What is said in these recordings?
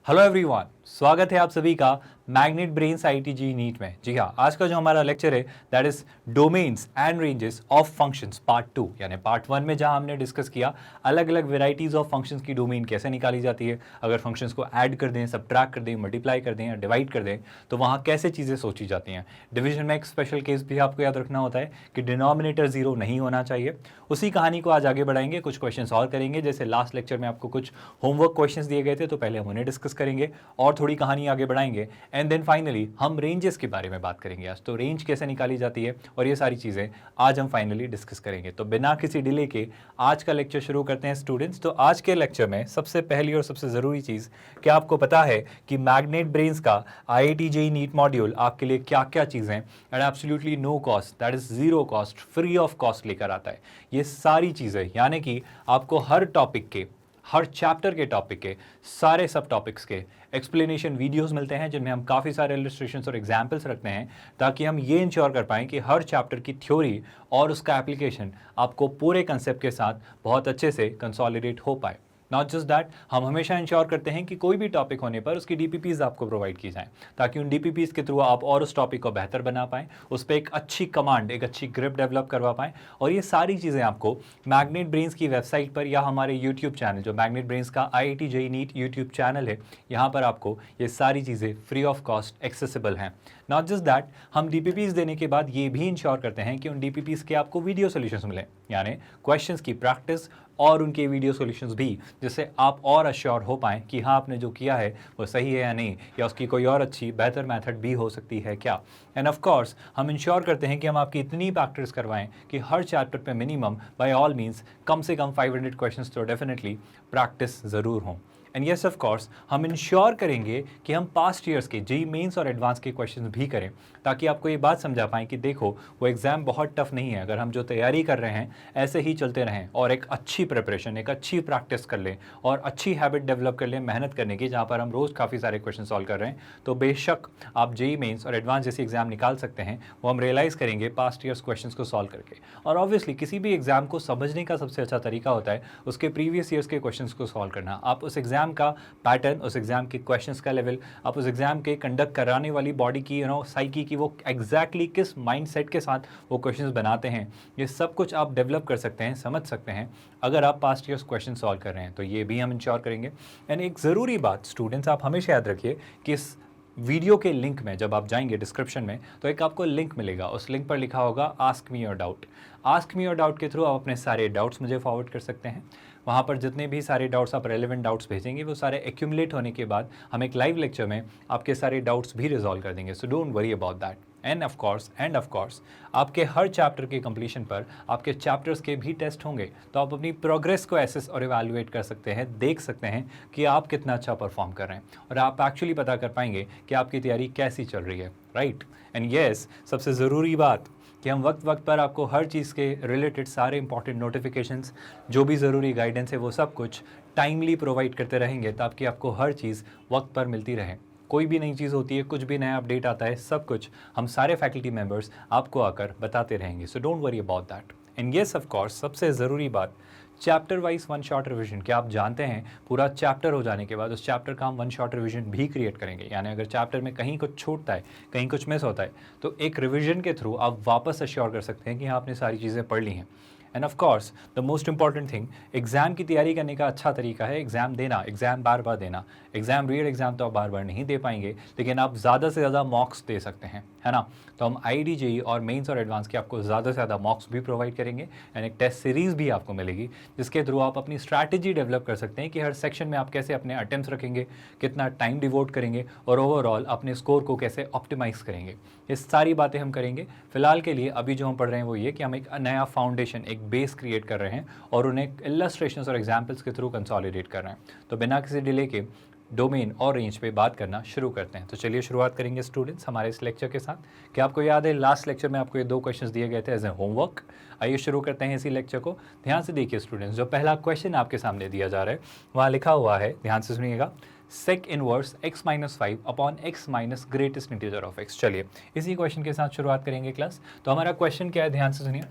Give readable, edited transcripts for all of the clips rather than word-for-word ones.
Hello everyone, स्वागत है आप सभी का मैग्नेट ब्रेन्स आईटीजी नीट में। जी हाँ, आज का जो हमारा लेक्चर है that is domains and ranges of functions part 2, यानी पार्ट 1 में जहां हमने डिस्कस किया अलग अलग वेराइटीज ऑफ फंक्शंस की डोमेन कैसे निकाली जाती है, अगर फंक्शंस को ऐड कर दें, सब्ट्रैक्ट कर दें, मल्टीप्लाई कर दें या डिवाइड कर दें तो वहाँ कैसे चीज़ें सोची जाती हैं। डिवीजन में एक स्पेशल केस भी आपको याद रखना होता है कि डिनोमिनेटर जीरो नहीं होना चाहिए। उसी कहानी को आज आगे बढ़ाएंगे, कुछ क्वेश्चन और करेंगे। जैसे लास्ट लेक्चर में आपको कुछ होमवर्क क्वेश्चन दिए गए थे तो पहले हम उन्हें डिस्कस करेंगे और थोड़ी कहानी आगे बढ़ाएंगे एंड देन फाइनली हम रेंजेस के बारे में बात करेंगे आज। तो रेंज कैसे निकाली जाती है और ये सारी चीज़ें आज हम फाइनली डिस्कस करेंगे। तो बिना किसी डिले के आज का लेक्चर शुरू करते हैं स्टूडेंट्स। तो आज के लेक्चर में सबसे पहली और सबसे ज़रूरी चीज़ क्या आपको पता है कि मैग्नेट ब्रेन्स का IIT JEE नीट मॉड्यूल आपके लिए क्या क्या चीज़ें and absolutely no cost, that is zero cost, free of cost लेकर आता है। ये सारी चीज़ें यानी कि आपको हर टॉपिक के, हर चैप्टर के टॉपिक के, सारे सब टॉपिक्स के एक्सप्लेनेशन वीडियोस मिलते हैं जिनमें हम काफ़ी सारे इलस्ट्रेशंस और एग्जाम्पल्स रखते हैं ताकि हम ये इंश्योर कर पाएँ कि हर चैप्टर की थ्योरी और उसका एप्लीकेशन आपको पूरे कंसेप्ट के साथ बहुत अच्छे से कंसोलिडेट हो पाए। नॉट जस्ट दैट, हम हमेशा इंश्योर करते हैं कि कोई भी टॉपिक होने पर उसकी DPPs आपको प्रोवाइड की जाएं ताकि उन DPPs के थ्रू आप और उस टॉपिक को बेहतर बना पाएं, उस पर एक अच्छी कमांड, एक अच्छी ग्रिप डेवलप करवा पाएं। और ये सारी चीज़ें आपको मैग्नेट ब्रेन्स की वेबसाइट पर या हमारे यूट्यूब चैनल, जो मैग्नेट ब्रेन्स का IIT JEE NEET YouTube channel है, यहाँ पर आपको ये सारी चीज़ें फ्री ऑफ कॉस्ट एक्सेसिबल हैं। नॉट जस्ट दैट, हम DPPs देने के बाद ये भी इंश्योर करते हैं कि उन DPPs के आपको वीडियो सोल्यूशंस मिलें, यानी क्वेश्चंस की प्रैक्टिस और उनके वीडियो सॉल्यूशंस भी, जिससे आप और अश्योर हो पाएँ कि हाँ आपने जो किया है वो सही है या नहीं, या उसकी कोई और अच्छी बेहतर मेथड भी हो सकती है क्या। एंड ऑफ कोर्स हम इंश्योर करते हैं कि हम आपकी इतनी प्रैक्टिस करवाएं कि हर चैप्टर पे मिनिमम बाय ऑल मीन्स कम से कम 500 क्वेश्चंस तो डेफिनेटली प्रैक्टिस ज़रूर हों। एंड येस ऑफ कोर्स हम इंश्योर करेंगे कि हम पास्ट ईयर्स के JEE मेंस और एडवांस के क्वेश्चंस भी करें ताकि आपको ये बात समझा पाएँ कि देखो वो एग्ज़ाम बहुत टफ नहीं है। अगर हम जो तैयारी कर रहे हैं ऐसे ही चलते रहें और एक अच्छी प्रिपरेशन, एक अच्छी प्रैक्टिस कर लें और अच्छी हैबिट डेवलप कर लें मेहनत करने की, जहाँ पर हम रोज़ काफ़ी सारे क्वेश्चन सॉल्व कर रहे हैं, तो बेशक आप JEE मेंस और एडवांस जैसी एग्जाम निकाल सकते हैं। वो हम रियलाइज़ करेंगे पास्ट ईयर्स क्वेश्चन को सॉल्व करके। और ऑब्वियसली किसी भी एग्जाम को समझने का सबसे अच्छा तरीका होता है उसके प्रीवियस ईयर्स के क्वेश्चन को सॉल्व करना। आप उस एग्जाम का पैटर्न, उस एग्जाम के क्वेश्चंस का लेवल, आप उस एग्जाम के कंडक्ट कराने वाली बॉडी की साइकी की वो एग्जैक्टली किस माइंडसेट के साथ वो क्वेश्चंस बनाते हैं, ये सब कुछ आप डेवलप कर सकते हैं, समझ सकते हैं अगर आप पास्ट ईयर्स क्वेश्चन सॉल्व कर रहे हैं। तो ये भी हम इंश्योर करेंगे। एंड एक ज़रूरी बात स्टूडेंट्स, आप हमेशा याद रखिए कि इस वीडियो के लिंक में जब आप जाएंगे डिस्क्रिप्शन में तो एक आपको लिंक मिलेगा, उस लिंक पर लिखा होगा ask me your doubt. Ask me your doubt के थ्रू आप अपने सारे डाउट्स मुझे फॉरवर्ड कर सकते हैं। वहाँ पर जितने भी सारे डाउट्स आप रेलेवेंट डाउट्स भेजेंगे वो सारे एक्यूमुलेट होने के बाद हम एक लाइव लेक्चर में आपके सारे डाउट्स भी रिजॉल्व कर देंगे। So don't worry about that. And of course आपके हर चैप्टर के कंप्लीशन पर आपके चैप्टर्स के भी टेस्ट होंगे, तो आप अपनी प्रोग्रेस को एसेस और इवैल्यूएट कर सकते हैं, देख सकते हैं कि आप कितना अच्छा परफॉर्म कर रहे हैं और आप एक्चुअली पता कर पाएंगे कि आपकी तैयारी कैसी चल रही है, राइट। एंड येस, सबसे ज़रूरी बात कि हम वक्त वक्त पर आपको हर चीज़ के रिलेटेड सारे इंपॉर्टेंट नोटिफिकेशंस, जो भी ज़रूरी गाइडेंस है वो सब कुछ टाइमली प्रोवाइड करते रहेंगे ताकि आपको हर चीज़ वक्त पर मिलती रहे। कोई भी नई चीज़ होती है, कुछ भी नया अपडेट आता है, सब कुछ हम सारे फैकल्टी मेंबर्स आपको आकर बताते रहेंगे। So don't worry about that. And yes of course, सबसे ज़रूरी बात, chapter wise one shot revision. क्या आप जानते हैं पूरा चैप्टर हो जाने के बाद उस चैप्टर का हम वन शॉट रिवीजन भी क्रिएट करेंगे, यानी अगर चैप्टर में कहीं कुछ छूटता है, कहीं कुछ मिस होता है, तो एक रिवीजन के थ्रू आप वापस अश्योर कर सकते हैं कि हाँ आपने सारी चीज़ें पढ़ ली हैं। And of course the most important thing, exam की तैयारी करने का अच्छा तरीका है एग्जाम देना, एग्जाम बार बार देना। एग्जाम, रियल एग्जाम तो आप बार बार नहीं दे पाएंगे, लेकिन आप ज़्यादा से ज़्यादा मॉक्स दे सकते हैं, है ना। तो हम IIT JEE और मेंस और एडवांस के आपको ज़्यादा से ज़्यादा मॉक्स भी प्रोवाइड करेंगे एंड एक टेस्ट सीरीज़ भी आपको मिलेगी जिसके थ्रू आप अपनी स्ट्रैटेजी डेवलप कर सकते हैं कि हर सेक्शन में आप कैसे अपने अटेम्प्ट्स रखेंगे, कितना टाइम डिवोट करेंगे और ओवरऑल अपने स्कोर को कैसे ऑप्टिमाइज़ करेंगे। ये सारी बातें हम करेंगे। फिलहाल के लिए अभी जो हम पढ़ रहे हैं वो ये कि हम एक नया फाउंडेशन, एक बेस क्रिएट कर रहे हैं और उन्हें इलस्ट्रेशंस और एग्जाम्पल्स के थ्रू कंसोलिडेट कर रहे हैं। तो बिना किसी डिले के डोमेन और रेंज पे बात करना शुरू करते हैं। तो चलिए शुरुआत करेंगे स्टूडेंट्स हमारे इस लेक्चर के साथ। क्या आपको याद है लास्ट लेक्चर में आपको ये 2 क्वेश्चंस दिए गए थे एज ए होमवर्क। आइए शुरू करते हैं इसी लेक्चर को। ध्यान से देखिए स्टूडेंट्स, जो पहला क्वेश्चन आपके सामने दिया जा रहा है वहाँ लिखा हुआ है, ध्यान से सुनिएगा, sec inverse x minus 5 upon x minus greatest integer of x। चलिए इसी क्वेश्चन के साथ शुरुआत करेंगे क्लास। तो हमारा क्वेश्चन क्या है, ध्यान से सुनिए।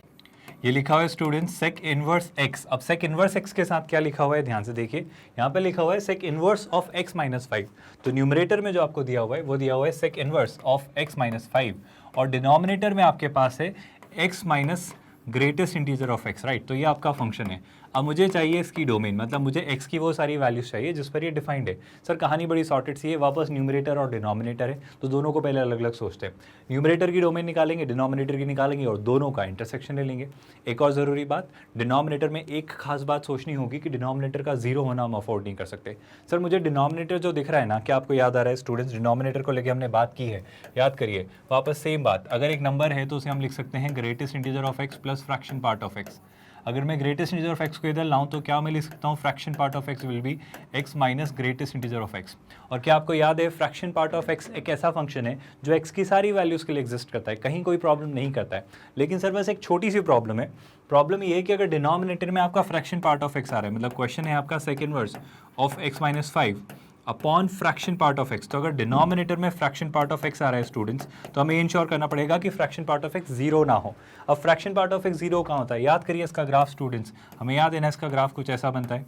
ये लिखा हुआ है स्टूडेंट्स सेक इनवर्स एक्स। अब सेक इनवर्स एक्स के साथ क्या लिखा हुआ है, ध्यान से देखिए, यहाँ पे लिखा हुआ है sec inverse of x minus 5। तो न्यूमरेटर में जो आपको दिया हुआ है वो दिया हुआ है sec inverse of x minus 5, और डिनोमिनेटर में आपके पास है x minus greatest integer of x, right. तो ये आपका फंक्शन है। अब मुझे चाहिए इसकी डोमेन, मतलब मुझे x की वो सारी वैल्यूज चाहिए जिस पर ये डिफाइंड है। सर कहानी बड़ी सॉर्टेड सी है, वापस न्यूमरेटर और डिनोमिनेटर है, तो दोनों को पहले अलग अलग सोचते हैं। न्यूमरेटर की डोमेन निकालेंगे, डिनोमिनेटर की निकालेंगे, और दोनों का इंटरसेक्शन ले लेंगे। एक और ज़रूरी बात, डिनोमिनेटर में एक खास बात सोचनी होगी कि डिनोमिनेटर का जीरो होना हम अफोर्ड नहीं कर सकते। सर मुझे डिनोमिनेटर जो दिख रहा है ना, क्या आपको याद आ रहा है स्टूडेंट्स, डिनोमिनेटर को लेकर हमने बात की है, याद करिए वापस सेम बात। अगर एक नंबर है तो उसे हम लिख सकते हैं greatest integer of x plus fraction part of x. अगर मैं ग्रेटेस्ट इंटीजर ऑफ एक्स को इधर लाऊं तो क्या मैं लिख सकता हूं, fraction part of x will be x minus greatest integer of x. और क्या आपको याद है, फ्रैक्शन पार्ट ऑफ एक्स एक ऐसा फंक्शन है जो एक्स की सारी वैल्यूज़ के लिए एग्जिस्ट करता है, कहीं कोई प्रॉब्लम नहीं करता है। लेकिन सर बस एक छोटी सी प्रॉब्लम है, प्रॉब्लम ये है कि अगर डिनोमिनेटर में आपका फ्रैक्शन पार्ट ऑफ एक्स आ रहा है, मतलब क्वेश्चन है आपका sec inverse of x minus 5 upon fraction part of x, तो अगर डिनोमिनेटर में फ्रैक्शन पार्ट ऑफ एक्स आ रहा है स्टूडेंट्स, तो हमें इंश्योर करना पड़ेगा कि fraction part of x zero ना हो। अब fraction part of x zero कहाँ होता है, याद करिए इसका ग्राफ स्टूडेंट्स, हमें याद है ना इसका ग्राफ कुछ ऐसा बनता है।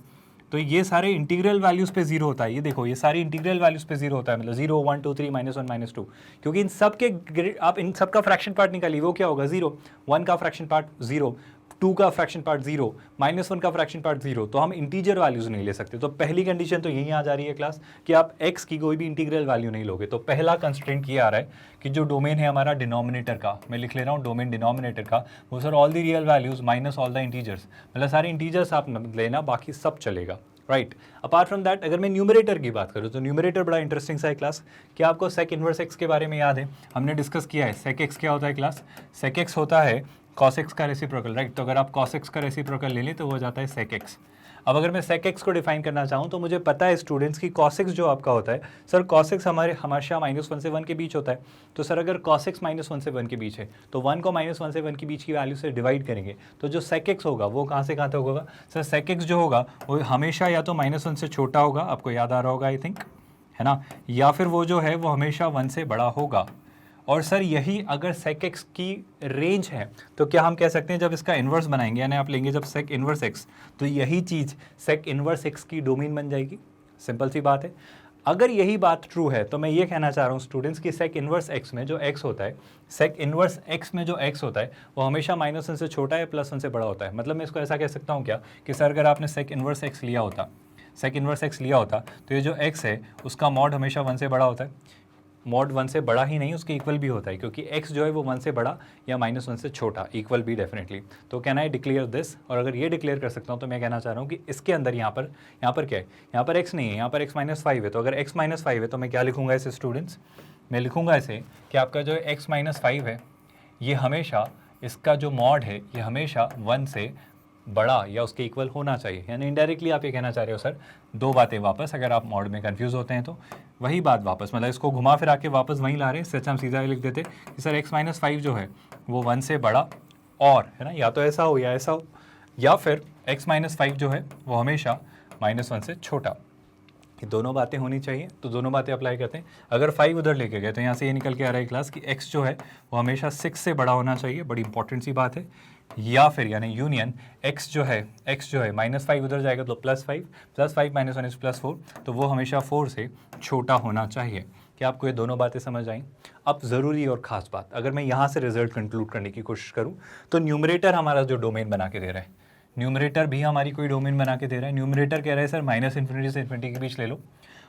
तो ये सारे इंटीग्रल वैल्यूज़ पे जीरो होता है, ये देखो ये सारी इंटीग्रल वैल्यूज़ पे जीरो होता है, मतलब 0 1 2 3 -1 -2, क्योंकि इन सब के आप इन सब का फ्रैक्शन पार्ट निकालिए, वो क्या होगा, 0, 1 का फ्रैक्शन पार्ट 0, 2 का फ्रैक्शन पार्ट 0, -1 का फ्रैक्शन पार्ट 0, तो हम इंटीजर वैल्यूज नहीं ले सकते। तो पहली कंडीशन तो यही आ जा रही है क्लास कि आप x की कोई भी इंटीग्रल वैल्यू नहीं लोगे। तो पहला कंस्ट्रेंट ये आ रहा है कि जो डोमेन है हमारा डिनोमिनेटर का, मैं लिख ले रहा हूँ डोमेन डिनोमिनेटर का, वो sir all the real values minus all the integers, मतलब सारे इंटीजर्स आप लेना, बाकी सब चलेगा, राइट। अपार्ट फ्रॉम दैट अगर मैं न्यूमरेटर की बात करूँ तो न्यूमरेटर बड़ा इंटरेस्टिंग सा है क्लास। क्या आपको सेक इनवर्स एक्स के बारे में याद है, हमने डिस्कस किया है। सेक एक्स क्या होता है क्लास, सेक एक्स होता है cos x का रेसिप्रोकल, राइट। तो अगर आप cos x का रेसिप्रोकल ले लें तो वो हो जाता है sec x। अब अगर मैं sec x को डिफाइन करना चाहूँ तो मुझे पता है स्टूडेंट्स की cos x जो आपका होता है, सर cos x हमारे हमेशा -1 से 1 के बीच होता है। तो सर अगर cos x -1 से 1 के बीच है तो 1 को -1 से 1 के बीच की वैल्यू से डिवाइड करेंगे, तो जो sec x होगा वो कहाँ से कहाँ तक होगा, सर sec x जो होगा वो हमेशा या तो -1 से छोटा होगा, आपको याद आ रहा होगा आई थिंक, है ना, या फिर वो जो है वो हमेशा 1 से बड़ा होगा। और सर यही अगर sec x की रेंज है तो क्या हम कह सकते हैं जब इसका इन्वर्स बनाएंगे, यानी आप लेंगे जब sec इन्वर्स x, तो यही चीज़ sec इन्वर्स x की डोमेन बन जाएगी। सिंपल सी बात है। अगर यही बात ट्रू है तो मैं ये कहना चाह रहा हूँ स्टूडेंट्स कि sec इन्वर्स x में जो x होता है, sec इन्वर्स x में जो x होता है वो हमेशा -1 से छोटा है, +1 से बड़ा होता है। मतलब मैं इसको ऐसा कह सकता हूँ क्या कि सर अगर आपने sec इन्वर्स x लिया होता, sec इन्वर्स x लिया होता तो ये जो x है उसका मॉड हमेशा 1 से बड़ा होता है। मॉड 1 से बड़ा ही नहीं, उसके इक्वल भी होता है, क्योंकि x जो है वो 1 से बड़ा या -1 से छोटा, इक्वल भी डेफिनेटली। तो कैन आई डिक्लेयर दिस, और अगर ये डिक्लेयर कर सकता हूँ तो मैं कहना चाह रहा हूँ कि इसके अंदर यहाँ पर क्या है, यहाँ पर x नहीं है, यहाँ पर x -5 है। तो अगर x -5 है तो मैं क्या लिखूँगा इसे स्टूडेंट्स, मैं लिखूँगा इसे कि आपका जो x -5 है ये हमेशा, इसका जो मॉड है ये हमेशा 1 से बड़ा या उसके इक्वल होना चाहिए। यानी इनडायरेक्टली आप ये कहना चाह रहे हो सर दो बातें वापस, अगर आप मॉड में कंफ्यूज होते हैं तो वही बात वापस, मतलब इसको घुमा फिरा के वापस वहीं ला रहे हैं। सच हम सीधा लिख देते कि सर x -5 जो है वो 1 से बड़ा, और है ना, या तो ऐसा हो या ऐसा हो, या फिर x -5 जो है वो हमेशा -1 से छोटा, ये दोनों बातें होनी चाहिए। तो दोनों बातें अप्लाई करते हैं। अगर 5 उधर लेके गए तो यहाँ से ये निकल के आ रहा है क्लास कि x जो है वो हमेशा 6 से बड़ा होना चाहिए, बड़ी इंपॉर्टेंट सी बात है। या फिर यानी यूनियन x जो है -5 उधर जाएगा तो +5 +5 -1 इज +4, तो वो हमेशा 4 से छोटा होना चाहिए। क्या आपको ये दोनों बातें समझ आई? अब ज़रूरी और ख़ास बात, अगर मैं यहाँ से रिजल्ट कंक्लूड करने की कोशिश करूँ तो न्यूमरेटर हमारा जो डोमेन बना के दे रहा है, न्यूमरेटर भी हमारी कोई डोमेन बना के दे रहा है। न्यूमरेटर कह रहा है सर -∞ से ∞ के बीच ले लो,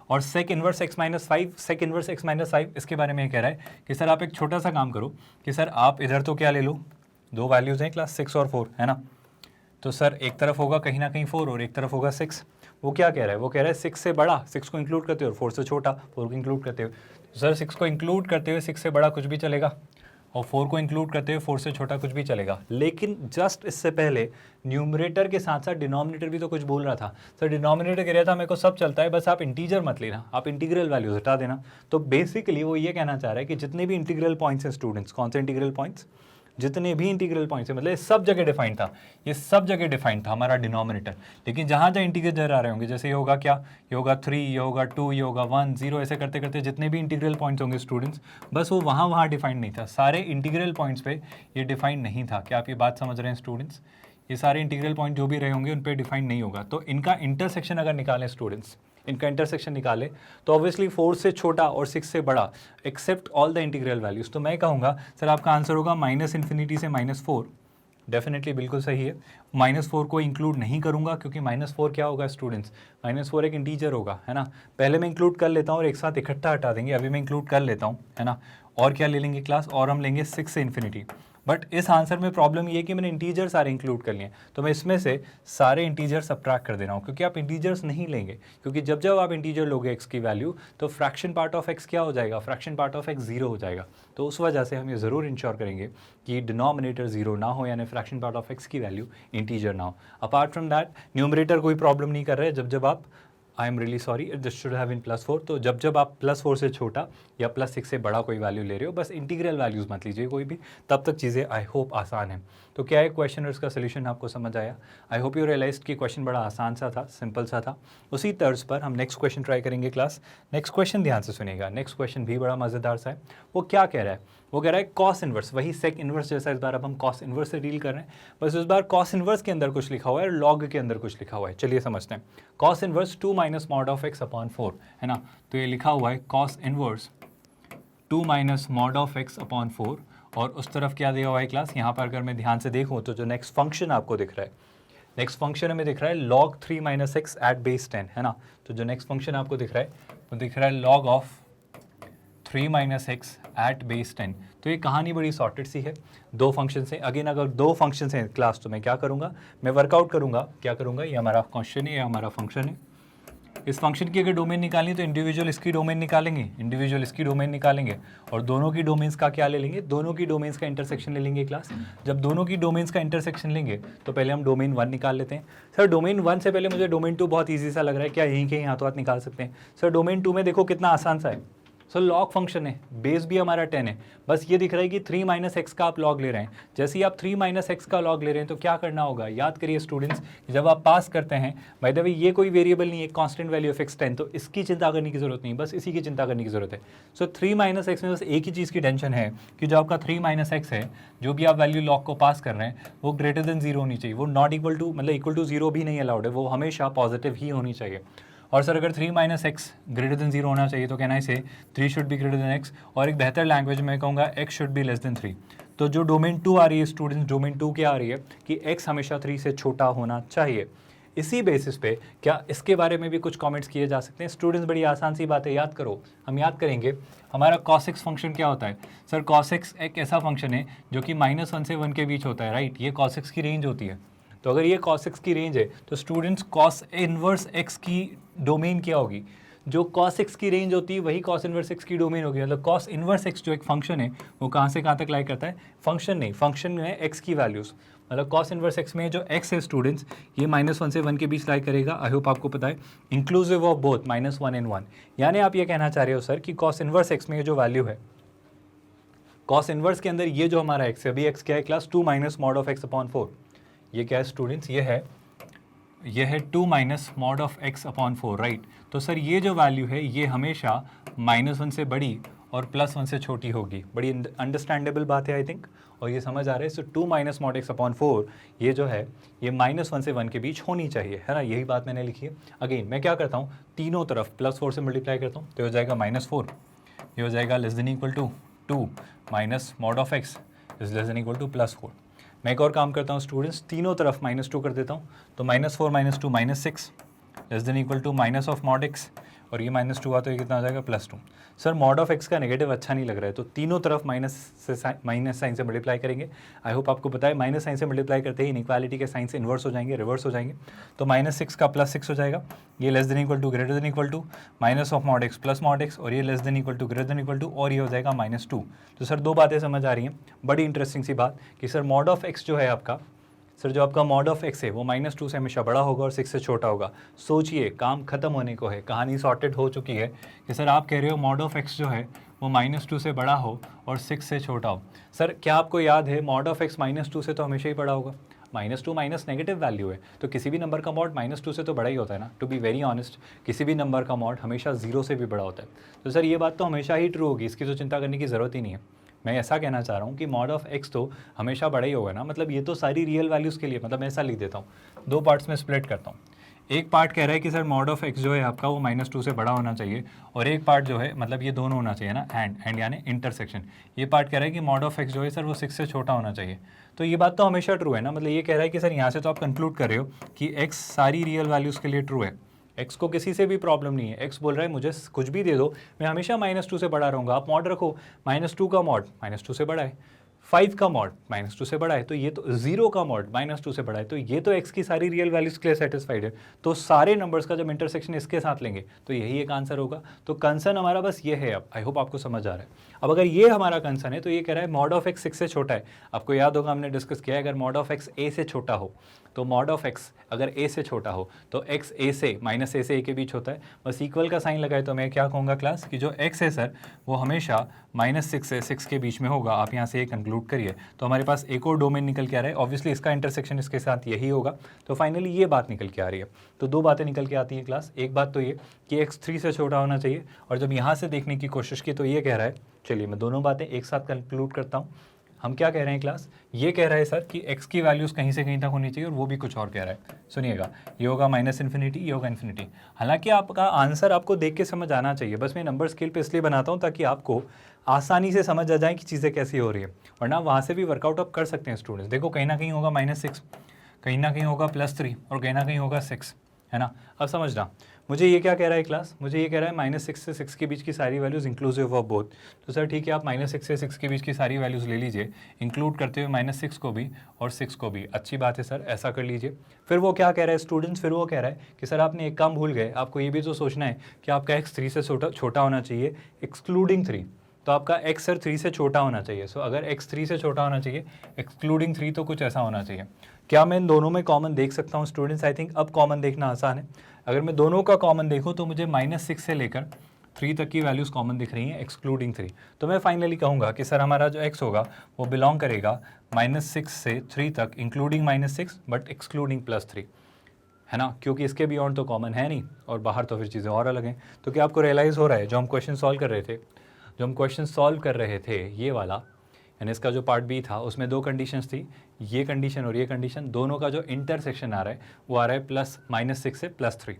और sec inverse x -5, sec inverse x -5 इसके बारे में कह रहा है कि सर आप एक छोटा सा काम करो कि सर आप इधर तो क्या ले लो, दो वैल्यूज़ हैं क्लास 6 और 4, है ना। तो सर एक तरफ होगा कहीं ना कहीं 4 और एक तरफ होगा 6। वो क्या कह रहा है, वो कह रहा है 6 से बड़ा, 6 को इंक्लूड करते हुए, और 4 से छोटा, 4 को इंक्लूड करते हुए। तो सर 6 को इंक्लूड करते हुए 6 से बड़ा कुछ भी चलेगा, और 4 को इंक्लूड करते हुए 4 से छोटा कुछ भी चलेगा। लेकिन जस्ट इससे पहले न्यूमरेटर के साथ साथ डिनोमिनेटर भी तो कुछ बोल रहा था। सर डिनोमिनेटर कह रहा था मेरे को सब चलता है, बस आप इंटीजर मत लेना, आप इंटीग्रल वैल्यूज हटा देना। तो बेसिकली वो ये कहना चाह रहा है कि जितने भी इंटीग्रल पॉइंट्स हैं स्टूडेंट्स, कौन से इंटीग्रल पॉइंट्स, जितने भी इंटीग्रल पॉइंट्स है, मतलब ये सब जगह डिफाइंड था, ये सब जगह डिफाइंड था हमारा डिनोमिनेटर। लेकिन जहाँ जहाँ इंटीग्रल आ रहे होंगे, जैसे ये होगा क्या, ये होगा 3, ये होगा 2, ये होगा 1, 0, ऐसे करते करते जितने भी इंटीग्रल पॉइंट्स होंगे स्टूडेंट्स, बस वो वहाँ डिफाइंड नहीं था, सारे इंटीग्रल पॉइंट्स पे ये डिफाइंड नहीं था। क्या आप ये बात समझ रहे हैं स्टूडेंट्स? ये सारे इंटीग्रल पॉइंट जो भी रहे होंगे उन पे डिफाइंड नहीं होगा। तो इनका इंटरसेक्शन अगर निकालें स्टूडेंट्स, इनका इंटरसेक्शन निकाले तो ऑब्वियसली 4 से छोटा और 6 से बड़ा except all the integral values. तो मैं कहूँगा सर आपका आंसर होगा -∞ से -4। डेफिनेटली बिल्कुल सही है। -4 को इंक्लूड नहीं करूँगा क्योंकि -4 क्या होगा स्टूडेंट्स, -4 एक इंटीजर होगा, है ना। पहले मैं इंक्लूड कर लेता हूँ और एक साथ इकट्ठा हटा देंगे, अभी मैं इंक्लूड कर लेता हूँ, है ना। और क्या ले लेंगे क्लास, और हम लेंगे 6 से इन्फिनिटी। बट इस आंसर में प्रॉब्लम ये है कि मैंने इंटीजर सारे इंक्लूड कर लिए, तो मैं इसमें से सारे इंटीजर सबट्रैक्ट कर दे रहा हूँ, क्योंकि आप इंटीजर्स नहीं लेंगे, क्योंकि जब जब आप इंटीजर लोगे एक्स की वैल्यू तो फ्रैक्शन पार्ट ऑफ एक्स क्या हो जाएगा, फ्रैक्शन पार्ट ऑफ एक्स 0 हो जाएगा। तो उस वजह से हम ये ज़रूर इंश्योर करेंगे कि डिनोमिनेटर 0 ना हो, यानी फ्रैक्शन पार्ट ऑफ एक्स की वैल्यू इंटीजर ना हो। अपार्ट फ्रॉम दैट न्यूमरेटर कोई प्रॉब्लम नहीं कर रहे जब जब आप, I am really sorry, this should have been +4। तो जब जब आप +4 से छोटा या +6 से बड़ा कोई वैल्यू ले रहे हो, बस इंटीग्रल वैल्यूज़ मत लीजिए कोई भी, तब तक चीज़ें आई होप आसान है। तो क्या है क्वेश्चन और इसका सोल्यूशन आपको समझ आया? आई होप यू रियलाइज्ड कि क्वेश्चन बड़ा आसान सा था, सिंपल सा था। उसी तर्ज पर हम नेक्स्ट क्वेश्चन ट्राई करेंगे क्लास। नेक्स्ट क्वेश्चन ध्यान से सुनिएगा, नेक्स्ट क्वेश्चन भी बड़ा मज़ेदार सा है। वो क्या कह रहा है, वो कह रहा है कॉस इनवर्स, वही सेक इनवर्स जैसा, इस बार अब हम कॉस इनवर्स से डील कर रहे हैं, बस इस बार कॉस इनवर्स के अंदर कुछ लिखा हुआ है और लॉग के अंदर कुछ लिखा हुआ है। चलिए समझते हैं। Cos inverse 2 - mod of x upon 4, है ना। तो ये लिखा हुआ है cos inverse 2 - mod of x upon 4, और उस तरफ क्या दिया हुआ है क्लास, यहाँ पर अगर मैं ध्यान से देखूँ तो जो नेक्स्ट फंक्शन आपको दिख रहा है, नेक्स्ट फंक्शन हमें दिख रहा है log 3 - x at base 10, है ना। तो जो नेक्स्ट फंक्शन आपको दिख रहा है वो दिख रहा है log of 3 - x at base 10। तो ये कहानी बड़ी सॉर्टेड सी है, दो फंक्शन से। अगेन अगर दो फंक्शन हैं क्लास तो मैं क्या करूँगा, मैं वर्कआउट करूँगा, क्या करूँगा, ये हमारा क्वेश्चन है, ये हमारा फंक्शन है। इस फंक्शन की अगर डोमेन निकालनी तो इंडिविजुअल इसकी डोमेन निकालेंगे, इंडिविजुअल इसकी डोमेन निकालेंगे, और दोनों की डोमेन्स का क्या ले लेंगे, दोनों की डोमेन्स का इंटरसेक्शन ले लेंगे क्लास। जब दोनों की डोमेन्स का इंटरसेक्शन लेंगे तो पहले हम डोमेन 1 निकाल लेते हैं। सर डोमेन 1 से पहले मुझे डोमेन 2 बहुत ईजी सा लग रहा है, क्या यहीं के यहाँ तो आप निकाल सकते हैं? सर डोमेन 2 में देखो कितना आसान सा है, सो लॉग फंक्शन है, बेस भी हमारा 10 है, बस ये दिख रहा है कि 3 - x का आप लॉग ले रहे हैं। जैसे ही आप 3 - x का लॉग ले रहे हैं तो क्या करना होगा, याद करिए स्टूडेंट्स, जब आप पास करते हैं, बाय द वे ये कोई वेरिएबल नहीं है, कांस्टेंट वैल्यू ऑफ x 10, तो इसकी चिंता करने की जरूरत नहीं, बस इसी की चिंता करने की जरूरत है। सो 3 - x में बस एक ही चीज़ की टेंशन है कि जो आपका 3 - x है, जो भी आप वैल्यू लॉग को पास कर रहे हैं वो ग्रेटर देन 0 होनी चाहिए, वो नॉट इक्वल टू, मतलब इक्वल टू 0 भी नहीं अलाउड है, वो हमेशा पॉजिटिव ही होनी चाहिए। और सर अगर 3 - x ग्रेटर देन 0 होना चाहिए तो कहना इसे 3 should be greater then x, और एक बेहतर लैंग्वेज में कहूँगा x should be less then 3। तो जो डोमेन 2 आ रही है स्टूडेंट्स, डोमेन 2 क्या आ रही है कि x हमेशा 3 से छोटा होना चाहिए। इसी बेसिस पे क्या इसके बारे में भी कुछ कमेंट्स किए जा सकते हैं स्टूडेंट्स? बड़ी आसान सी बात है, याद करो, हम याद करेंगे हमारा cos x फंक्शन क्या होता है। सर cos x एक ऐसा फंक्शन है जो कि -1 से 1 के बीच होता है, राइट। ये cos x की रेंज होती है। तो अगर ये cos x की रेंज है तो स्टूडेंट्स cos इनवर्स x की डोमेन क्या होगी, जो cos x की रेंज होती है वही cos इनवर्स x की डोमेन होगी। मतलब cos इनवर्स x जो एक फंक्शन है वो कहाँ से कहाँ तक लाई करता है, फंक्शन नहीं, फंक्शन में x की वैल्यूज़, मतलब cos इनवर्स x में जो x है स्टूडेंट्स ये -1 से 1 के बीच लाई करेगा। आई होप आपको पता है, इंक्लूसिव ऑफ बोथ -1 and 1। यानी आप ये कहना चाह रहे हो सर कि cos इनवर्स x में जो वैल्यू है, cos इनवर्स के अंदर ये जो हमारा x है, अभी x क्या है class, 2 - mod of x upon 4। ये क्या है स्टूडेंट्स, ये है 2 - mod of x upon 4, right. तो सर ये जो वैल्यू है ये हमेशा -1 से बड़ी और +1 से छोटी होगी। बड़ी अंडरस्टैंडेबल बात है आई थिंक, और ये समझ आ रहा है। सो 2 - mod x upon 4 ये जो है ये -1 से 1 के बीच होनी चाहिए, है ना, यही बात मैंने लिखी है। अगेन मैं क्या करता हूँ, तीनों तरफ +4 से मल्टीप्लाई करता हूँ, तो हो जाएगा -4, ये हो जाएगा less than equal to 2 - mod of x is less than equal to +4। मैं एक और काम करता हूँ स्टूडेंट्स, तीनों तरफ -2 कर देता हूँ, तो -4 - 2 -6 less than equal to -of mod x, और ये -2 हुआ तो ये कितना हो जाएगा +2। सर mod of x का नेगेटिव अच्छा नहीं लग रहा है, तो तीनों तरफ माइनस साइन से मल्टीप्लाई करेंगे। आई होप आपको पता है माइनस साइन से मल्टीप्लाई करते ही इनइक्वालिटी के साइन से इन्वर्स हो जाएंगे, रिवर्स हो जाएंगे। तो -6 का +6 हो जाएगा, ये less than equal to greater than equal to -of mod x plus mod x, और ये less than equal to greater than equal to, और ये हो जाएगा -2। तो सर दो बातें समझ आ रही हैं, बड़ी इंटरेस्टिंग सी बात कि सर mod of x जो है आपका, सर जो आपका mod of x है वो -2 से हमेशा बड़ा होगा और 6 से छोटा होगा। सोचिए काम खत्म होने को है, कहानी सॉर्टेड हो चुकी है कि सर आप कह रहे हो mod of x जो है वो -2 से बड़ा हो और 6 से छोटा हो। सर क्या आपको याद है मॉड ऑफ x -2 से तो हमेशा ही बड़ा होगा, -2 माइनस नेगेटिव वैल्यू है, तो किसी भी नंबर का मॉड -2 से तो बड़ा ही होता है ना। टू बी वेरी ऑनेस्ट, किसी भी नंबर का मॉड हमेशा 0 से भी बड़ा होता है। तो सर ये बात तो हमेशा ही ट्रू होगी, इसकी तो चिंता करने की ज़रूरत ही नहीं है। मैं ऐसा कहना चाह रहा हूँ कि मॉड ऑफ x तो हमेशा बड़ा ही होगा ना, मतलब ये तो सारी रियल वैल्यूज़ के लिए, मतलब मैं ऐसा लिख देता हूँ, दो पार्ट्स में स्प्लिट करता हूँ। एक पार्ट कह रहा है कि सर मॉड ऑफ x जो है आपका वो -2 से बड़ा होना चाहिए, और एक पार्ट जो है मतलब ये दोनों होना चाहिए ना, एंड यानी इंटरसेक्शन, ये पार्ट कह रहा है कि मॉड ऑफ x जो है सर वो 6 से छोटा होना चाहिए। तो ये बात तो हमेशा ट्रू है ना, मतलब ये कह रहा है कि सर यहाँ से तो आप कंक्लूड कर रहे हो कि x सारी रियल वैल्यूज़ के लिए ट्रू है, x को किसी से भी प्रॉब्लम नहीं है। x बोल रहा है मुझे कुछ भी दे दो, मैं हमेशा -2 से बड़ा रहूँगा। आप मॉड रखो, -2 का मॉड -2 से बड़ा है, 5 का मॉड -2 से बड़ा है, तो ये तो 0 का मॉड -2 से बड़ा है, तो ये तो x की सारी रियल वैल्यूज़ के लिए सेटिस्फाइड है। तो सारे नंबर्स का जब इंटरसेक्शन इसके साथ लेंगे तो यही एक आंसर होगा। तो कंसर्न हमारा बस ये है। अब आई होप आपको समझ आ रहा है। अब अगर ये हमारा कंसर्न है तो ये कह रहा है मॉड ऑफ x 6 से छोटा है। आपको याद होगा हमने डिस्कस किया है, अगर मॉड ऑफ x a से छोटा हो, तो मॉड ऑफ x अगर a से छोटा हो तो x a से -a से a के बीच होता है। बस इक्वल का साइन लगाए तो मैं क्या कहूँगा क्लास कि जो x है सर वो हमेशा -6 से 6 के बीच में होगा। आप यहाँ से ये कंक्लूड करिए, तो हमारे पास एक और डोमेन निकल के आ रहा है। ऑब्वियसली इसका इंटरसेक्शन इसके साथ यही होगा, तो फाइनली ये बात निकल के आ रही है। तो दो बातें निकल के आती हैं क्लास। एक बात तो ये कि x 3 से छोटा होना चाहिए, और जब यहाँ से देखने की कोशिश की तो ये कह रहा है, चलिए मैं दोनों बातें एक साथ कंक्लूड करता हूँ। हम क्या कह रहे हैं क्लास, ये कह रहा है सर कि x की वैल्यूज़ कहीं से कहीं तक होनी चाहिए, और वो भी कुछ और कह रहा है। सुनिएगा, ये होगा -∞, ये होगा इन्फिनिटी। हालांकि आपका आंसर आपको देख के समझ आना चाहिए, बस मैं नंबर स्केल पे इसलिए बनाता हूँ ताकि आपको आसानी से समझ आ जाए कि चीज़ें कैसी हो रही है, वरना वहाँ से भी वर्कआउट अप कर सकते हैं स्टूडेंट्स। देखो कहीं ना कहीं होगा -6, कहीं ना कहीं होगा +3, और कहीं ना कहीं होगा 6, है ना। अब समझना, मुझे ये क्या कह रहा है क्लास, मुझे ये कह रहा है -6 से 6 के बीच की सारी वैल्यूज़ इंक्लूसिव ऑफ बोथ। तो सर ठीक है, आप -6 से 6 के बीच की सारी वैल्यूज़ ले लीजिए, इंक्लूड करते हुए -6 को भी और 6 को भी। अच्छी बात है सर, ऐसा कर लीजिए। फिर वो क्या कह रहा है स्टूडेंट्स, फिर वो कह रहा है कि सर आपने एक काम भूल गए, आपको ये भी तो सोचना है कि आपका x 3 से छोटा होना चाहिए एक्सक्लूडिंग 3। तो आपका x सर 3 से छोटा होना चाहिए। सो अगर x 3 से छोटा होना चाहिए एक्सक्लूडिंग 3, तो कुछ ऐसा होना चाहिए। क्या मैं इन दोनों में कॉमन देख सकता हूँ स्टूडेंट्स? आई थिंक अब कॉमन देखना आसान है। अगर मैं दोनों का कॉमन देखूँ तो मुझे -6 से लेकर 3 तक की वैल्यूज़ कॉमन दिख रही हैं एक्सक्लूडिंग 3। तो मैं फाइनली कहूँगा कि सर हमारा जो x होगा वो बिलोंग करेगा -6 से 3 तक, इंक्लूडिंग -6 बट एक्सक्लूडिंग +3, है ना, क्योंकि इसके बियॉन्ड तो कॉमन है नहीं, और बाहर तो फिर चीज़ें और अलग हैं। तो क्या आपको रियलाइज़ हो रहा है, जो हम क्वेश्चन सॉल्व कर रहे थे, ये वाला यानी इसका जो पार्ट बी था उसमें दो कंडीशंस थी, ये कंडीशन और ये कंडीशन, दोनों का जो इंटरसेक्शन आ रहा है वो आ रहा है -6 से +3।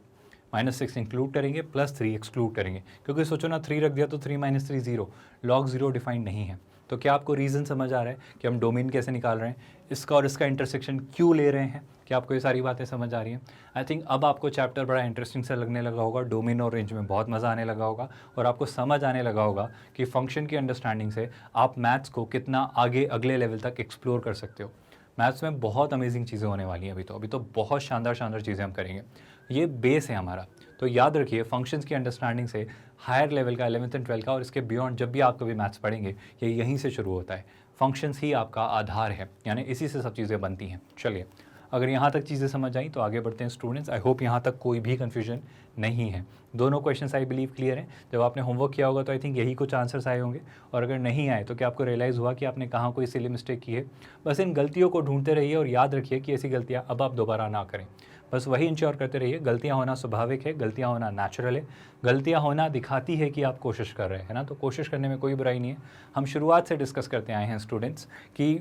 -6 इंक्लूड करेंगे, +3 एक्सक्लूड करेंगे, क्योंकि सोचो ना 3 रख दिया तो 3 - 3 0, log 0 डिफाइंड नहीं है। तो क्या आपको रीज़न समझ आ रहा है कि हम डोमेन कैसे निकाल रहे हैं, इसका और इसका इंटरसेक्शन क्यों ले रहे हैं? क्या आपको ये सारी बातें समझ आ रही हैं? आई थिंक अब आपको चैप्टर बड़ा इंटरेस्टिंग सा लगने लगा होगा, डोमेन और रेंज में बहुत मज़ा आने लगा होगा, और आपको समझ आने लगा होगा कि फंक्शन की अंडरस्टैंडिंग से आप मैथ्स को कितना आगे अगले लेवल तक एक्सप्लोर कर सकते हो। मैथ्स में बहुत अमेजिंग चीज़ें होने वाली हैं अभी तो बहुत शानदार चीज़ें हम करेंगे। ये बेस है हमारा। तो याद रखिए, फंक्शंस की अंडरस्टैंडिंग से हायर लेवल का 11th एंड 12th का और इसके बियॉन्ड जब भी आप कभी मैथ्स पढ़ेंगे, ये यहीं से शुरू होता है। फंक्शंस ही आपका आधार है, यानी इसी से सब चीज़ें बनती हैं। चलिए, अगर यहाँ तक चीज़ें समझ आई तो आगे बढ़ते हैं स्टूडेंट्स। आई होप यहाँ तक कोई भी कन्फ्यूजन नहीं है। दोनों क्वेश्चंस आई बिलीव क्लियर हैं। जब आपने होमवर्क किया होगा तो आई थिंक यही कुछ आंसर्स आए होंगे, और अगर नहीं आए तो क्या आपको रियलाइज़ हुआ कि आपने कहाँ कोई सिली मिस्टेक की है? बस इन गलतियों को ढूंढते रहिए, और याद रखिए कि ऐसी गलतियाँ अब आप दोबारा ना करें। बस वही इंश्योर करते रहिए। गलतियाँ होना स्वाभाविक है, गलतियाँ होना नेचुरल है, गलतियाँ होना दिखाती है कि आप कोशिश कर रहे हैं ना, तो कोशिश करने में कोई बुराई नहीं है। हम शुरुआत से डिस्कस करते आए हैं स्टूडेंट्स कि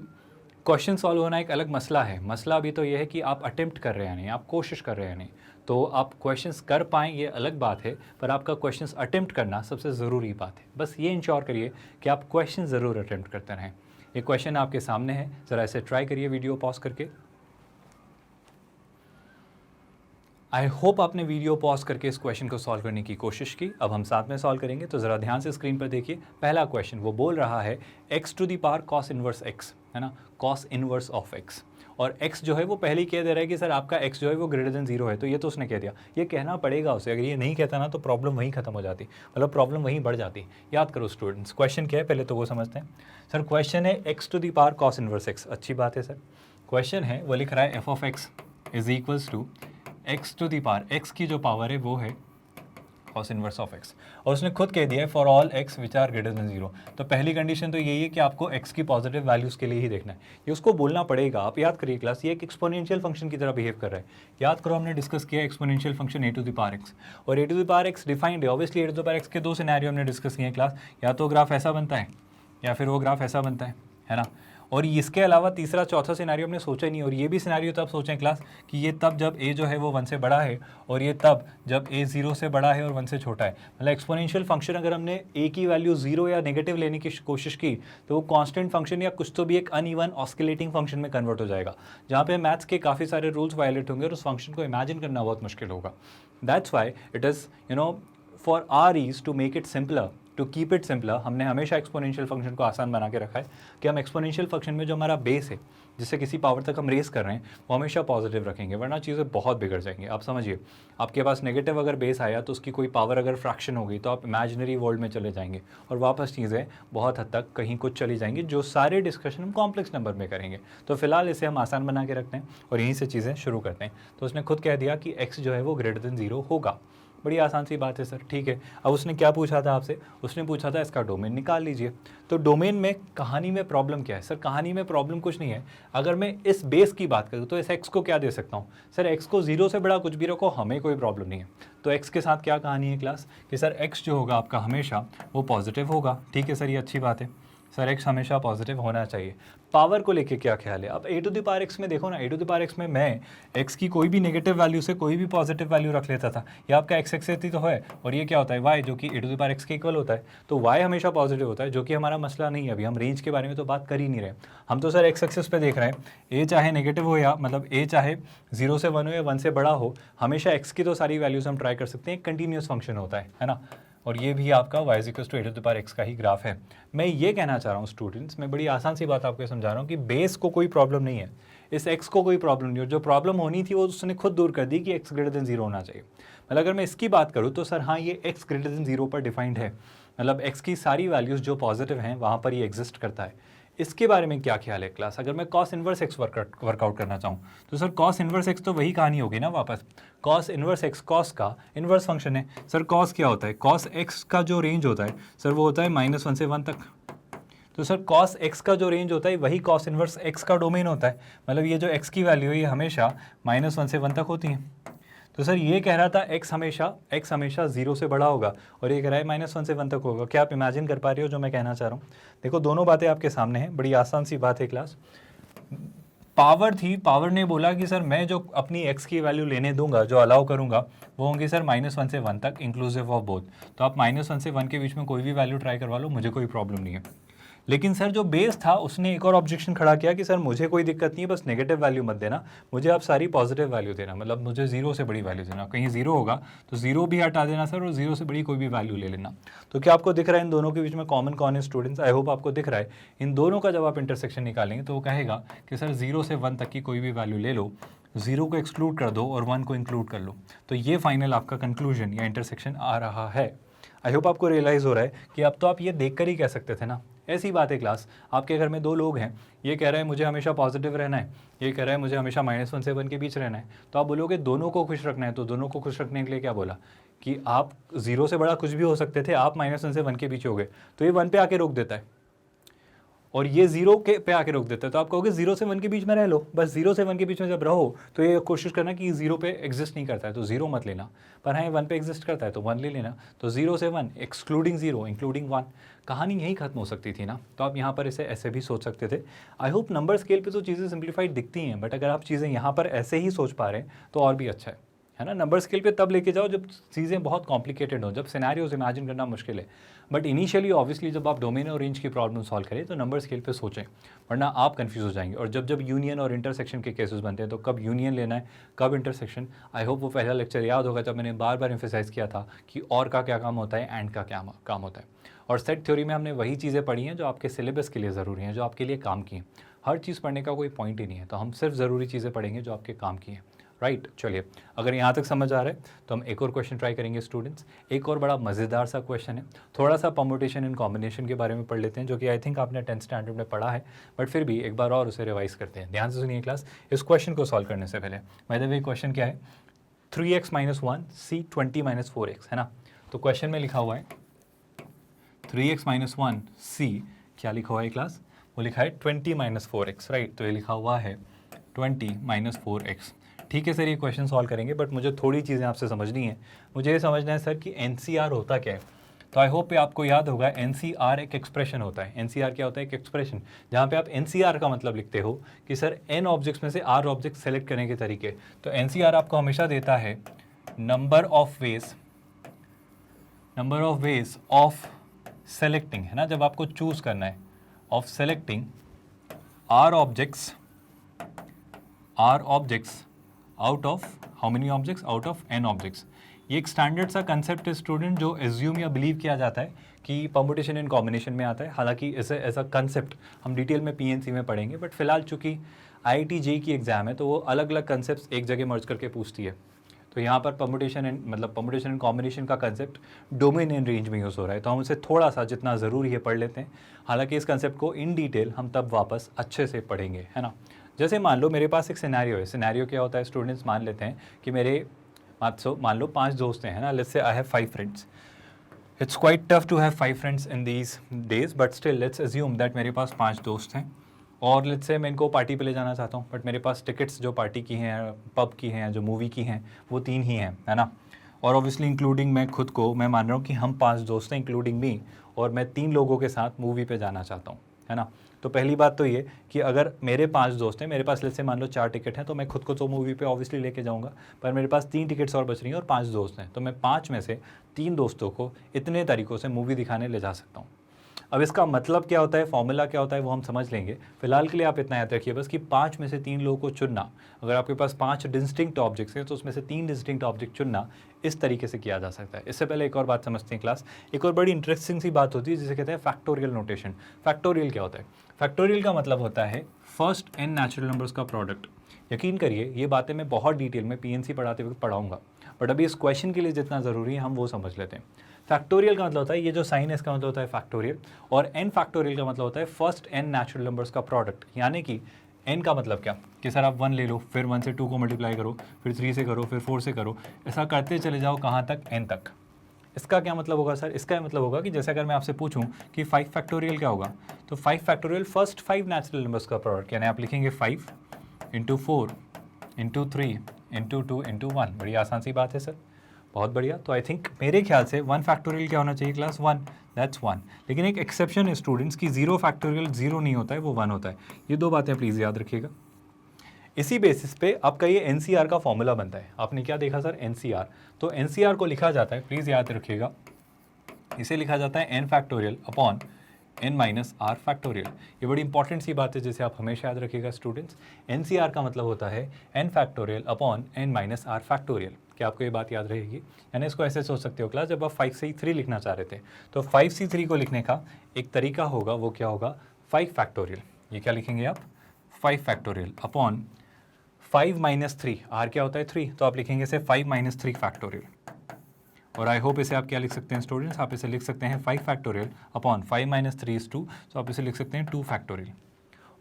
क्वेश्चन सॉल्व होना एक अलग मसला है। मसला अभी तो ये है कि आप अटेम्प्ट कर रहे हैं नहीं, आप कोशिश कर रहे हैं नहीं। तो आप क्वेश्चंस कर पाएँ ये अलग बात है, पर आपका क्वेश्चंस अटेम्प्ट करना सबसे ज़रूरी बात है। बस ये इंश्योर करिए कि आप क्वेश्चन ज़रूर अटेम्प्ट करते रहें। ये क्वेश्चन आपके सामने है, ज़रा इसे ट्राई करिए वीडियो पॉज करके। आई होप आपने वीडियो पॉज करके इस क्वेश्चन को सॉल्व करने की कोशिश की। अब हम साथ में सॉल्व करेंगे, तो ज़रा ध्यान से स्क्रीन पर देखिए। पहला क्वेश्चन वो बोल रहा है x⁻⁴ cos इनवर्स x, है ना, cos इनवर्स ऑफ x, और x जो है वो पहले ही कह दे रहा है कि सर आपका x जो है वो >0 है। तो ये तो उसने कह दिया, ये कहना पड़ेगा उसे। अगर ये नहीं कहता ना तो प्रॉब्लम वहीं ख़त्म हो जाती, मतलब प्रॉब्लम वहीं बढ़ जाती। याद करो स्टूडेंट्स, क्वेश्चन क्या है पहले तो वो समझते हैं। सर क्वेश्चन है x⁻⁴ cos इनवर्स x। अच्छी बात है सर। क्वेश्चन है वो लिख रहा है f(x) = x⁻, x की जो पावर है वो है कॉस इनवर्स ऑफ एक्स, और उसने खुद कह दिया है for all x which are greater than zero. तो पहली कंडीशन तो यही है कि आपको एक्स की पॉजिटिव वैल्यूज़ के लिए ही देखना है, ये उसको बोलना पड़ेगा। आप याद करिए क्लास, ये एक एक्सपोनेंशियल फंक्शन की तरह बिहेव कर रहा है। याद करो हमने डिस्कस किया exponential function a to the power x, और a to the power x defined है obviously. A to the power x के दो सिनेरियो हमने डिस्कस किए हैं क्लास, या तो ग्राफ ऐसा बनता है या फिर वो ग्राफ ऐसा बनता है ना। और इसके अलावा तीसरा चौथा सिनेरियो हमने सोचा ही नहीं, और ये भी सिनेरियो तब सोचें क्लास कि ये तब जब ए जो है वो 1 से बड़ा है, और ये तब जब ए 0 से बड़ा है और 1 से छोटा है। मतलब एक्सपोनेंशियल फंक्शन अगर हमने ए की वैल्यू 0 या नेगेटिव लेने की कोशिश की तो वो कांस्टेंट फंक्शन या कुछ तो भी एक अनइवन ऑस्किलेटिंग फंक्शन में कन्वर्ट हो जाएगा, जहाँ पे मैथ्स के काफ़ी सारे रूल्स वायलेट होंगे और उस फंक्शन को इमेजिन करना बहुत मुश्किल होगा। That's why it is for our ease to make it simpler, to keep it simpler, हमने हमेशा एक्सपोनेंशियल फंक्शन को आसान बना के रखा है कि हम एक्सपोनेंशियल फंक्शन में जो हमारा बेस है, जिससे किसी पावर तक हम रेस कर रहे हैं, वो हमेशा पॉजिटिव रखेंगे, वरना चीज़ें बहुत बिगड़ जाएंगी। आप समझिए, आपके पास नेगेटिव अगर बेस आया तो उसकी कोई पावर अगर फ्रैक्शन हो गई तो आप इमेजिनरी वर्ल्ड में चले जाएंगे और वापस चीज़ें बहुत हद तक कहीं कुछ चली जाएंगी, जो सारे डिस्कशन हम कॉम्प्लेक्स नंबर में करेंगे। तो फिलहाल इसे हम आसान बना के रखते हैं और यहीं से चीज़ें शुरू करते हैं। तो उसने खुद कह दिया कि एक्स जो है वो ग्रेटर देन 0 होगा। बड़ी आसान सी बात है सर, ठीक है। अब उसने क्या पूछा था आपसे, उसने पूछा था इसका डोमेन निकाल लीजिए। तो डोमेन में कहानी में प्रॉब्लम क्या है सर? कहानी में प्रॉब्लम कुछ नहीं है। अगर मैं इस बेस की बात करूँ तो इस एक्स को क्या दे सकता हूँ सर? एक्स को 0 से बड़ा कुछ भी रखो, हमें कोई प्रॉब्लम नहीं है। तो एक्स के साथ क्या कहानी है क्लास कि सर एक्स जो होगा आपका हमेशा वो पॉजिटिव होगा। ठीक है सर, ये अच्छी बात है सर, एक्स हमेशा पॉजिटिव होना चाहिए। पावर को लेके क्या ख्याल है? अब ए टू द पावर एक्स में देखो ना, ए टू द पावर एक्स में मैं एक्स की कोई भी नेगेटिव वैल्यू से कोई भी पॉजिटिव वैल्यू रख लेता था। ये आपका एक्स एक्स तो है, और ये क्या होता है वाई, जो कि ए टू द पावर एक्स के इक्वल होता है। तो वाई हमेशा पॉजिटिव होता है, जो कि हमारा मसला नहीं है। अभी हम रेंज के बारे में तो बात कर ही नहीं रहे, हम तो सर एक्स एक्सिस पे देख रहे हैं। ए चाहे नेगेटिव हो या मतलब ए चाहे 0 से 1 हो या 1 से बड़ा हो, हमेशा एक्स की तो सारी वैल्यूज हम ट्राई कर सकते हैं। एक कंटिन्यूस फंक्शन होता है ना। और ये भी आपका y = a to the power x का ही ग्राफ है। मैं ये कहना चाह रहा हूँ स्टूडेंट्स, मैं बड़ी आसान सी बात आपको समझा रहा हूँ कि बेस को कोई प्रॉब्लम नहीं है, इस x को कोई प्रॉब्लम नहीं है। जो प्रॉब्लम होनी थी वो उसने खुद दूर कर दी कि x ग्रेटर देन 0 होना चाहिए। मतलब अगर मैं इसकी बात करूँ तो सर हाँ, ये x ग्रेटर देन 0 पर डिफाइंड है, मतलब x की सारी वैल्यूज़ जो पॉजिटिव हैं वहाँ पर ये एग्जिस्ट करता है। इसके बारे में क्या ख्याल है क्लास? अगर मैं कॉस इनवर्स एक्स वर्कआउट करना चाहूँ तो सर कॉस इनवर्स एक्स तो वही कहानी होगी ना वापस। कॉस इनवर्स एक्स कॉस का इनवर्स फंक्शन है सर। कॉस क्या होता है? कॉस एक्स का जो रेंज होता है सर वो होता है -1 से 1 तक। तो सर कॉस एक्स का जो रेंज होता है वही कॉस इनवर्स एक्स का डोमेन होता है। मतलब ये जो एक्स की वैल्यू है ये हमेशा -1 से 1 तक होती है। तो सर ये कह रहा था x हमेशा 0 से बड़ा होगा, और ये कह रहा है -1 से 1 तक होगा। क्या आप इमेजिन कर पा रहे हो जो मैं कहना चाह रहा हूँ? देखो दोनों बातें आपके सामने हैं, बड़ी आसान सी बात है क्लास। पावर थी, पावर ने बोला कि सर मैं जो अपनी x की वैल्यू लेने दूंगा, जो अलाउ करूंगा, वो होंगी सर -1 से 1 तक इंक्लूसिव ऑफ बोथ। तो आप -1 से 1 के बीच में कोई भी वैल्यू ट्राई करवा लो, मुझे कोई प्रॉब्लम नहीं है। लेकिन सर जो बेस था उसने एक और ऑब्जेक्शन खड़ा किया कि सर मुझे कोई दिक्कत नहीं है, बस नेगेटिव वैल्यू मत देना, मुझे आप सारी पॉजिटिव वैल्यू देना, मतलब मुझे 0 से बड़ी वैल्यू देना। कहीं 0 होगा तो 0 भी हटा देना सर, और 0 से बड़ी कोई भी वैल्यू ले लेना। तो क्या आपको दिख रहा है इन दोनों के बीच में कॉमन कौन है स्टूडेंट्स? आई होप आपको दिख रहा है। इन दोनों का जब आप इंटरसेक्शन निकालेंगे तो वो कहेगा कि सर 0 से 1 तक की कोई भी वैल्यू ले लो, 0 को एक्सक्लूड कर दो और 1 को इंक्लूड कर लो। तो ये फाइनल आपका कंक्लूजन या इंटरसेक्शन आ रहा है। आई होप आपको रियलाइज़ हो रहा है कि अब तो आप ये देख कर ही कह सकते थे ना। ऐसी बात है क्लास, आपके घर में दो लोग हैं, ये कह रहा है मुझे हमेशा पॉजिटिव रहना है, ये कह रहा है मुझे हमेशा -1 से 1 के बीच रहना है। तो आप बोलोगे दोनों को खुश रखना है, तो दोनों को खुश रखने के लिए क्या बोला कि आप 0 से बड़ा कुछ भी हो सकते थे, आप -1 से 1 के बीच हो गए, तो ये 1 पे आके रोक देता है और ये 0 के पे आके रोक देता है। तो आप कहोगे 0 से 1 के बीच में रह लो, बस 0 से 1 के बीच में जब रहो तो ये कोशिश करना कि 0 पे एग्जिस्ट नहीं करता है तो 0 मत लेना, पर हाँ 1 पे एग्जिस्ट करता है तो 1 ले लेना। तो 0 से 1 एक्सक्लूडिंग 0 इंक्लूडिंग 1, कहानी यही खत्म हो सकती थी ना। तो आप यहाँ पर इसे ऐसे भी सोच सकते थे। आई होप नंबर स्केल पे तो चीज़ें सिंप्लीफाइड दिखती हैं, बट अगर आप चीज़ें यहाँ पर ऐसे ही सोच पा रहे हैं तो और भी अच्छा है ना। नंबर स्केल पे तब लेके जाओ जब चीज़ें बहुत कॉम्प्लिकेटेड हो, जब सिनेरियोज इमेजिन करना मुश्किल है। बट इनिशियली ऑब्वियसली जब आप डोमेन और रेंज की प्रॉब्लम सॉल्व करें तो नंबर स्केल पे सोचें, वरना आप कंफ्यूज हो जाएंगे। और जब यूनियन और इंटरसेक्शन के केसेस बनते हैं तो कब यूनियन लेना है, कब इंटरसेक्शन। आई होप वो पहला लेक्चर याद होगा जब मैंने बार बार एम्फेसाइज किया था कि और का क्या काम होता है, एंड का क्या काम होता है। और सेट थ्योरी में हमने वही चीज़ें पढ़ी हैं जो आपके सिलेबस के लिए ज़रूरी हैं, जो आपके लिए काम की हैं। हर चीज़ पढ़ने का कोई पॉइंट ही नहीं है, तो हम सिर्फ ज़रूरी चीज़ें पढ़ेंगे जो आपके काम की हैं। राइट चलिए, अगर यहाँ तक समझ आ रहा है तो हम एक और क्वेश्चन ट्राई करेंगे स्टूडेंट्स। एक और बड़ा मज़ेदार सा क्वेश्चन है, थोड़ा सा परम्यूटेशन एंड कॉम्बिनेशन के बारे में पढ़ लेते हैं, जो कि आई थिंक आपने 10th स्टैंडर्ड में पढ़ा है, बट फिर भी एक बार और उसे रिवाइज करते हैं। ध्यान से सुनिए क्लास, इस क्वेश्चन को सॉल्व करने से पहले। बाय द वे क्वेश्चन क्या है, 3x - 1 C 20 - 4x है ना। तो क्वेश्चन में लिखा हुआ है 3x माइनस 1 सी, क्या लिखा हुआ है क्लास, वो लिखा है 20 माइनस 4x, राइट। तो ये लिखा हुआ है 20 माइनस 4x। ठीक है सर, ये क्वेश्चन सॉल्व करेंगे, बट मुझे थोड़ी चीज़ें आपसे समझनी है। मुझे ये समझना है सर कि NCR होता क्या है। तो आई होप आपको याद होगा NCR एक एक्सप्रेशन होता है। NCR क्या होता है, एक एक्सप्रेशन, जहाँ पे आप NCR का मतलब लिखते हो कि सर n ऑब्जेक्ट्स में से r ऑब्जेक्ट सेलेक्ट करने के तरीके। तो NCR आपको हमेशा देता है number of ways of selecting, है ना, जब आपको चूज करना है, of selecting r objects out of how many objects, out of n objects. ये एक स्टैंडर्ड सा कंसेप्ट है स्टूडेंट, जो एज्यूम या बिलीव किया जाता है कि परमुटेशन एंड कॉम्बिनेशन में आता है। हालांकि इसे ऐसा कंसेप्ट हम डिटेल में PNC में पढ़ेंगे, बट फिलहाल चूंकि IIT JEE की एग्जाम है तो वो अलग अलग कंसेप्ट एक जगह मर्ज करके पूछती है। तो यहाँ पर परमुटेशन एंड कॉम्बिनेशन का कंसेप्ट डोमेन एंड रेंज में यूज़ हो रहा है, तो हम उसे थोड़ा सा जितना ज़रूरी है पढ़ लेते हैं। हालांकि इस कंसेप्ट को इन डिटेल हम तब वापस अच्छे से पढ़ेंगे, है ना। जैसे मान लो मेरे पास एक सिनेरियो है। सिनेरियो क्या होता है स्टूडेंट्स, मान लेते हैं कि मेरे मान लो 5 दोस्त हैं, है ना। Let's say I have 5 friends. It's quite tough to have 5 friends in these days, but still let's assume that मेरे पास 5 दोस्त हैं, और लेट्स से मैं इनको पार्टी पे ले जाना चाहता हूँ, बट मेरे पास टिकट्स जो पार्टी की हैं, पब की हैं, जो मूवी की हैं, वो 3 ही हैं, है ना। और ऑब्वियसली इंक्लूडिंग मैं खुद को, मैं मान रहा हूँ कि हम 5 दोस्त हैं इंक्लूडिंग मी, और मैं 3 लोगों के साथ मूवी पे जाना चाहता हूँ, है ना। तो पहली बात तो ये कि अगर मेरे 5 दोस्त हैं, मेरे पास लेट्स से मान लो 4 टिकट हैं, तो मैं खुद को तो मूवी पे ऑब्वियसली लेके जाऊंगा, पर मेरे पास 3 टिकट्स और बच रही हैं और 5 दोस्त हैं, तो मैं 5 में से 3 दोस्तों को इतने तरीक़ों से मूवी दिखाने ले जा सकता हूँ। अब इसका मतलब क्या होता है, फॉर्मूला क्या होता है, वो हम समझ लेंगे। फिलहाल के लिए आप इतना याद रखिए बस कि 5 में से 3 लोगों को चुनना। अगर आपके पास 5 डिस्टिंक्ट ऑब्जेक्ट्स हैं तो उसमें से 3 डिस्टिंक्ट ऑब्जेक्ट चुनना इस तरीके से किया जा सकता है। इससे पहले एक और बात समझते हैं क्लास, एक और बड़ी इंटरेस्टिंग सी बात होती है जिसे कहते हैं फैक्टोरियल नोटेशन। फैक्टोरियल क्या होता है, फैक्टोरियल का मतलब होता है फर्स्ट n नेचुरल नंबर्स का प्रोडक्ट। यकीन करिए ये बातें मैं बहुत डिटेल में PNC पढ़ाते वक्त पढ़ाऊंगा, बट अभी इस क्वेश्चन के लिए जितना ज़रूरी है हम वो समझ लेते हैं। फैक्टोरियल का मतलब होता है, ये जो साइन है इसका मतलब होता है फैक्टोरियल, और n फैक्टोरियल का मतलब होता है फर्स्ट n नेचुरल नंबर्स का प्रोडक्ट। यानी कि n का मतलब क्या, कि सर आप 1 ले लो, फिर 1 से 2 को मल्टीप्लाई करो, फिर 3 से करो, फिर 4 से करो, ऐसा करते चले जाओ कहाँ तक, n तक। इसका क्या मतलब होगा सर, इसका मतलब होगा कि जैसे अगर मैं आपसे पूछूं कि 5 फैक्टोरियल क्या होगा, तो 5 फैक्टोरियल फर्स्ट 5 नेचुरल नंबर्स का प्रोडक्ट, यानी आप लिखेंगे 5 इंटू 4 इंटू 3 इंटू 2 इंटू 1। बड़ी आसान सी बात है सर, बहुत बढ़िया। तो आई थिंक मेरे ख्याल से 1 फैक्टोरियल क्या होना चाहिए क्लास, 1, दैट्स 1। लेकिन एक एक्सेप्शन है स्टूडेंट्स की 0 फैक्टोरियल 0 नहीं होता है, वो 1 होता है। ये 2 बातें प्लीज़ याद रखिएगा। इसी बेसिस पे आपका ये NCR का फॉर्मूला बनता है। आपने क्या देखा सर, NCR। तो NCR को लिखा जाता है, प्लीज़ याद रखिएगा, इसे लिखा जाता है n factorial upon n minus r factorial. ये बड़ी इंपॉर्टेंट सी बात है जिसे आप हमेशा याद रखिएगा स्टूडेंट्स। NCR का मतलब होता है n factorial upon n minus r factorial. क्या आपको ये बात याद रहेगी, यानी इसको ऐसे सोच सकते हो क्लास, जब आप 5C3 लिखना चाह रहे थे तो 5C3 को लिखने का एक तरीका होगा, वो क्या होगा, 5 फैक्टोरियल। ये क्या लिखेंगे आप, 5 फैक्टोरियल अपॉन 5 माइनस 3, r क्या होता है 3, तो आप लिखेंगे इसे 5 माइनस 3 फैक्टोरियल। और आई होप इसे आप क्या लिख सकते हैं स्टूडेंट्स, आप इसे लिख सकते हैं 5 फैक्टोरियल अपॉन 5 माइनस 3 इज 2, तो आप इसे लिख सकते हैं 2 फैक्टोरियल।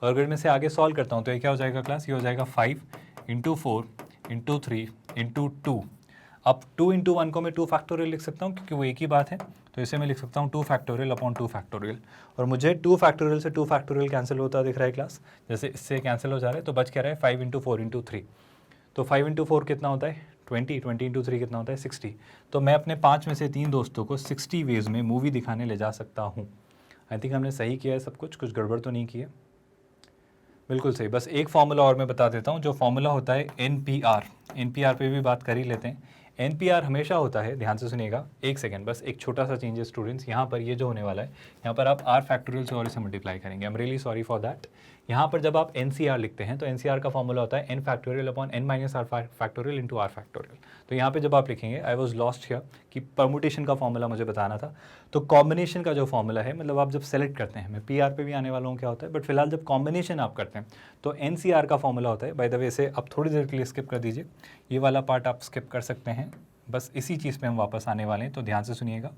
और अगर मैं इसे आगे सॉल्व करता हूँ तो ये क्या हो जाएगा क्लास, ये हो जाएगा 5 इंटू 4 इंटू 3 इंटू 2। अब 2 इंटू 1 को मैं 2 फैक्टोरियल लिख सकता हूँ क्योंकि वो एक ही बात है, तो इसे मैं लिख सकता हूँ 2 फैक्टोरियल अपॉन 2 फैक्टोरियल। और मुझे 2 फैक्टोरियल से 2 फैक्टोरियल कैंसिल होता दिख रहा है क्लास, जैसे इससे कैंसिल हो जा रहा है, तो बच क्या रहा है 5 इंटू 4 इंटू 3। तो 5 इंटू 4 कितना होता है 20, 20 इंटू 3 कितना होता है 60। तो मैं अपने 5 में से 3 दोस्तों को 60 वेज में मूवी दिखाने ले जा सकता हूँ। आई थिंक हमने सही किया है सब कुछ गड़बड़ तो नहीं की है, बिल्कुल सही। बस एक फॉर्मूला और मैं बता देता हूँ, जो फॉर्मूला होता है NPR पे भी बात कर ही लेते हैं। NPR हमेशा होता है, ध्यान से सुनिएगा, एक सेकंड, बस एक छोटा सा चेंज है स्टूडेंट्स। यहाँ पर ये जो होने वाला है, यहाँ पर आप r फैक्टोरियल से और इसे मल्टीप्लाई करेंगे। आई am really sorry for that. यहाँ पर जब आप NCR लिखते हैं तो NCR का फॉर्मूला होता है n factorial upon n minus r factorial into r factorial. तो यहाँ पे जब आप लिखेंगे, आई वॉज लॉस्ट हियर कि परमुटेशन का फॉर्मूला मुझे बताना था, तो कॉम्बिनेशन का जो फॉर्मूला है, मतलब आप जब सेलेक्ट करते हैं, मैं PR पे भी आने वाला हूँ क्या होता है, बट फिलहाल जब कॉम्बिनेशन आप करते हैं तो NCR का फॉर्मूला होता है। बाय द वे इसे आप थोड़ी देर के लिए स्किप कर दीजिए, ये वाला पार्ट आप स्किप कर सकते हैं, बस इसी चीज़ पे हम वापस आने वाले हैं, तो ध्यान से सुनिएगा।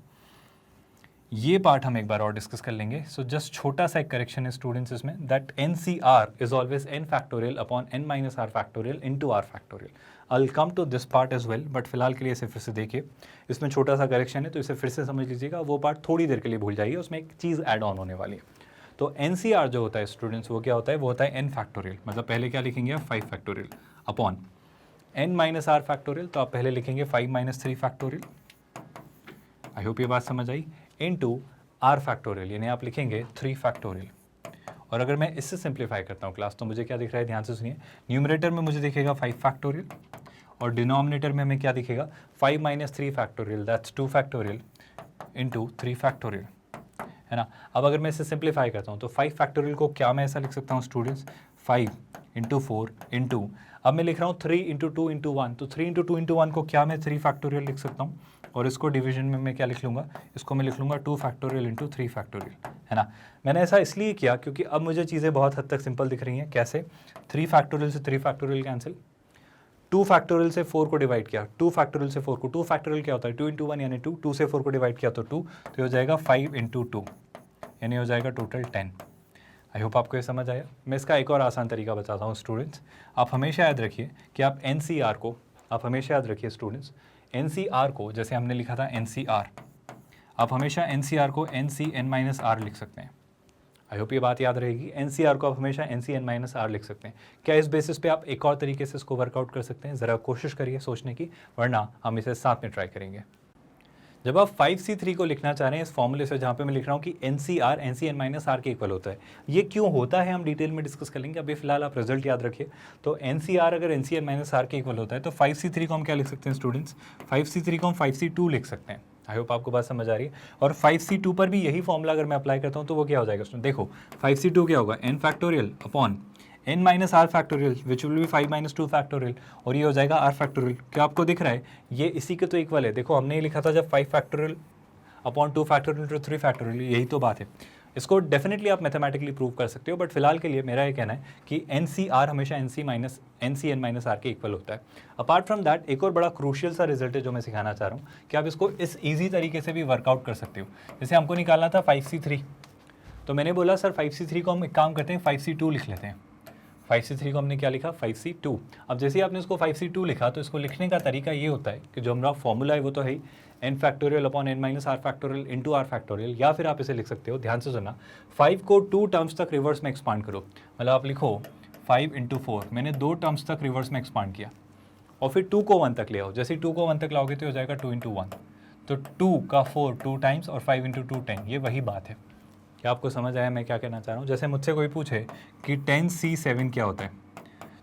ये पार्ट हम एक बार और डिस्कस कर लेंगे. सो जस्ट छोटा सा एक करेक्शन है स्टूडेंट्स इसमें, that NCR is always n factorial upon n minus r factorial into r factorial. I come to this part as well, but फिलहाल के लिए इसे फिर से देखिए. इसमें छोटा सा करेक्शन है तो इसे फिर से समझ लीजिएगा. वो पार्ट थोड़ी देर के लिए भूल जाइए, उसमें एक चीज़ ऐड ऑन होने वाली है. तो NCR जो होता है स्टूडेंट्स वो क्या होता है, वो होता है n फैक्टोरियल. मतलब पहले क्या लिखेंगे आप 5 factorial upon n minus r factorial. तो आप पहले लिखेंगे 5 माइनस 3 फैक्टोरियल. आई होप ये बात समझ आई. इनटू r फैक्टोरियल यानी आप लिखेंगे 3 फैक्टोरियल. और अगर मैं इससे सिंप्लीफाई करता हूँ क्लास, तो मुझे क्या दिख रहा है, ध्यान से सुनिए. न्यूमरेटर में मुझे दिखेगा 5 फैक्टोरियल और डिनोमिनेटर में हमें क्या दिखेगा 5 minus 3 factorial, that's 2 factorial into 3 factorial, है ना. अब अगर मैं इसे सिंप्लीफाई करता हूँ तो 5 फैक्टोरियल को क्या मैं ऐसा लिख सकता हूँ स्टूडेंट्स, 5 इंटू 4 इंटू, अब मैं लिख रहा हूँ 3 इंटू 2 इंटू 1. तो 3 इंटू 2 इंटू 1 को क्या मैं 3 फैक्टोरियल लिख सकता हूँ. और इसको डिवीजन में मैं क्या लिख लूँगा, इसको मैं लिख लूँगा 2 फैक्टोरियल इंटू 3 फैक्टोरियल, है ना. मैंने ऐसा इसलिए किया क्योंकि अब मुझे चीज़ें बहुत हद तक सिंपल दिख रही हैं. कैसे, 3 फैक्टोरियल से 3 फैक्टोरियल कैंसिल, 2 फैक्टोरियल से 4 को डिवाइड किया, 2 फैक्टोरियल से 4 को, 2 फैक्टोरियल क्या होता है 2 इंटू 1 यानी 2, 2 से 4 को डिवाइड किया तो 2, तो हो जाएगा 5 इंटू 2 यानी हो जाएगा टोटल 10. आई होप आपको ये समझ आया. मैं इसका एक और आसान तरीका बताता हूँ स्टूडेंट्स. आप हमेशा याद रखिए कि आप NCR को, आप हमेशा याद रखिए स्टूडेंट्स, NCR को जैसे हमने लिखा था NCR, आप हमेशा NCR को NCN-R लिख सकते हैं. आई होप ये बात याद रहेगी. NCR को आप हमेशा NCN-R लिख सकते हैं. क्या इस बेसिस पे आप एक और तरीके से इसको वर्कआउट कर सकते हैं, ज़रा कोशिश करिए सोचने की, वरना हम इसे साथ में ट्राई करेंगे. जब आप 5C3 को लिखना चाह रहे हैं इस फॉर्मूले से, जहाँ पे मैं लिख रहा हूँ कि NCR NCN-R के इक्वल होता है, ये क्यों होता है हम डिटेल में डिस्कस कर लेंगे. अभी फिलहाल आप रिजल्ट याद रखिए. तो NCR अगर NCN-R के इक्वल होता है तो 5C3 को हम क्या लिख सकते हैं स्टूडेंट्स, 5C3 को हम 5C2 लिख सकते हैं. आई होप आपको बात समझ आ रही है. और 5C2 पर भी यही फॉर्मूला अगर मैं अप्लाई करता हूँ तो वो क्या हो जाएगा स्टूडेंट, देखो 5C2 क्या होगा, n factorial upon n minus r factorial which will be 5 minus 2 factorial, और ये हो जाएगा r फैक्टोरियल. क्या आपको दिख रहा है, ये इसी के तो इक्वल है. देखो हमने ये लिखा था जब 5 factorial upon 2 factorial two 3 factorial, यही तो बात है. इसको डेफिनेटली आप मैथमेटिकली प्रूव कर सकते हो, बट फिलहाल के लिए मेरा ये कहना है कि NCR हमेशा NCN-R के इक्वल होता है. अपार्ट फ्रॉम दैट एक और बड़ा क्रूशियल सा रिजल्ट है जो मैं सिखाना चाह रहा हूँ कि आप इसको इस ईजी तरीके से भी वर्कआउट कर सकते हो. जैसे हमको निकालना था 5C3, तो मैंने बोला सर 5C3 को हम एक काम करते हैं 5C2 लिख लेते हैं. 5C3 को हमने क्या लिखा 5C2. अब जैसे ही आपने इसको 5C2 लिखा तो इसको लिखने का तरीका ये होता है कि जो हमारा फॉर्मूला है वो तो है ही n factorial upon n minus r factorial into r factorial, या फिर आप इसे लिख सकते हो, ध्यान से सुनना, 5 को 2 टर्म्स तक रिवर्स में एक्सपांड करो. मतलब आप लिखो 5 इंटू 4, मैंने 2 टर्म्स तक रिवर्स में एक्सपांड किया और फिर 2 को 1 तक ले आओ. जैसे ही 2 को 1 तक लाओगे तो हो जाएगा 2 इंटू 1, तो 2 का 4 2 टाइम्स और 5 इंटू 2 10. ये वही बात है. क्या आपको समझ आया मैं क्या कहना चाह रहा हूँ. जैसे मुझसे कोई पूछे कि 10C7 क्या होता है,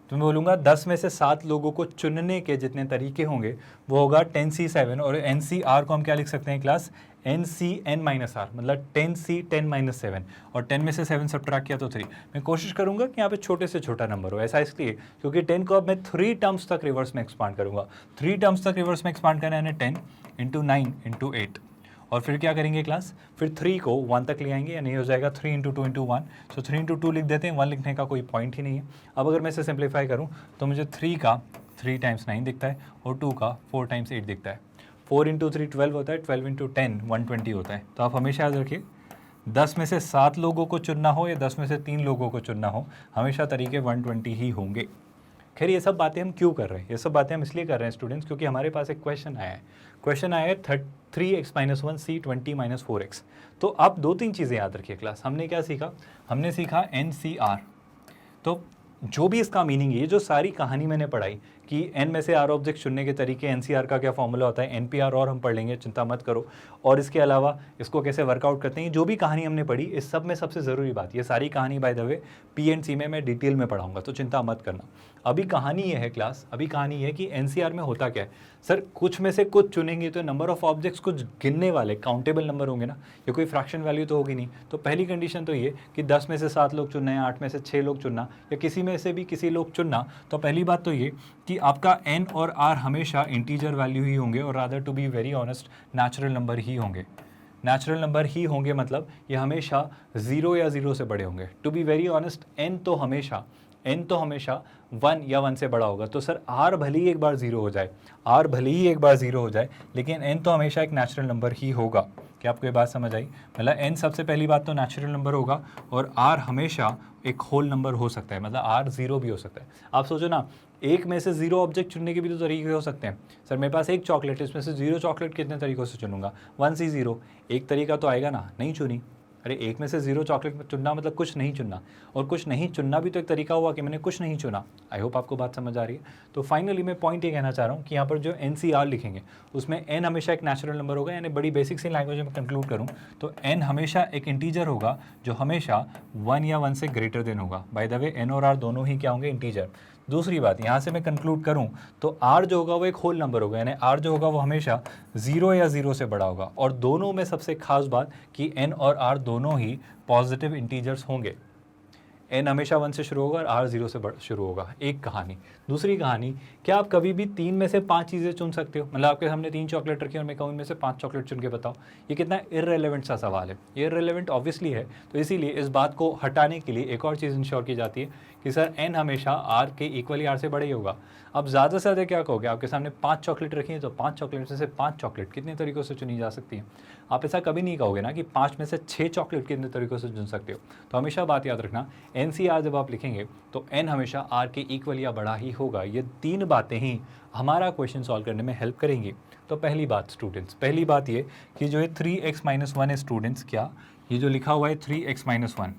तो मैं बोलूँगा 10 में से 7 लोगों को चुनने के जितने तरीके होंगे वो होगा 10C7. और NCR को हम क्या लिख सकते हैं क्लास, NCN-R, मतलब 10C10-7, और 10 में से 7 सब्ट्रैक्ट किया तो 3. मैं कोशिश करूँगा कि यहाँ पे छोटे से छोटा नंबर हो. ऐसा इसलिए क्योंकि 10 को अब मैं 3 टर्म्स तक रिवर्स में एक्सपांड करूँगा. 3 टर्म्स तक रिवर्स में एक्सपांड करना है 10 इंटू 9 इंटू 8, और फिर क्या करेंगे क्लास, फिर 3 को 1 तक ले आएंगे, यानी हो जाएगा 3 इंटू 2 इंटू 1. सो 3 इंटू 2 लिख देते हैं, 1 लिखने का कोई पॉइंट ही नहीं है. अब अगर मैं इसे सिंप्लीफाई करूं तो मुझे 3 का 3 टाइम्स 9 दिखता है और 2 का 4 टाइम्स 8 दिखता है. 4 इंटू 3 12 होता है, 12 इंटू 10 120 होता है. तो आप हमेशा याद रखिए 10 में से 7 लोगों को चुनना हो या 10 में से 3 लोगों को चुनना हो, हमेशा तरीके 120 ही होंगे. खैर ये सब बातें हम क्यों कर रहे हैं, ये सब बातें हम इसलिए कर रहे हैं स्टूडेंट्स क्योंकि हमारे पास एक क्वेश्चन आया है. क्वेश्चन आया है 3x-1 C20-4x. तो आप 2-3 चीज़ें याद रखिए क्लास. हमने क्या सीखा, हमने सीखा NCR. तो जो भी इसका मीनिंग है, ये जो सारी कहानी मैंने पढ़ाई कि n में से r ऑब्जेक्ट चुनने के तरीके, NCR का क्या फॉर्मूला होता है, NPR और हम पढ़ लेंगे, चिंता मत करो. और इसके अलावा इसको कैसे वर्कआउट करते हैं, जो भी कहानी हमने पढ़ी, इस सब में सबसे ज़रूरी बात, ये सारी कहानी बाय द वे P&C में मैं डिटेल में पढ़ाऊंगा, तो चिंता मत करना. अभी कहानी ये है क्लास, अभी कहानी ये है कि NCR में होता क्या है. सर कुछ में से कुछ चुनेंगे तो नंबर ऑफ ऑब्जेक्ट्स कुछ गिनने वाले काउंटेबल नंबर होंगे ना, ये कोई फ्रैक्शन वैल्यू तो होगी नहीं. तो पहली कंडीशन तो ये कि 10 में से 7 लोग चुनना है, 8 में से 6 लोग चुनना, या किसी में से भी किसी लोग चुनना. तो पहली बात तो ये कि आपका n और r हमेशा इंटीजर वैल्यू ही होंगे, और rather to be very honest natural number ही होंगे. नेचुरल नंबर ही होंगे मतलब ये हमेशा 0 या 0 से बड़े होंगे. To be very honest n तो हमेशा 1 या 1 से बड़ा होगा. तो सर r भले ही एक बार 0 हो जाए, लेकिन n तो हमेशा एक नेचुरल नंबर ही होगा. क्या आपको ये बात समझ आई? मतलब n सबसे पहली बात तो नेचुरल नंबर होगा और r हमेशा एक होल नंबर हो सकता है, मतलब r जीरो भी हो सकता है। आप सोचो ना, एक में से जीरो ऑब्जेक्ट चुनने के भी तो तरीके हो सकते हैं। सर मेरे पास एक चॉकलेट है, इसमें से जीरो चॉकलेट कितने तरीकों से चुनूंगा? 1 से 0, एक तरीका तो आएगा ना, नहीं चुनी। अरे एक में से जीरो चॉकलेट चुनना मतलब कुछ नहीं चुनना, और कुछ नहीं चुनना भी तो एक तरीका हुआ कि मैंने कुछ नहीं चुना। आई होप आपको बात समझ आ रही है। तो फाइनली मैं पॉइंट ये कहना चाह रहा हूँ कि यहाँ पर जो NCR लिखेंगे उसमें n हमेशा एक नेचुरल नंबर होगा, यानी बड़ी बेसिक सी लैंग्वेज में कंक्लूड करूँ तो n हमेशा एक इंटीजर होगा जो हमेशा 1 या 1 से ग्रेटर देन होगा। बाय द वे n और r दोनों ही क्या होंगे? इंटीजर। दूसरी बात यहाँ से मैं कंक्लूड करूँ तो r जो होगा वो एक होल नंबर होगा, यानी r जो होगा वो हमेशा 0 या 0 से बड़ा होगा। और दोनों में सबसे खास बात कि n और r दोनों ही पॉजिटिव इंटीजर्स होंगे। n हमेशा 1 से शुरू होगा और r 0 से शुरू होगा। एक कहानी। दूसरी कहानी, क्या आप कभी भी 3 में से 5 चीज़ें चुन सकते हो? मतलब आपके सामने 3 चॉकलेट रखी और मैं कहूँ इनमें से 5 चॉकलेट चुन के बताओ। ये कितना इररेलेवेंट सा सवाल है। ये इररेलेवेंट ऑब्वियसली है, तो इसीलिए इस बात को हटाने के लिए एक और चीज़ इंश्योर की जाती है कि सर n हमेशा r के इक्वली r से बड़ा ही होगा। अब ज़्यादा से ज़्यादा क्या कहोगे? आपके सामने 5 चॉकलेट रखी है तो 5 चॉकलेट में से 5 चॉकलेट कितने तरीक़ों से चुनी जा सकती है? आप ऐसा कभी नहीं कहोगे ना कि 5 में से 6 चॉकलेट कितने तरीक़ों से चुन सकते हो। तो हमेशा बात याद रखना, NCR जब आप लिखेंगे तो n हमेशा r के इक्वल या बड़ा ही होगा। ये 3 बातें ही हमारा क्वेश्चन सॉल्व करने में हेल्प करेंगी। तो पहली बात स्टूडेंट्स, पहली बात ये कि जो है 3x-1 है स्टूडेंट्स, क्या ये जो लिखा हुआ है 3x-1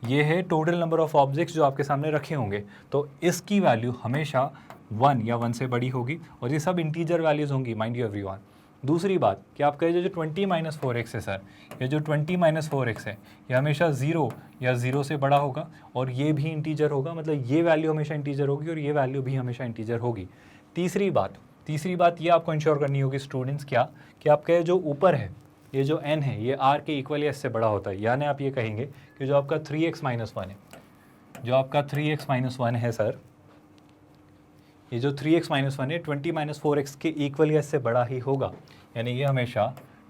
ये है टोटल नंबर ऑफ ऑब्जेक्ट्स जो आपके सामने रखे होंगे। तो इसकी वैल्यू हमेशा 1 या 1 से बड़ी होगी और ये सब इंटीजर वैल्यूज़ होंगी, माइंड यू एवरीवन। दूसरी बात कि आपका ये जो 20-4x है सर, ये जो 20-4x है ये हमेशा 0 या 0 से बड़ा होगा और ये भी इंटीजर होगा, मतलब ये वैल्यू हमेशा इंटीजर होगी और ये वैल्यू भी हमेशा इंटीजर होगी। तीसरी बात ये आपको इंश्योर करनी होगी स्टूडेंट्स, क्या कि आपका ये जो ऊपर है, ये जो n है ये r के इक्वल या इससे बड़ा होता है। यानी आप ये कहेंगे कि जो आपका 3x-1 है, जो आपका 3x-1 है सर, ये जो 3x-1 है 20-4x के इक्वल या इससे बड़ा ही होगा। यानी ये हमेशा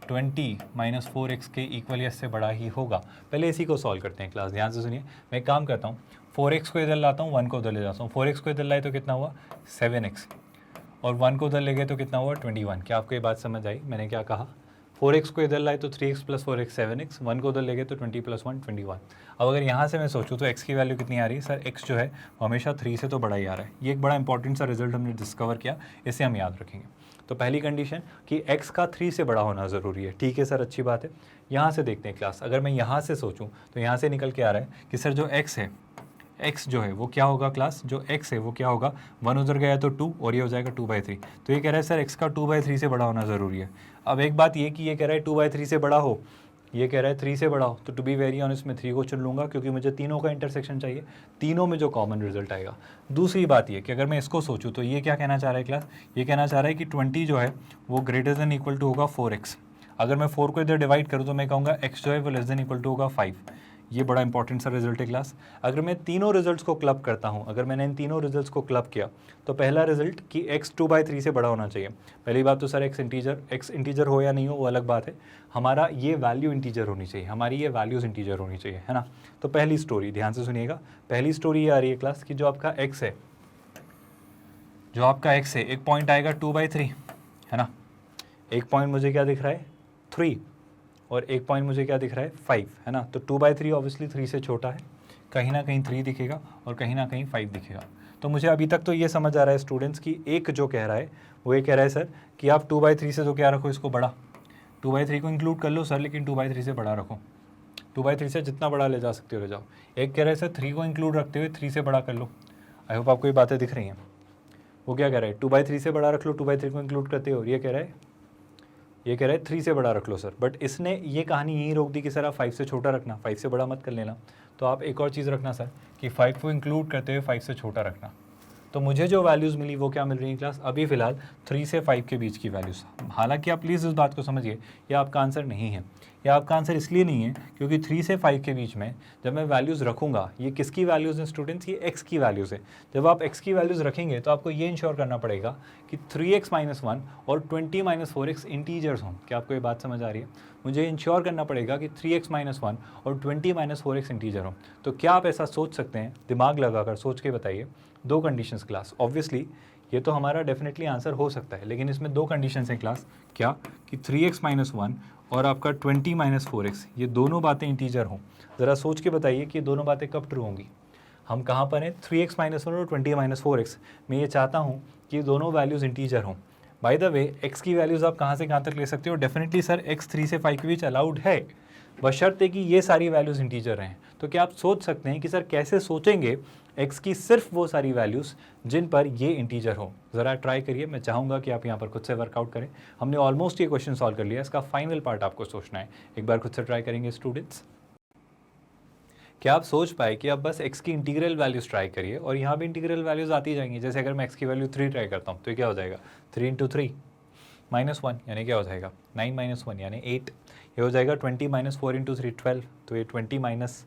20-4x के इक्वल या इससे बड़ा ही होगा। पहले इसी को सॉल्व करते हैं क्लास, ध्यान से सुनिए। मैं काम करता हूँ, 4x को इधर लाता हूँ, 1 को उधर ले जाता हूँ। 4x को इधर लाए तो कितना हुआ? 7x, और 1 को उधर ले गए तो कितना हुआ? 21। क्या आपको ये बात समझ आई मैंने क्या कहा? 4x को इधर लाए तो 3x + 4x 7x, 1 को उधर ले गए तो 20 + 1 21। अब अगर यहाँ से मैं सोचूं तो x की वैल्यू कितनी आ रही है? सर x जो है वो हमेशा 3 से तो बड़ा ही आ रहा है। ये एक बड़ा इंपॉर्टेंट सा रिजल्ट हमने डिस्कवर किया, इसे हम याद रखेंगे। तो पहली कंडीशन कि x का 3 से बड़ा होना ज़रूरी है। ठीक है सर, अच्छी बात है। यहाँ से देखते हैं क्लास, अगर मैं यहाँ से सोचूँ तो यहाँ से निकल के आ रहा है कि सर जो x है, x जो है वो क्या होगा क्लास? जो x है वो क्या होगा? 1 उधर गया तो 2 और ये हो जाएगा 2/3। तो ये कह रहा है सर x का 2/3 से बड़ा होना ज़रूरी है। अब एक बात ये कि ये कह रहा है 2/3 से बड़ा हो, ये कह रहा है 3 से बड़ा हो, तो टू बी वेरी ऑनेस्ट मैं 3 को चुन लूँगा क्योंकि मुझे तीनों का इंटरसेक्शन चाहिए, तीनों में जो कॉमन रिजल्ट आएगा। दूसरी बात ये कि अगर मैं इसको सोचूँ तो ये क्या कहना चाह रहा है क्लास? ये कहना चाह रहा है कि 20 जो है वो ग्रेटर देन इक्वल टू होगा 4x। अगर मैं 4 को इधर डिवाइड करूँ तो मैं कहूँगा x जो है वो लेस देन इक्वल टू होगा 5। ये बड़ा इंपॉर्टेंट सा रिजल्ट है क्लास। अगर मैं तीनों रिजल्ट्स को क्लब करता हूँ, अगर मैंने इन तीनों रिजल्ट्स को क्लब किया तो पहला रिजल्ट कि x 2/3 से बड़ा होना चाहिए। पहली बात तो सर x इंटीजर हो या नहीं हो वो अलग बात है, हमारा ये वैल्यू इंटीजर होनी चाहिए, हमारी ये वैल्यूज़ इंटीजर होनी चाहिए, है ना। तो पहली स्टोरी ध्यान से सुनिएगा, पहली स्टोरी ये आ रही है क्लास कि जो आपका x है, जो आपका x है, एक पॉइंट आएगा 2/3, है ना। एक पॉइंट मुझे क्या दिख रहा है? 3, और एक पॉइंट मुझे क्या दिख रहा है? 5, है ना। तो 2/3 ऑब्वियसली 3 से छोटा है, कहीं ना कहीं 3 दिखेगा और कहीं ना कहीं 5 दिखेगा। तो मुझे अभी तक तो ये समझ आ रहा है स्टूडेंट्स की एक जो कह रहा है वो ये कह रहा है सर कि आप 2/3 से तो क्या रखो इसको बड़ा, 2/3 को इंक्लूड कर लो सर, लेकिन 2/3 से बड़ा रखो, 2/3 से जितना बड़ा ले जा सकते हो ले जाओ। एक कह रहा है सर 3 को इंक्लूड रखते हुए 3 से बड़ा कर लो। आई होप आपको ये बातें दिख रही हैं। वो क्या कह रहा है? 2/3 से बड़ा रख लो, 2/3 को इंक्लूड करते हो। और ये कह रहा है 3 से बड़ा रख लो सर। बट इसने ये कहानी यहीं रोक दी कि सर आप 5 से छोटा रखना, 5 से बड़ा मत कर लेना। तो आप एक और चीज़ रखना सर कि 5 को इंक्लूड करते हुए 5 से छोटा रखना। तो मुझे जो वैल्यूज़ मिली वो क्या मिल रही है क्लास? अभी फ़िलहाल 3 से 5 के बीच की वैल्यूज़। हालांकि आप प्लीज़ इस बात को समझिए, ये आपका आंसर नहीं है। ये आपका आंसर इसलिए नहीं है क्योंकि 3 से 5 के बीच में जब मैं वैल्यूज़ रखूँगा, ये किसकी वैल्यूज़ हैं स्टूडेंट्स? ये x की वैल्यूज़ है। जब आप x की वैल्यूज़ रखेंगे तो आपको ये इंश्योर करना पड़ेगा कि 3x-1 और 20-4x इंटीजर्स हों। क्या आपको ये बात समझ आ रही है? मुझे इंश्योर करना पड़ेगा कि 3x-1 और 20-4x इंटीजर हों। तो क्या आप ऐसा सोच सकते हैं? दिमाग लगाकर सोच के बताइए। 2 कंडीशंस क्लास। ऑब्वियसली ये तो हमारा डेफिनेटली आंसर हो सकता है, लेकिन इसमें 2 कंडीशंस हैं क्लास। क्या कि 3x-1 और आपका 20 माइनस 4x, ये दोनों बातें इंटीजर हों, ज़रा सोच के बताइए कि ये दोनों बातें कब ट्रू होंगी। हम कहाँ पर हैं, 3x माइनस 1 और 20 माइनस 4x। मैं ये चाहता हूँ कि दोनों वैल्यूज़ इंटीजर हों। बाय द वे x की वैल्यूज़ आप कहाँ से कहाँ तक ले सकते हो, डेफिनेटली सर x 3 से 5 के बीच अलाउड है, बशर्ते कि ये सारी वैल्यूज़ इंटीजर हैं। तो क्या आप सोच सकते हैं कि सर कैसे सोचेंगे x की सिर्फ वो सारी वैल्यूज़ जिन पर ये इंटीजर हो। ज़रा ट्राई करिए, मैं चाहूँगा कि आप यहाँ पर खुद से वर्कआउट करें। हमने ऑलमोस्ट ये क्वेश्चन सॉल्व कर लिया, इसका फाइनल पार्ट आपको सोचना है। एक बार खुद से ट्राई करेंगे स्टूडेंट्स। क्या आप सोच पाए कि आप बस x की इंटीग्रल वैल्यूज़ ट्राई करिए और यहाँ भी इंटीग्रल वैल्यूज़ आती जाएंगी। जैसे अगर मैं x की वैल्यू 3 ट्राई करता हूँ तो ये क्या हो जाएगा, 3 इंटू 3 माइनस 1 यानी क्या हो जाएगा 9 माइनस 1 यानी 8। ये हो जाएगा 20 माइनस 4 इंटू 3 12, तो ये 20 माइनस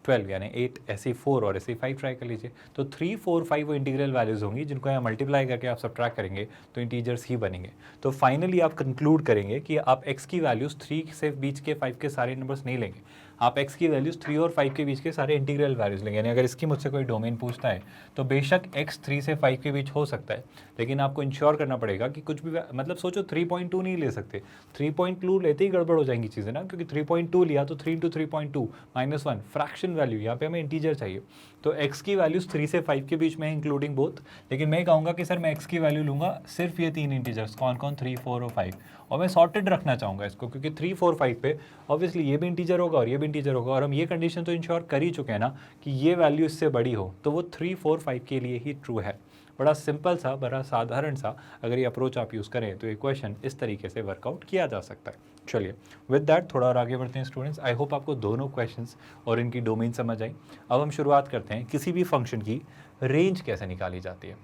12 यानी 8, ऐसे 4 और ऐसे 5 ट्राई कर लीजिए। तो 3 4 5 वो इंटीग्रल वैल्यूज़ होंगी जिनको यहाँ मल्टीप्लाई करके आप सब्ट्रैक्ट करेंगे तो इंटीजर्स ही बनेंगे। तो फाइनली आप कंक्लूड करेंगे कि आप x की वैल्यूज़ 3 से बीच के 5 के सारे नंबर्स नहीं लेंगे, आप x की वैल्यूज़ 3 और 5 के बीच के सारे इंटीग्रल वैल्यूज़ लेंगे। यानी अगर इसकी मुझसे कोई डोमेन पूछता है तो बेशक x 3 से 5 के बीच हो सकता है, लेकिन आपको इंश्योर करना पड़ेगा कि कुछ भी मतलब सोचो 3.2 नहीं ले सकते, 3.2 लेते ही गड़बड़ हो जाएंगी चीज़ें ना, क्योंकि 3.2 लिया तो 3 इंटू 3.2 माइनस 1 फ्रैक्शन वैल्यू, यहाँ पे हमें इंटीजर चाहिए। तो x की वैल्यूज़ 3 से 5 के बीच में इंक्लूडिंग बोथ, लेकिन मैं कहूँगा कि सर मैं x की वैल्यू लूँगा सिर्फ ये 3 इंटीजर्स, कौन कौन, 3 4 और 5, और मैं सॉर्टेड रखना चाहूँगा इसको, क्योंकि 3 4 5 पे ऑब्वियसली ये भी इंटीजर होगा और ये भी इंटीजर होगा, और हम ये कंडीशन तो इंश्योर कर ही चुके हैं ना कि ये वैल्यू इससे बड़ी हो, तो वो 3 4 5 के लिए ही ट्रू है। बड़ा सिंपल सा, बड़ा साधारण सा अगर ये अप्रोच आप यूज़ करें तो ये क्वेश्चन इस तरीके से वर्कआउट किया जा सकता है। चलिए विद दैट थोड़ा और आगे बढ़ते हैं स्टूडेंट्स। आई होप आपको दोनों क्वेश्चंस और इनकी डोमेन समझ आई। अब हम शुरुआत करते हैं, किसी भी फंक्शन की रेंज कैसे निकाली जाती है।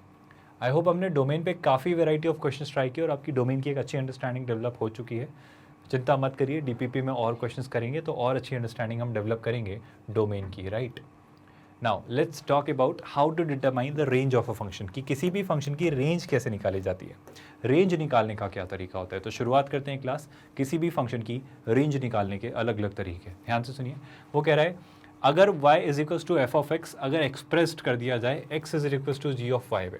आई होप हमने डोमेन पे काफ़ी वैरायटी ऑफ क्वेश्चंस ट्राई किए और आपकी डोमेन की एक अच्छी अंडरस्टैंडिंग डेवलप हो चुकी है। चिंता मत करिए, डीपीपी में और क्वेश्चंस करेंगे तो और अच्छी अंडरस्टैंडिंग हम डेवलप करेंगे डोमेन की, right. Now let's talk about how to determine the range of a function, कि किसी भी फंक्शन की रेंज कैसे निकाली जाती है, रेंज निकालने का क्या तरीका होता है। तो शुरुआत करते हैं क्लास, किसी भी फंक्शन की रेंज निकालने के अलग अलग तरीके। ध्यान से सुनिए, वो कह रहा है अगर y is equals to f of x, अगर एक्सप्रेस्ड कर दिया जाए x is equals to g of y पे,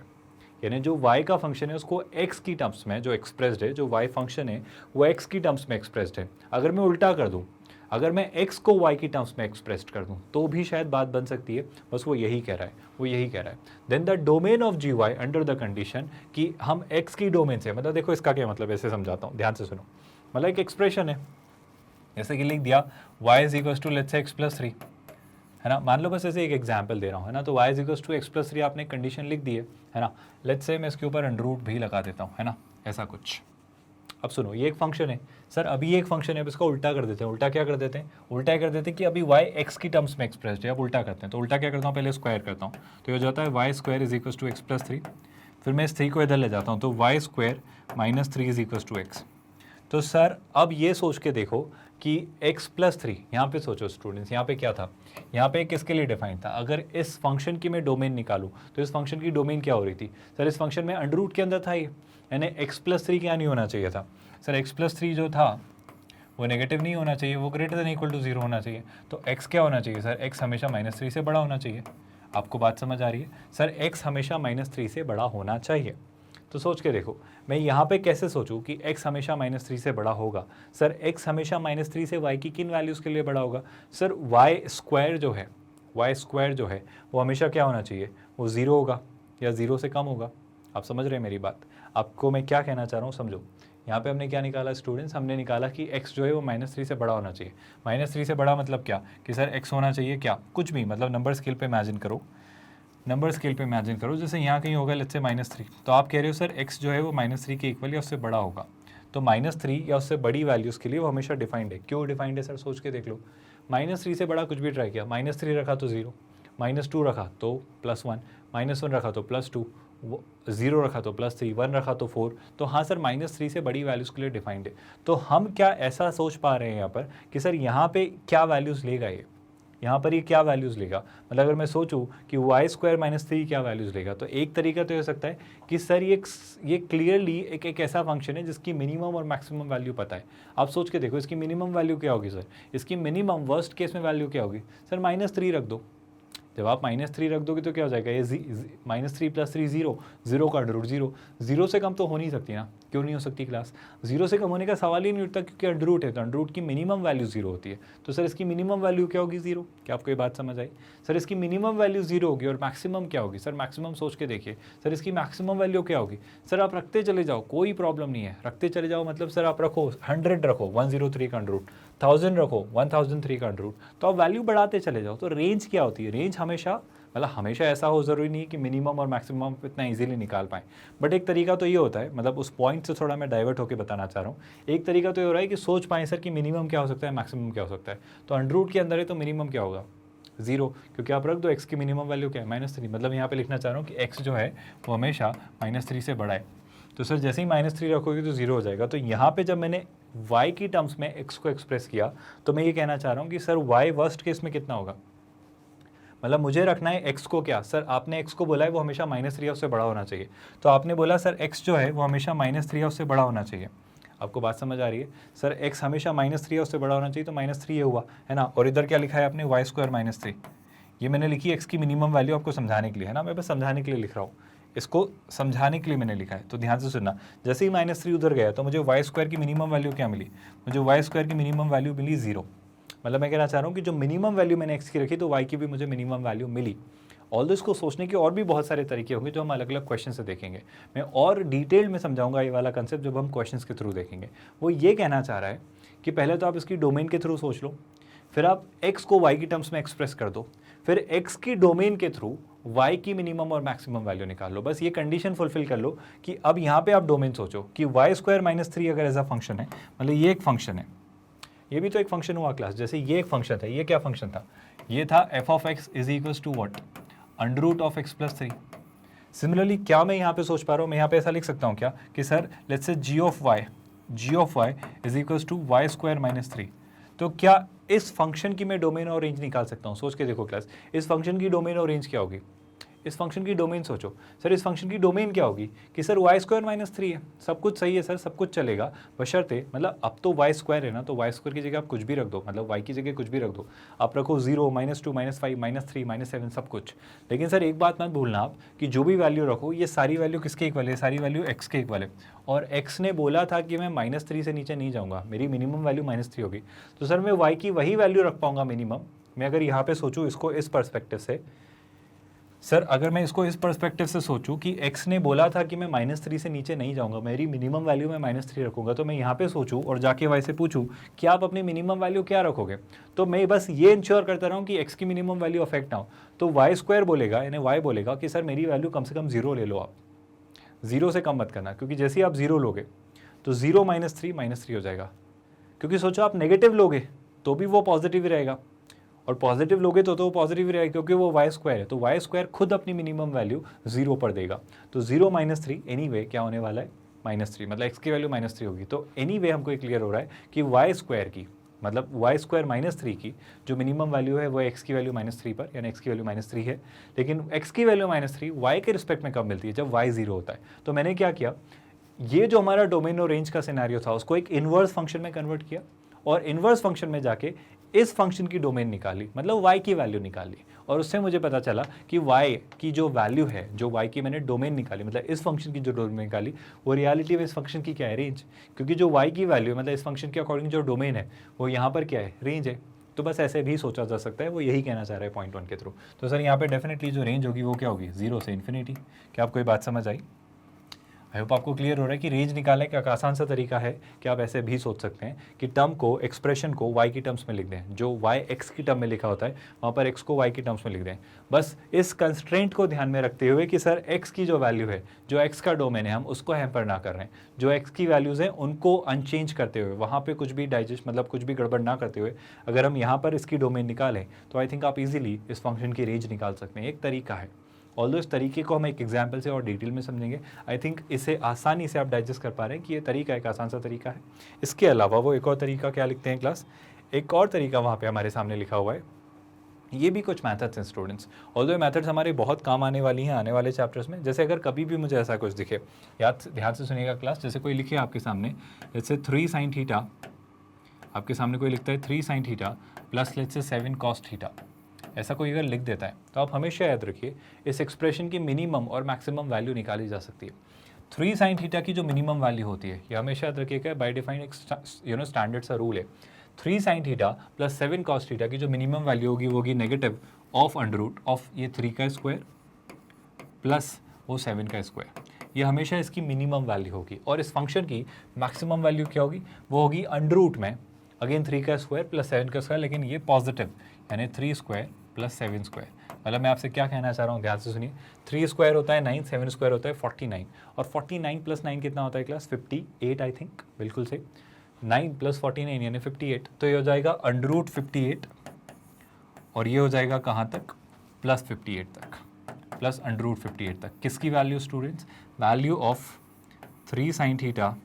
यानी जो y का फंक्शन है उसको x की टर्म्स में जो एक्सप्रेस्ड है, जो y फंक्शन है वो x की टर्म्स में एक्सप्रेस्ड है। अगर मैं उल्टा कर दूं, अगर मैं x को y की टर्म्स में एक्सप्रेस्ड कर दूं तो भी शायद बात बन सकती है, बस वो यही कह रहा है, वो यही कह रहा है। Then the domain of g y under the condition कि हम x की डोमेन से, मतलब देखो इसका क्या मतलब, ऐसे समझाता हूँ, ध्यान से सुनो। मतलब एक एक्सप्रेशन है, जैसे कि लिख दिया y is equals to let's say x plus 3, है ना, मान लो बस ऐसे एक एग्जाम्पल दे रहा हूँ, है ना। तो y is equals to x plus 3 आपने कंडीशन लिख दी है ना। लेट्स से मैं इसके ऊपर अंडर रूट भी लगा देता हूँ, है ना, ऐसा कुछ। अब सुनो, ये एक फंक्शन है सर, अभी ये एक फंक्शन है, अब इसको उल्टा कर देते हैं। उल्टा क्या कर देते हैं, उल्टा कर देते हैं कि अभी y x की टर्म्स में एक्सप्रेस्ड है, अब उल्टा करते हैं। तो उल्टा क्या करता हूँ, पहले स्क्वायर करता हूँ, तो ये हो जाता है y square is equals to x plus 3, फिर मैं इस 3 को इधर ले जाता हूँ तो y square minus 3 is equals to x. तो सर अब ये सोच के देखो कि x प्लस 3, यहाँ पे सोचो स्टूडेंट्स, यहाँ पे क्या था, यहाँ पे किसके लिए डिफाइन था। अगर इस फंक्शन की मैं डोमेन निकालूँ तो इस फंक्शन की डोमेन क्या हो रही थी सर, इस फंक्शन में अंडर रूट के अंदर था ये, यानी x प्लस 3 क्या नहीं होना चाहिए था सर, x प्लस 3 जो था वो नेगेटिव नहीं होना चाहिए, वो ग्रेटर देन इक्वल टू 0 होना चाहिए। तो x क्या होना चाहिए सर, x हमेशा माइनस 3 से बड़ा होना चाहिए। आपको बात समझ आ रही है सर, x हमेशा माइनस 3 से बड़ा होना चाहिए। तो सोच के देखो, मैं यहाँ पे कैसे सोचूं कि x हमेशा माइनस 3 से बड़ा होगा। सर x हमेशा माइनस 3 से y की किन वैल्यूज़ के लिए बड़ा होगा सर, y स्क्वायर जो है वो हमेशा क्या होना चाहिए, वो 0 होगा या 0 से कम होगा। आप समझ रहे हैं मेरी बात, आपको मैं क्या कहना चाह रहा हूँ, समझो। यहाँ पे हमने क्या निकाला स्टूडेंट्स, हमने निकाला कि x जो है वो माइनस 3 से बड़ा होना चाहिए। माइनस 3 से बड़ा मतलब क्या कि सर x होना चाहिए क्या, कुछ भी, मतलब नंबर स्केल पे इमेजिन करो, नंबर स्केल पे इमेजिन करो, जैसे यहाँ कहीं होगा लेट्स से माइनस 3, तो आप कह रहे हो सर x जो है वो माइनस 3 के इक्वल या उससे बड़ा होगा। तो माइनस 3 या उससे बड़ी वैल्यूज़ के लिए वो हमेशा डिफाइंड है। क्यों डिफाइंड है सर, सोच के देख लो। माइनस 3 से बड़ा कुछ भी ट्राई किया, माइनस 3 रखा तो 0, माइनस 2 रखा तो प्लस 1, माइनस 1 रखा तो प्लस 2, 0 रखा तो प्लस 3, 1 रखा तो 4। तो हाँ सर, माइनस 3 से बड़ी वैल्यूज़ के लिए डिफाइंड है। तो हम क्या ऐसा सोच पा रहे हैं यहाँ पर कि सर यहाँ पे क्या वैल्यूज़ लेगा ये, यहाँ पर ये क्या वैल्यूज़ लेगा, मतलब अगर मैं सोचूं कि y स्क्वायर माइनस 3 क्या वैल्यूज़ लेगा, तो एक तरीका तो हो सकता है कि सर ये क्लियरली एक ऐसा फंक्शन है जिसकी मिनिमम और मैक्सिमम वैल्यू पता है। आप सोच के देखो इसकी मिनिमम वैल्यू क्या होगी सर, इसकी मिनिमम वर्स्ट केस में वैल्यू क्या होगी सर, माइनस 3 रख दो। जब आप माइनस 3 रख दोगे तो क्या हो जाएगा, ये माइनस 3 प्लस 3 0, 0 का अंडर रूट 0, 0 से कम तो हो नहीं सकती ना, क्यों नहीं हो सकती क्लास? 0 से कम होने का सवाल ही नहीं उठता, क्योंकि अंडर रूट है तो अंडर रूट की मिनिमम वैल्यू 0 होती है। तो सर इसकी मिनिमम वैल्यू क्या होगी? 0। क्या आपको ये बात समझ आई? सर इसकी मिनिमम वैल्यू 0 होगी और मैक्सिमम क्या होगी? सर मैक्सिमम सोच के देखिए, सर इसकी मैक्सिमम वैल्यू क्या होगी? सर आप रखते चले जाओ, कोई प्रॉब्लम नहीं है, रखते चले जाओ। मतलब सर आप रखो 100 रखो 103 का अंडर रूट, 1000 रखो 1003 का अंडर रूट, तो आप वैल्यू बढ़ाते चले जाओ। तो रेंज क्या होती है? रेंज हमेशा, मतलब हमेशा ऐसा हो ज़रूरी नहीं है कि मिनिमम और मैक्सिमम इतना इजीली निकाल पाएँ, बट एक तरीका तो ये होता है, मतलब उस पॉइंट से थोड़ा मैं डाइवर्ट होकर बताना चाह रहा हूँ। एक तरीका तो ये हो रहा है कि सोच पाएँ सर कि मिनिमम क्या हो सकता है, मैक्सिमम क्या हो सकता है। तो अंडर रूट के अंदर है तो मिनिमम क्या होगा? 0, क्योंकि आप रख दो x की मिनिमम वैल्यू क्या है? -3। मतलब यहाँ पे लिखना चाह रहा हूँ कि x जो है वो हमेशा -3 से बड़ा है। तो सर जैसे ही -3 रखोगे तो 0 हो जाएगा। तो यहाँ पे जब मैंने y की टर्म्स में x को एक्सप्रेस किया तो मैं ये कहना चाह रहा हूँ कि सर y वर्स्ट केस में कितना होगा? मतलब मुझे रखना है x को क्या? सर आपने x को बोला है वो हमेशा -3 या उससे बड़ा होना चाहिए। तो आपने बोला सर x जो है वो हमेशा -3 या उससे बड़ा होना चाहिए। आपको बात समझ आ रही है? सर x हमेशा -3 या उससे बड़ा होना चाहिए, तो -3 ये हुआ है ना। और इधर क्या लिखा है आपने? y² -3। ये मैंने लिखी x की मिनिमम वैल्यू आपको समझाने के लिए, है ना। मैं बस समझाने के लिए लिख रहा हूँ, इसको समझाने के लिए मैंने लिखा है। तो ध्यान से सुनना, जैसे ही -3 उधर गया तो मुझे y² की मिनिमम वैल्यू क्या मिली? मुझे y² की मिनिमम वैल्यू मिली 0। मतलब मैं कहना चाह रहा हूँ कि जो मिनिमम वैल्यू मैंने x की रखी तो y की भी मुझे मिनिमम वैल्यू मिली। ऑल्दो इसको सोचने के और भी बहुत सारे तरीके होंगे जो हम अलग अलग क्वेश्चन से देखेंगे। मैं और डिटेल में समझाऊंगा ये वाला कंसेप्ट जब हम क्वेश्चंस के थ्रू देखेंगे। वो ये कहना चाह रहा है कि पहले तो आप इसकी डोमेन के थ्रू सोच लो, फिर आप x को y की टर्म्स में एक्सप्रेस कर दो, फिर x की डोमेन के थ्रू y की मिनिमम और मैक्सिमम वैल्यू निकाल लो। बस ये कंडीशन फुलफिल कर लो कि अब यहाँ पे आप डोमेन सोचो कि y² -3 अगर एज अ फंक्शन है, मतलब ये एक फंक्शन है, ये भी तो एक फंक्शन हुआ क्लास। जैसे ये एक फंक्शन था, ये क्या फंक्शन था? ये था f(x) is equals to what? Under root of x + 3। Similarly क्या मैं यहाँ पे सोच पा रहा हूँ? मैं यहाँ पे ऐसा लिख सकता हूँ क्या कि sir let's say g of y is equals to y² -3। तो क्या इस फंक्शन की मैं डोमेन और रेंज निकाल सकता हूँ? सोच के देखो क्लास, इस फंक्शन की डोमेन और रेंज क्या होगी? इस फंक्शन की डोमेन सोचो। सर इस फंक्शन की डोमेन क्या होगी? कि सर y² -3 है, सब कुछ सही है सर, सब कुछ चलेगा, बशर्ते मतलब अब तो y² है ना, तो y² की जगह आप कुछ भी रख दो, मतलब y की जगह कुछ भी रख दो। आप रखो 0, -2, -5, -3, -7 सब कुछ। लेकिन सर एक बात मत भूलना आप कि जो भी वैल्यू रखो ये सारी वैल्यू किसके इक्वल है? सारी वैल्यू x के इक्वल है। और x ने बोला था कि मैं -3 से नीचे नहीं जाऊँगा, मेरी मिनिमम वैल्यू -3 होगी। तो सर मैं y की वही वैल्यू रख पाऊँगा मिनिमम। मैं अगर यहाँ पे सोचूँ इसको इस पर्सपेक्टिव से, सर अगर मैं इसको इस पर्सपेक्टिव से सोचूं कि x ने बोला था कि मैं -3 से नीचे नहीं जाऊंगा, मेरी मिनिमम वैल्यू में -3 रखूंगा, तो मैं यहाँ पे सोचूं और जाके y से पूछूं कि आप अपनी मिनिमम वैल्यू क्या रखोगे, तो मैं बस ये इंश्योर करता रहूँ कि x की मिनिमम वैल्यू अफेक्ट ना हो। तो y² बोलेगा, यानी y बोलेगा कि सर मेरी वैल्यू कम से कम 0 ले लो, आप 0 से कम मत करना, क्योंकि जैसे ही आप 0 लोगे तो 0 -3 हो जाएगा। क्योंकि सोचो आप नेगेटिव लोगे तो भी वो पॉजिटिव ही रहेगा, और पॉजिटिव लोगे तो पॉजिटिव ही रहेगा, क्योंकि वो y² है। तो y² खुद अपनी मिनिमम वैल्यू 0 पर देगा। तो 0 -3 एनीवे क्या होने वाला है? -3, मतलब x की वैल्यू -3 होगी। तो एनीवे हमको ये क्लियर हो रहा है कि y² की, मतलब y² -3 की जो मिनिमम वैल्यू है वो x की वैल्यू -3 पर, यानी x की वैल्यू -3 है। लेकिन x की वैल्यू -3 y के रिस्पेक्ट में कब मिलती है? जब y 0 होता है। तो मैंने क्या किया, ये जो हमारा डोमेन और रेंज का सिनेरियो था उसको एक इनवर्स फंक्शन में कन्वर्ट किया, और इनवर्स फंक्शन में जाके इस फंक्शन की डोमेन निकाली, मतलब y की वैल्यू निकाली, और उससे मुझे पता चला कि y की जो वैल्यू है, जो y की मैंने डोमेन निकाली, मतलब इस फंक्शन की जो डोमेन निकाली, वो रियलिटी में इस फंक्शन की क्या है? रेंज। क्योंकि जो y की वैल्यू मतलब इस फंक्शन के अकॉर्डिंग जो डोमेन है वो यहाँ पर क्या है? रेंज है। तो बस ऐसे भी सोचा जा सकता है, वो यही कहना चाह रहा है पॉइंट 1 के थ्रू। तो सर यहाँ पे डेफिनेटली जो रेंज होगी वो क्या होगी? 0 से इन्फिनिटी। क्या आपको ये बात समझ आई? आई होप आपको क्लियर हो रहा है कि रेंज निकालने का एक आसान सा तरीका है कि आप ऐसे भी सोच सकते हैं कि टर्म को, एक्सप्रेशन को y की टर्म्स में लिख दें। जो y x की टर्म में लिखा होता है वहाँ पर x को y की टर्म्स में लिख दें। बस इस कंस्ट्रेंट को ध्यान में रखते हुए कि सर x की जो वैल्यू है, जो x का डोमेन है, हम उसको हैम्पर ना कर रहे हैं। जो x की वैल्यूज़ हैं उनको अनचेंज करते हुए, वहाँ पर कुछ भी डाइजेस्ट मतलब कुछ भी गड़बड़ ना करते हुए अगर हम यहाँ पर इसकी डोमेन निकालें तो आई थिंक आप इजीली इस फंक्शन की रेंज निकाल सकते हैं। एक तरीका है, ऑल्दो इस तरीके को हम एक एग्जाम्पल से और डिटेल में समझेंगे। आई थिंक इसे आसानी से आप डाइजेस्ट कर पा रहे हैं कि ये तरीका एक आसान सा तरीका है। इसके अलावा वो एक और तरीका क्या लिखते हैं क्लास, एक और तरीका वहाँ पे हमारे सामने लिखा हुआ है। ये भी कुछ मैथड्स हैं स्टूडेंट्स, ऑल्दो ये मैथड्स हमारे बहुत काम आने वाली हैं आने वाले चैप्टर्स में। जैसे अगर कभी भी मुझे ऐसा कुछ दिखे, ध्यान से सुनिएगा क्लास, जैसे कोई लिखे आपके सामने लेट्स से 3 sin थीटा, आपके सामने कोई लिखता है 3 sin theta plus let's say 7 cos theta, ऐसा कोई अगर लिख देता है तो आप हमेशा याद रखिए इस एक्सप्रेशन की मिनिमम और मैक्सिमम वैल्यू निकाली जा सकती है। 3 साइन थीटा की जो मिनिमम वैल्यू होती है, ये हमेशा याद रखिएगा, बाय डिफाइन एक स्टैंडर्ड सा रूल है, 3 sine theta plus 7 cos theta की जो मिनिमम वैल्यू होगी वो होगी negative of under root of ये 3 का स्क्वायर प्लस वो 7 का स्क्वायर। ये हमेशा इसकी मिनिमम वैल्यू होगी। और इस फंक्शन की मैक्सिमम वैल्यू क्या होगी, वो होगी अंडर रूट में अगेन 3 का स्क्वायर प्लस 7 का स्क्वायर, लेकिन ये पॉजिटिव यानी 3 स्क्वायर प्लस 7 स्क्वायर। मतलब मैं आपसे क्या कहना चाह रहा हूँ, ध्यान से सुनिए, 3 स्क्वायर होता है 9, 7 स्क्वायर होता है 49, और 49 प्लस 9 कितना होता है क्लास, 58 आई थिंक, बिल्कुल सही, 9 प्लस 49 यानी 58। तो ये हो जाएगा अंडर रूट 58 और ये हो जाएगा कहाँ तक, प्लस 58 तक, प्लस अंडर रूट 58 तक। किसकी value students, value of 3 sine theta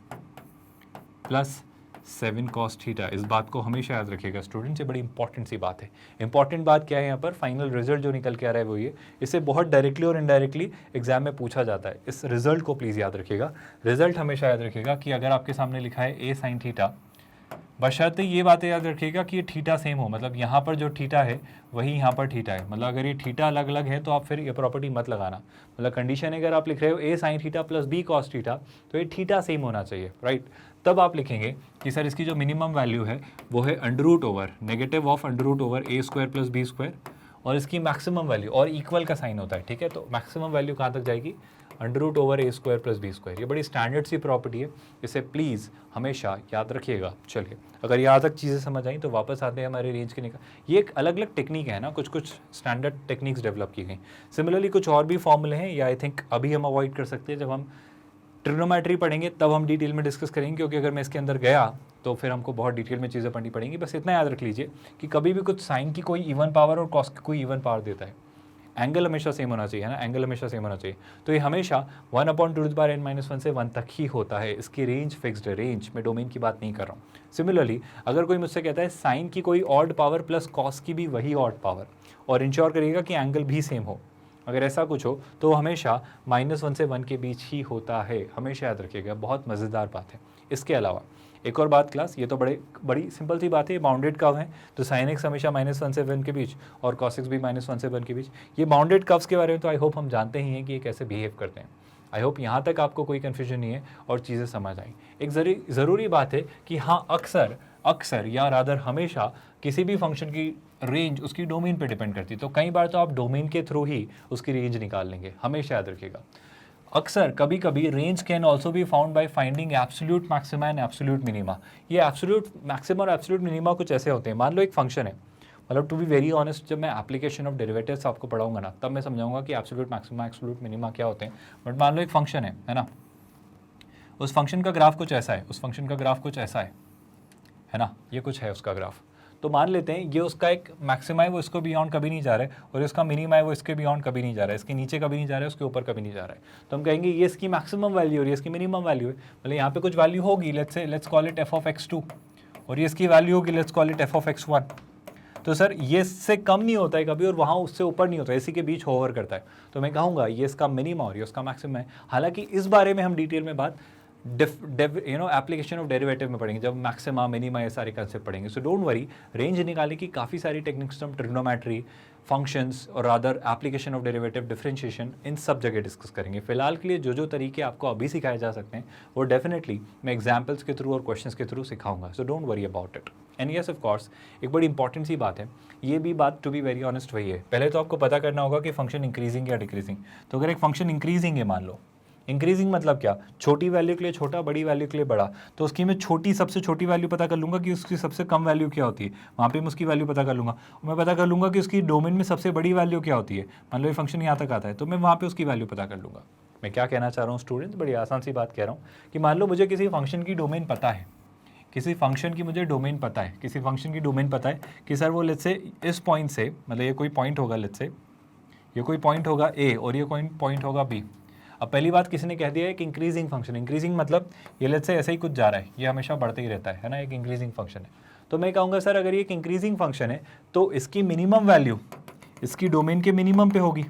plus 7 cos theta. इस बात को हमेशा याद रखिएगा स्टूडेंट्स, ये बड़ी इंपॉर्टेंट सी बात है। इंपॉर्टेंट बात क्या है यहाँ पर, फाइनल रिजल्ट जो निकल के आ रहा है वो ये, इससे बहुत डायरेक्टली और इनडायरेक्टली एग्जाम में पूछा जाता है। इस रिजल्ट को प्लीज़ याद रखिएगा, रिजल्ट हमेशा याद रखिएगा कि अगर आपके सामने लिखा है ए साइन थीटा, बशर्ते ये बातें याद रखिएगा कि ये थीटा सेम हो, मतलब यहाँ पर जो थीटा है वही यहाँ पर थीटा है। मतलब अगर ये थीटा अलग अलग है तो आप फिर ये प्रॉपर्टी मत लगाना। मतलब कंडीशन अगर आप लिख रहे हो a sine theta plus b cos theta, तो ये थीटा सेम होना चाहिए, राइट। तब आप लिखेंगे कि सर इसकी जो मिनिमम वैल्यू है वो है under root over negative of under root over a square plus b square, और इसकी मैक्सिमम वैल्यू, और इक्वल का साइन होता है, ठीक है। तो मैक्सिमम वैल्यू कहाँ तक जाएगी, under root over a square plus b square. ये बड़ी स्टैंडर्ड सी प्रॉपर्टी है, इसे प्लीज़ हमेशा याद रखिएगा। चलिए, अगर यहाँ तक चीज़ें समझ आई तो वापस आते हैं हमारे रेंज के निकाल। ये एक अलग अलग टेक्निक है ना, कुछ कुछ स्टैंडर्ड टेक्निक्स डेवलप की गई। सिमिलरली कुछ और भी फॉर्मूले हैं, या आई थिंक अभी हम अवॉइड कर सकते हैं, जब हम ट्रिग्नोमेट्री पढ़ेंगे तब हम डिटेल में डिस्कस करेंगे, क्योंकि अगर मैं इसके अंदर गया तो फिर हमको बहुत डिटेल में चीज़ें पढ़नी पड़ेंगी। बस इतना याद रख लीजिए कि कभी भी कुछ साइन की कोई इवन पावर और कॉस की कोई इवन पावर देता है, एंगल हमेशा सेम होना चाहिए, है ना, एंगल हमेशा सेम होना चाहिए। तो ये हमेशा 1/2n-1 से 1 तक ही होता है। इसकी रेंज फिक्स्ड है, रेंज में डोमेन की बात नहीं कर रहा हूँ। सिमिलरली अगर कोई मुझसे कहता है साइन की कोई ऑड पावर प्लस कॉस की भी वही ऑड पावर, और इंश्योर करिएगा कि एंगल भी सेम हो, अगर ऐसा कुछ हो तो हमेशा -1 से 1 के बीच ही होता है, हमेशा याद रखिएगा। बहुत मज़ेदार बात है। इसके अलावा एक और बात क्लास, ये तो बड़ी सिंपल सी बात है, बाउंडेड कर्व है, तो साइन एक्स हमेशा -1 से 1 के बीच और कॉस एक्स भी -1 से 1 के बीच। ये बाउंडेड कर्व्स के बारे में तो आई होप हम जानते ही हैं कि ये कैसे बिहेव करते हैं। आई होप यहाँ तक आपको कोई कन्फ्यूजन नहीं है और चीज़ें समझ आई। एक ज़रूरी बात है कि हाँ, अक्सर या रादर हमेशा किसी भी फंक्शन की रेंज उसकी डोमेन पे डिपेंड करती है। तो कई बार तो आप डोमेन के थ्रू ही उसकी रेंज निकाल लेंगे, हमेशा याद रखिएगा। अक्सर कभी कभी range can also be found by finding absolute maxima and absolute minima. ये एब्सोल्यूट मैक्सिमा और एब्सोल्यूट मिनिमा कुछ ऐसे होते हैं, मान लो एक फंक्शन है, मतलब टू बी वेरी ऑनेस्ट, जब मैं एप्लीकेशन ऑफ डेरिवेटिव्स आपको पढ़ाऊंगा ना, तब मैं समझाऊंगा कि एब्सोल्यूट मैक्सिमा एब्सोल्यूट मिनिमा क्या होते हैं। बट मान लो एक फंक्शन है ना, उस फंक्शन का ग्राफ कुछ ऐसा है, उस फंक्शन का ग्राफ कुछ ऐसा है ना, ये कुछ है उसका ग्राफ। तो मान लेते हैं ये उसका एक मैक्सिमा है, वो इसको बियॉन्ड कभी नहीं जा रहा है, और इसका मिनिमा है वो इसके बियॉन्ड कभी नहीं जा रहा है, इसके नीचे कभी नहीं जा रहा है, उसके ऊपर कभी नहीं जा रहा है। तो हम कहेंगे ये इसकी मैक्सिमम वैल्यू और ये इसकी मिनिमम वैल्यू है। मतलब यहाँ पे कुछ वैल्यू होगी, लेट्स कॉल इट f(x2), और ये इसकी वैल्यू होगी, लेट्स कॉल इट f(x1). तो सर ये इससे कम नहीं होता है कभी, और वहाँ उससे ऊपर नहीं होता है, इसी के बीच होवर करता है। तो मैं कहूँगा ये इसका मिनिमा और ये उसका मैक्सिमम है। हालांकि इस बारे में हम डिटेल में बात एप्लीकेशन ऑफ डेरिवेटिव में पढ़ेंगे, जब मैक्सिमा मिनिमा ये सारे कंसेप्ट पढ़ेंगे। सो डोंट वरी, रेंज निकालने की काफ़ी सारी टेक्निक्स हम ट्रिग्नोमेट्री, फंक्शंस और rather application of derivative, differentiation, इन सब जगह डिस्कस करेंगे। फिलहाल के लिए जो तरीके आपको अभी सिखाए जा सकते हैं वो डेफिनेटली मैं एग्जाम्पल्स के थ्रू और क्वेश्चंस के थ्रू सिखाऊंगा। So don't worry about it. And yes of course, एक बड़ी इंपॉर्टेंट सी बात है, ये भी बात टू बी वेरी ऑनेस्ट वही है, पहले तो आपको पता करना होगा कि फंक्शन इंक्रीजिंग या डिक्रीजिंग। तो अगर एक फंक्शन इंक्रीजिंग है, मान लो इंक्रीजिंग मतलब क्या, छोटी वैल्यू के लिए छोटा, बड़ी वैल्यू के लिए बड़ा, तो उसकी मैं सबसे छोटी वैल्यू पता कर लूँगा कि उसकी सबसे कम वैल्यू क्या होती है, वहाँ पे मैं उसकी वैल्यू पता कर लूँगा। मैं पता कर लूँगा कि उसकी डोमेन में सबसे बड़ी वैल्यू क्या होती है, मान लो ये फंक्शन यहाँ तक आता है, तो मैं वहाँ पे उसकी वैल्यू पता कर लूँगा। मैं क्या कहना चाह रहा हूँ स्टूडेंट्स, बड़ी आसान सी बात कह रहा हूँ कि मान लो मुझे किसी फंक्शन की डोमेन पता है, किसी फंक्शन की मुझे डोमेन पता है, किसी फंक्शन की डोमेन पता है कि सर वो लेट्स से इस पॉइंट से, मतलब ये कोई पॉइंट होगा, लेट्स से ये कोई पॉइंट होगा ए और ये कोई पॉइंट होगा बी। अब पहली बात किसी ने कह दिया है कि इंक्रीजिंग फंक्शन, इंक्रीजिंग मतलब ये लेट्स से ऐसे ही कुछ जा रहा है, ये हमेशा बढ़ते ही रहता है ना, एक इंक्रीजिंग फंक्शन है। तो मैं कहूँगा सर अगर ये एक इंक्रीजिंग फंक्शन है तो इसकी मिनिमम वैल्यू इसकी डोमेन के मिनिमम पे होगी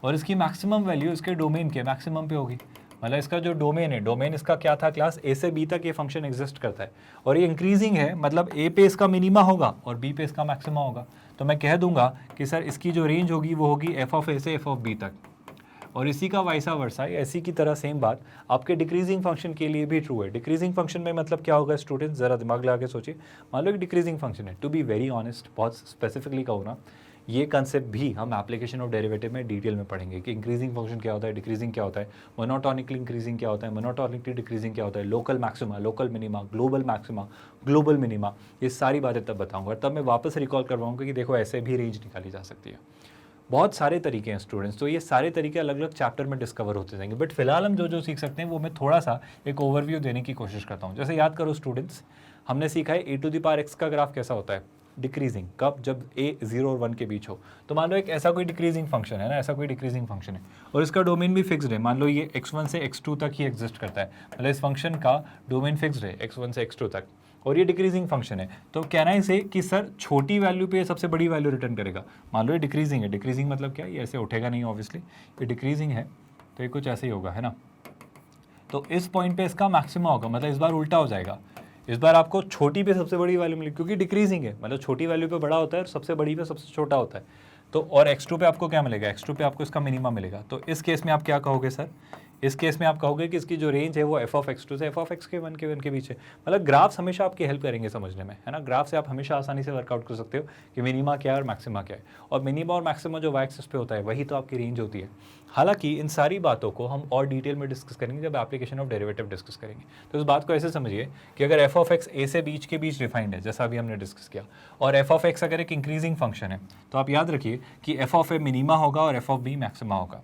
और इसकी मैक्सिमम वैल्यू इसके डोमेन के मैक्सिमम पे होगी। मतलब इसका जो डोमेन है, डोमेन इसका क्या था क्लास, ए से बी तक ये फंक्शन एग्जिस्ट करता है, और ये इंक्रीजिंग है, मतलब ए पे इसका मिनिमा होगा और बी पे इसका मैक्सिमा होगा। तो मैं कह दूंगा कि सर इसकी जो रेंज होगी वो होगी f(a) से f(b) तक। और इसी का वाइसा वर्सा, इसी की तरह सेम बात आपके डिक्रीजिंग फंक्शन के लिए भी ट्रू है। डिक्रीजिंग फंक्शन में मतलब क्या होगा स्टूडेंट्स, ज़रा दिमाग लगा के सोचिए। मान लो एक डिक्रीजिंग फंक्शन है, टू बी वेरी ऑनेस्ट, बहुत स्पेसिफिकली कहूँ ना, ये कंसेप्ट भी हम एप्लीकेशन ऑफ डेरिवेटिव में डिटेल में पढ़ेंगे कि इंक्रीजिंग फंक्शन क्या होता है, डिक्रीजिंग क्या होता है, मोनोटोनिकली इंक्रीजिंग क्या होता है, मोनोटोनिकली डिक्रीजिंग क्या होता है, local maxima, local minima, global maxima, global minima, ये सारी बातें तब बताऊंगा। तब मैं वापस रिकॉल करवाऊंगा कि देखो ऐसे भी रेंज निकाली जा सकती है। बहुत सारे तरीके हैं स्टूडेंट्स, तो ये सारे तरीके अलग अलग चैप्टर में डिस्कवर होते जाएंगे, बट फिलहाल हम जो जो सीख सकते हैं वो मैं थोड़ा सा एक ओवरव्यू देने की कोशिश करता हूँ। जैसे याद करो स्टूडेंट्स, हमने सीखा है ए टू द पावर एक्स का ग्राफ कैसा होता है, डिक्रीजिंग। कब? जब ए 0 और 1 के बीच हो। तो मान लो एक ऐसा कोई डिक्रीजिंग फंक्शन है ना, ऐसा कोई डिक्रीजिंग फंक्शन है और इसका डोमेन भी फिक्स्ड है। मान लो ये x1 से x2 तक ही एग्जिस्ट करता है, मतलब इस फंक्शन का डोमेन फिक्स्ड है x1 से x2 तक, और ये डिक्रीजिंग फंक्शन है। तो कहना है इसे कि सर छोटी वैल्यू पे सबसे बड़ी वैल्यू रिटर्न करेगा। मान लो ये डिक्रीजिंग है, डिक्रीजिंग मतलब क्या, ये ऐसे उठेगा नहीं ऑब्वियसली, ये डिक्रीजिंग है तो ये कुछ ऐसे ही होगा, है ना। तो इस पॉइंट पे इसका मैक्सिमा होगा, मतलब इस बार उल्टा हो जाएगा, इस बार आपको छोटी पे सबसे बड़ी वैल्यू मिलेगी, क्योंकि डिक्रीजिंग है, मतलब छोटी वैल्यू पे बड़ा होता है और सबसे बड़ी पे सबसे छोटा होता है। तो और x2 पे आपको क्या मिलेगा, x2 पे आपको इसका मिनिमा मिलेगा। तो इस केस में आप क्या कहोगे सर, इस केस में आप कहोगे कि इसकी जो रेंज है वो f ऑफ x2 से f ऑफ x के 1 के बीच है। मतलब ग्राफ्स हमेशा आपकी हेल्प करेंगे समझने में, है ना। ग्राफ से आप हमेशा आसानी से वर्कआउट कर सकते हो कि मिनिमा क्या है और मैक्सिमा क्या है, और मिनिमा और मैक्सिमा जो y एक्सिस पे होता है वही तो आपकी रेंज होती है। हालांकि इन सारी बातों को हम और डिटेल में डिस्कस करेंगे जब एप्लीकेशन ऑफ डेरिवेटिव डिस्कस करेंगे। तो इस बात को ऐसे समझिए कि अगर f ऑफ x a से बीच के बीच डिफाइंड है, जैसा अभी हमने डिस्कस किया, और f ऑफ x अगर एक इंक्रीजिंग फंक्शन है, तो आप याद रखिए कि f ऑफ a मिनिमा होगा और f ऑफ b मैक्सिमा होगा।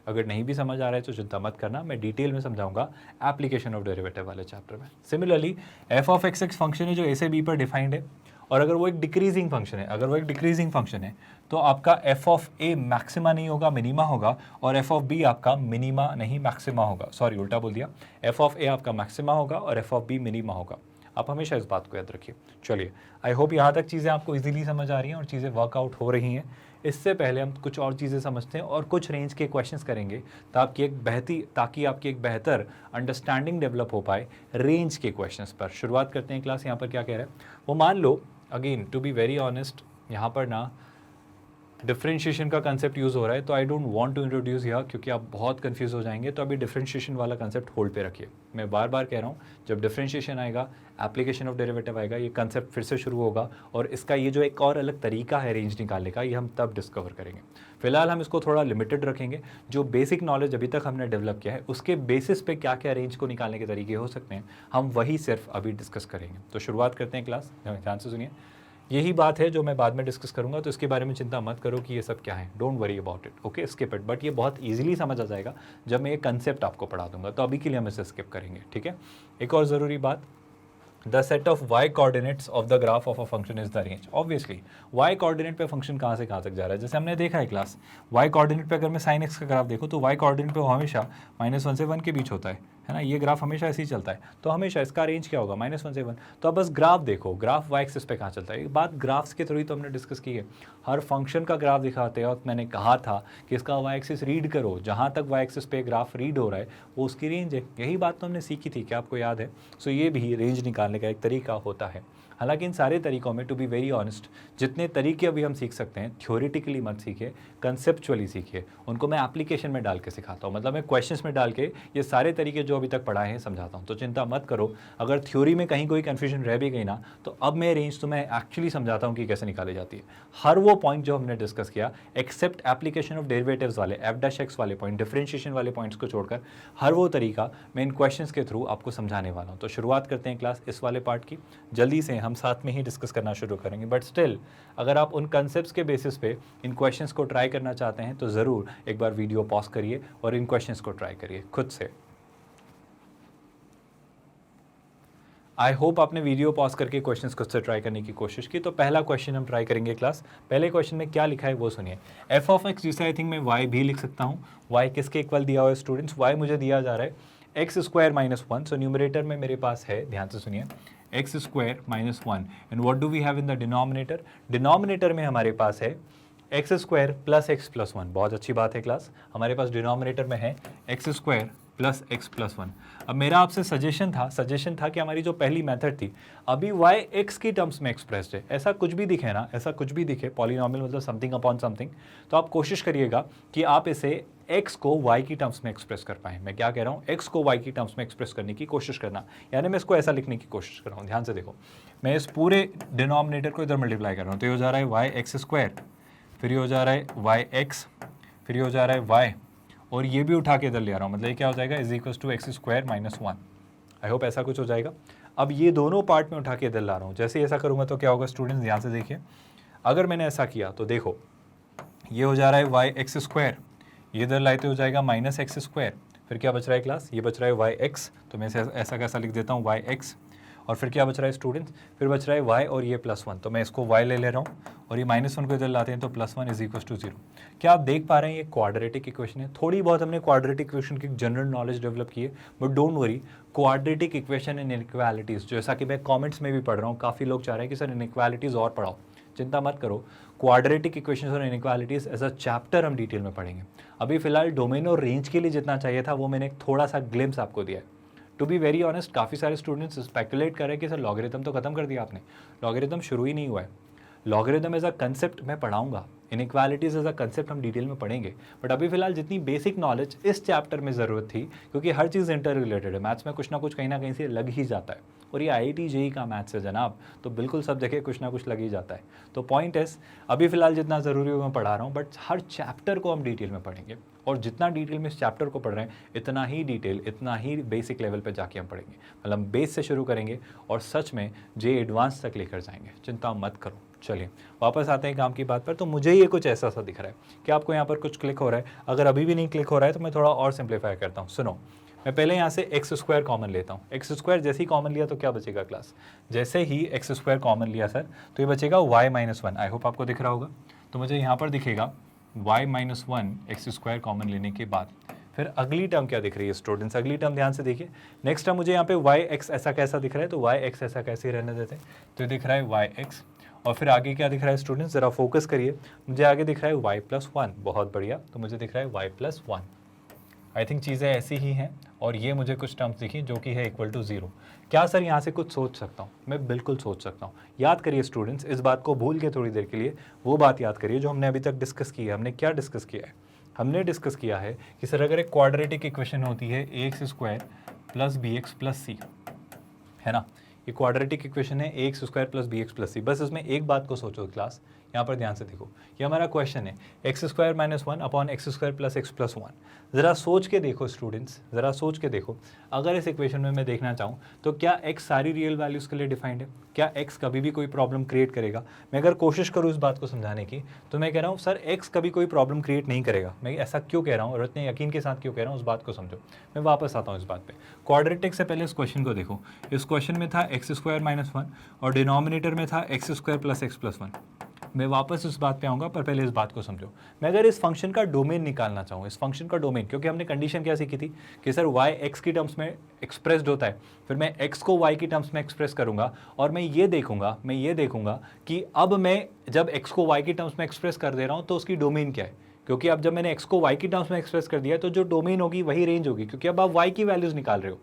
अगर नहीं भी समझ आ रहा है तो चिंता मत करना, मैं डिटेल में समझाऊंगा एप्लीकेशन ऑफ डेरिवेटिव वाले चैप्टर में। सिमिलरली f ऑफ x एक फंक्शन है जो a से b पर डिफाइंड है, और अगर वो एक डिक्रीजिंग फंक्शन है, अगर वो एक डिक्रीजिंग फंक्शन है तो आपका f ऑफ a मैक्सिमा नहीं होगा, मिनिमा होगा, और f ऑफ b आपका मिनिमा नहीं मैक्सिमा होगा। सॉरी उल्टा बोल दिया, f ऑफ a आपका मैक्सिमा होगा और f ऑफ b मिनिमा होगा। आप हमेशा इस बात को याद रखिए। चलिए, आई होप यहाँ तक चीज़ें आपको इजीली समझ आ रही हैं और चीज़ें वर्कआउट हो रही हैं। इससे पहले हम कुछ और चीज़ें समझते हैं और कुछ रेंज के क्वेश्चंस करेंगे ताकि आपकी एक बेहतर अंडरस्टैंडिंग डेवलप हो पाए रेंज के क्वेश्चंस पर। शुरुआत करते हैं क्लास। यहाँ पर क्या कह रहा है वो, मान लो again to be very honest, यहाँ पर ना डिफरेंशिएशन का कंसेप्ट यूज़ हो रहा है, तो I don't want to introduce यहाँ, क्योंकि आप बहुत कंफ्यूज हो जाएंगे। तो अभी डिफरेंशिएशन वाला कंसेप्ट होल्ड पे रखिए। मैं बार बार कह रहा हूँ, जब डिफरेंशिएशन आएगा, एप्लीकेशन ऑफ डेरिवेटिव आएगा, ये कंसेप्ट फिर से शुरू होगा, और इसका ये जो एक और अलग तरीका है रेंज निकालने का, ये हम तब डिस्कवर करेंगे। फिलहाल हम इसको थोड़ा लिमिटेड रखेंगे। जो बेसिक नॉलेज अभी तक हमने डेवलप किया है उसके बेसिस पे क्या क्या रेंज को निकालने के तरीके हो सकते हैं, हम वही सिर्फ अभी डिस्कस करेंगे। तो शुरुआत करते हैं क्लास, ध्यान से सुनिए। यही बात है जो मैं बाद में डिस्कस करूंगा, तो इसके बारे में चिंता मत करो कि ये सब क्या है, don't worry about it, okay, skip it. But ये बहुत इजीली समझ आ जाएगा जब मैं ये कंसेप्ट आपको पढ़ा दूंगा, तो अभी के लिए हम इसे स्किप करेंगे, ठीक है। एक और ज़रूरी बात, the set of y coordinates of the graph of a function is the range। Obviously y coordinate पे फंक्शन कहाँ से कहाँ तक जा रहा है, जैसे हमने देखा है क्लास, y coordinate पे अगर मैं sin x का ग्राफ देखूँ तो y coordinate पे वो हमेशा -1 से 1 के बीच होता है ना। ये ग्राफ हमेशा ऐसे ही चलता है, तो हमेशा इसका रेंज क्या होगा, -1 से 1। तो अब बस ग्राफ देखो, ग्राफ y एक्सिस पे कहाँ चलता है। एक बात ग्राफ्स के थ्रू ही तो हमने डिस्कस की है। हर फंक्शन का ग्राफ दिखाते वक्त मैंने कहा था कि इसका y एक्सिस रीड करो, जहाँ तक y एक्सिस पे ग्राफ रीड हो रहा है वो उसकी रेंज है। यही बात तो हमने सीखी थी, क्या आपको याद है। सो ये भी रेंज निकालने का एक तरीका होता है। हालांकि इन सारे तरीकों में टू बी वेरी ऑनेस्ट, जितने तरीके अभी हम सीख सकते हैं थ्योरेटिकली मत सीखिए, कंसेप्चुअली सीखिए। उनको मैं एप्लीकेशन में डाल के सिखाता हूँ, मतलब मैं क्वेश्चंस में डाल के ये सारे तरीके जो अभी तक पढ़ाए हैं समझाता हूँ। तो चिंता मत करो, अगर थ्योरी में कहीं कोई कन्फ्यूजन रह भी गई ना, तो अब मैं रेंज तो मैं एक्चुअली समझाता हूँ कि कैसे निकाली जाती है। हर वो पॉइंट जो हमने डिस्कस किया, एक्सेप्ट एप्लीकेशन ऑफ डेरिवेटिव्स वाले, f' वाले पॉइंट, डिफरेंशिएशन वाले पॉइंट्स को छोड़कर हर वो तरीका मैं इन क्वेश्चंस के थ्रू आपको समझाने वाला हूँ। तो शुरुआत करते हैं क्लास इस वाले पार्ट की। जल्दी से हम साथ में ही डिस्कस करना शुरू करेंगे, बट स्टिल अगर आप उन कंसेप्ट्स के बेसिस पे इन क्वेश्चंस को ट्राई करना चाहते हैं तो ज़रूर एक बार वीडियो पॉज करिए और इन क्वेश्चंस को ट्राई करिए खुद से। आई होप आपने वीडियो पॉज करके क्वेश्चंस खुद से ट्राई करने की कोशिश की। तो पहला क्वेश्चन हम ट्राई करेंगे क्लास। पहले क्वेश्चन में क्या लिखा है वो सुनिए। f ऑफ x, जिसे आई थिंक मैं y भी लिख सकता हूँ। y किसके इक्वल दिया हुआ है स्टूडेंट्स, y मुझे दिया जा रहा है x² - 1। सो न्यूमरेटर में मेरे पास है, ध्यान से सुनिए, x² - 1। And what do we have in the denominator, denominator में हमारे पास है x² + x + 1। बहुत अच्छी बात है क्लास, हमारे पास डिनोमिनेटर में है x² plus x plus one. अब मेरा आपसे सजेशन था कि हमारी जो पहली मेथड थी अभी y x की टर्म्स में एक्सप्रेस्ड है, ऐसा कुछ भी दिखे ना, ऐसा कुछ भी दिखे पॉलिनॉमियल मतलब समथिंग अपॉन समथिंग, तो आप कोशिश करिएगा कि आप इसे x को y की टर्म्स में एक्सप्रेस कर पाए। मैं क्या कह रहा हूँ, x को y की टर्म्स में एक्सप्रेस करने की कोशिश करना, यानी मैं इसको ऐसा लिखने की कोशिश कर रहा हूँ। ध्यान से देखो, मैं इस पूरे डिनोमिनेटर को इधर मल्टीप्लाई कर रहा हूँ, तो ये हो जा रहा है वाई एक्स स्क्वायर, फिर ये हो जा रहा है वाई एक्स, फिर ये हो जा रहा है वाई, और ये भी उठा के इधर ले आ रहा हूँ, मतलब ये क्या हो जाएगा, is equal to x square minus one. I hope ऐसा कुछ हो जाएगा। अब ये दोनों पार्ट में उठा के इधर ला रहा हूँ, जैसे ऐसा करूँगा तो क्या होगा स्टूडेंट्स, ध्यान से देखिए, अगर मैंने ऐसा किया तो देखो ये हो जा रहा है वाई एक्स स्क्वायर, ये इधर लाते हो जाएगा माइनस एक्स स्क्वायर, फिर क्या बच रहा है क्लास, ये बच रहा है वाई एक्स, तो मैं ऐसा कैसा लिख देता हूँ वाई एक्स, और फिर क्या बच रहा है स्टूडेंट्स, फिर बच रहा है y और ये प्लस वन, तो मैं इसको y ले रहा हूँ और ये माइनस वन को इधर लाते हैं तो plus one is equal to zero. क्या आप देख पा रहे हैं ये क्वाड्रेटिक इक्वेशन है। थोड़ी बहुत हमने क्वाड्रेटिक इक्वेशन की जनरल नॉलेज डेवलप की है, but don't worry, quadratic equation and inequalities जैसा कि मैं कॉमेंट्स में भी पढ़ रहा हूँ, काफ़ी लोग चाह रहे हैं कि सर इनइक्वालिटीज़ और पढ़ाओ, चिंता मत करो, क्वाड्रेटिक इक्वेशंस और इनइक्वालिटीज़ एज अ चैप्टर हम डिटेल में पढ़ेंगे। अभी फिलहाल डोमेन और रेंज के लिए जितना चाहिए था वो मैंने थोड़ा सा ग्लिम्स आपको दिया है। टू बी वेरी ऑनेस्ट, काफ़ी सारे स्टूडेंट्स स्पेकुलेट कर रहे हैं कि सर लॉगरिथम तो खत्म कर दिया आपने, लॉगरिथम शुरू ही नहीं हुआ है। लॉगरिथम एज अ कंसेप्ट मैं पढ़ाऊंगा, इनइक्वालिटीज़ एज अ कंसेप्ट हम डिटेल में पढ़ेंगे, बट अभी फिलहाल जितनी बेसिक नॉलेज इस चैप्टर में ज़रूरत थी, क्योंकि हर चीज़ इंटर रिलेटेड है, मैथ्स में कुछ ना कुछ कहीं ना कहीं से लग ही जाता है, और ये IIT JEE का मैथ्स है जनाब, तो बिल्कुल सब जगह कुछ ना कुछ लग ही जाता है। तो पॉइंट है, अभी फिलहाल जितना ज़रूरी हो मैं पढ़ा रहा हूँ, बट हर चैप्टर को हम डिटेल में पढ़ेंगे, और जितना डिटेल में इस चैप्टर को पढ़ रहे हैं इतना ही डिटेल, इतना ही बेसिक लेवल पे जाके हम पढ़ेंगे, मतलब हम बेस से शुरू करेंगे और सच में जे एडवांस तक लेकर जाएंगे, चिंता मत करो। चलिए वापस आते हैं काम की बात पर। तो मुझे ये कुछ ऐसा सा दिख रहा है कि आपको यहाँ पर कुछ क्लिक हो रहा है, अगर अभी भी नहीं क्लिक हो रहा है तो मैं थोड़ा और सिंप्लीफाई करता हूँ। सुनो, मैं पहले यहाँ से एक्स स्क्वायर कॉमन लेता हूँ, एक्स स्क्वायर जैसे ही कॉमन लिया तो क्या बचेगा क्लास, जैसे ही एक्स स्क्वायर कॉमन लिया सर तो ये बचेगा y minus one. I hope आपको दिख रहा होगा, तो मुझे यहाँ पर दिखेगा y minus one x square common लेने के बाद फिर अगली टर्म क्या दिख रही है स्टूडेंट्स, अगली टर्म ध्यान से देखिए। नेक्स्ट टर्म मुझे यहाँ पे वाई एक्स ऐसा कैसा दिख रहा है, तो वाई एक्स ऐसा कैसे रहने देते हैं, तो दिख रहा है वाई एक्स, और फिर आगे क्या दिख रहा है स्टूडेंट्स, ज़रा फोकस करिए, मुझे आगे दिख रहा है वाई प्लस वन, बहुत बढ़िया, तो मुझे दिख रहा है y plus one. I think चीज़ें ऐसी ही हैं, और ये मुझे कुछ टर्म्स दिखी जो कि है इक्वल टू जीरो। क्या सर यहाँ से कुछ सोच सकता हूँ, मैं बिल्कुल सोच सकता हूँ। याद करिए स्टूडेंट्स, इस बात को भूल के थोड़ी देर के लिए वो बात याद करिए जो हमने अभी तक डिस्कस की है। हमने क्या डिस्कस किया है, हमने डिस्कस किया है कि सर अगर एक क्वाड्रेटिक इक्वेशन होती है ax square plus b x plus c, है ना, ये क्वाड्रेटिक इक्वेशन है ax square plus b x plus c. बस इसमें एक बात को सोचो क्लास, यहाँ पर ध्यान से देखो, ये हमारा क्वेश्चन है x square minus one upon x square plus x plus one. ज़रा सोच के देखो स्टूडेंट्स, ज़रा सोच के देखो, अगर इस इक्वेशन में मैं देखना चाहूँ तो क्या x सारी रियल वैल्यूज़ के लिए डिफाइंड है, क्या x कभी भी कोई प्रॉब्लम क्रिएट करेगा। मैं अगर कोशिश करूँ इस बात को समझाने की तो मैं कह रहा हूँ सर x कभी कोई प्रॉब्लम क्रिएट नहीं करेगा। मैं ऐसा क्यों कह रहा हूँ और इतने यकीन के साथ क्यों कह रहा हूँ, उस बात को समझो। मैं वापस आता हूँ इस बात पे। क्वाड्रेटिक से पहले इस क्वेश्चन को देखो, इस क्वेश्चन में था एक्स स्क्वायर माइनस वन और डिनोमिनेटर में था x square plus x plus one. मैं वापस इस बात पे आऊँगा, पर पहले इस बात को समझो। मैं अगर इस फंक्शन का डोमेन निकालना चाहूँ, इस फंक्शन का डोमेन, क्योंकि हमने कंडीशन क्या सीखी थी कि सर y x की टर्म्स में एक्सप्रेस्ड होता है, फिर मैं x को y की टर्म्स में एक्सप्रेस करूँगा, और मैं ये देखूँगा कि अब मैं जब x को y की टर्म्स में एक्सप्रेस कर दे रहा हूँ तो उसकी डोमेन क्या है, क्योंकि अब जब मैंने x को y की टर्म्स में एक्सप्रेस कर दिया तो जो डोमेन होगी वही रेंज होगी, क्योंकि अब आप y की वैल्यूज़ निकाल रहे हो।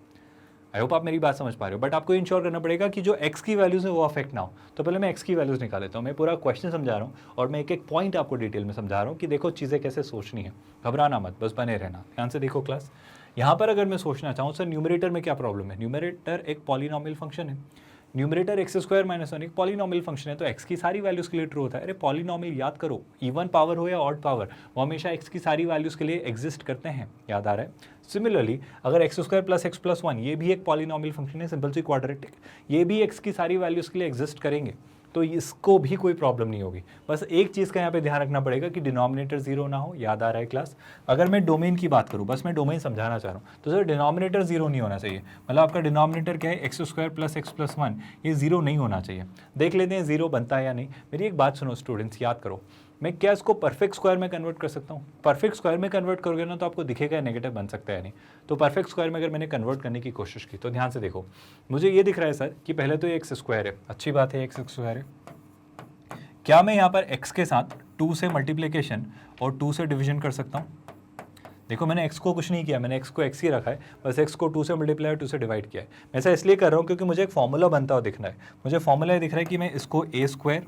आई होप आप मेरी बात समझ पा रहे हो, बट आपको इंश्योर करना पड़ेगा कि जो x की वैल्यूज़ है वो अफेक्ट ना हो। तो पहले मैं x की वैल्यूज़ निकाल लेता हूँ। मैं पूरा क्वेश्चन समझा रहा हूँ और मैं एक एक पॉइंट आपको डिटेल में समझा रहा हूँ कि देखो चीज़ें कैसे सोचनी है, घबराना मत, बस बने रहना। ध्यान से देखो क्लास, यहाँ पर अगर मैं सोचना चाहूँ सर न्यूमरेटर में क्या प्रॉब्लम है, न्यूमरेटर एक पॉलिनॉमियल फंक्शन है, numerator x square minus one एक पॉलिनॉमियल फंक्शन है, तो एक्स की सारी वैल्यूज़ के लिए ट्रू होता है। अरे पॉलिनॉमियल याद करो, इवन पावर हो या ऑड पावर, वो हमेशा एक्स की सारी वैल्यूज़ के लिए एग्जिस्ट करते हैं, याद आ रहा है। सिमिलरली अगर x square plus x plus one, ये भी एक पॉलिनॉमियल फंक्शन है, सिंपल सी क्वाड्रेटिक, ये भी एक्स की सारी वैल्यूज़ के लिए एग्जिस्ट करेंगे, तो इसको भी कोई प्रॉब्लम नहीं होगी। बस एक चीज़ का यहाँ पे ध्यान रखना पड़ेगा कि डिनोमिनेटर जीरो ना हो, याद आ रहा है क्लास। अगर मैं डोमेन की बात करूँ, बस मैं डोमेन समझाना चाह रहा हूँ, तो सर डिनोमिनेटर जीरो नहीं होना चाहिए, मतलब आपका डिनोमिनेटर क्या है x square plus x plus one, ये जीरो नहीं होना चाहिए। देख लेते हैं जीरो बनता है या नहीं। मेरी एक बात सुनो स्टूडेंट्स, याद करो, मैं क्या इसको परफेक्ट स्क्वायर में कन्वर्ट कर सकता हूँ? परफेक्ट स्क्वायर में कन्वर्ट करोगे ना तो आपको दिखेगा नेगेटिव बन सकता है नहीं, तो परफेक्ट स्क्वायर में अगर मैंने कन्वर्ट करने की कोशिश की तो ध्यान से देखो, मुझे ये दिख रहा है सर कि पहले तो ये एक्स स्क्वायर है, अच्छी बात है एक्स स्क्वायर है, क्या मैं यहाँ पर x के साथ 2 से मल्टीप्लिकेशन और 2 से डिवीजन कर सकता हूँ? देखो मैंने x को कुछ नहीं किया, मैंने x को x ही रखा है, बस x को 2 से मल्टीप्लाई और 2 से डिवाइड किया है। मैं ऐसा इसलिए कर रहा हूँ क्योंकि मुझे एक फॉर्मूला बनता हुआ दिखना है। मुझे फॉर्मूला दिख रहा है कि मैं इसको a स्क्वायर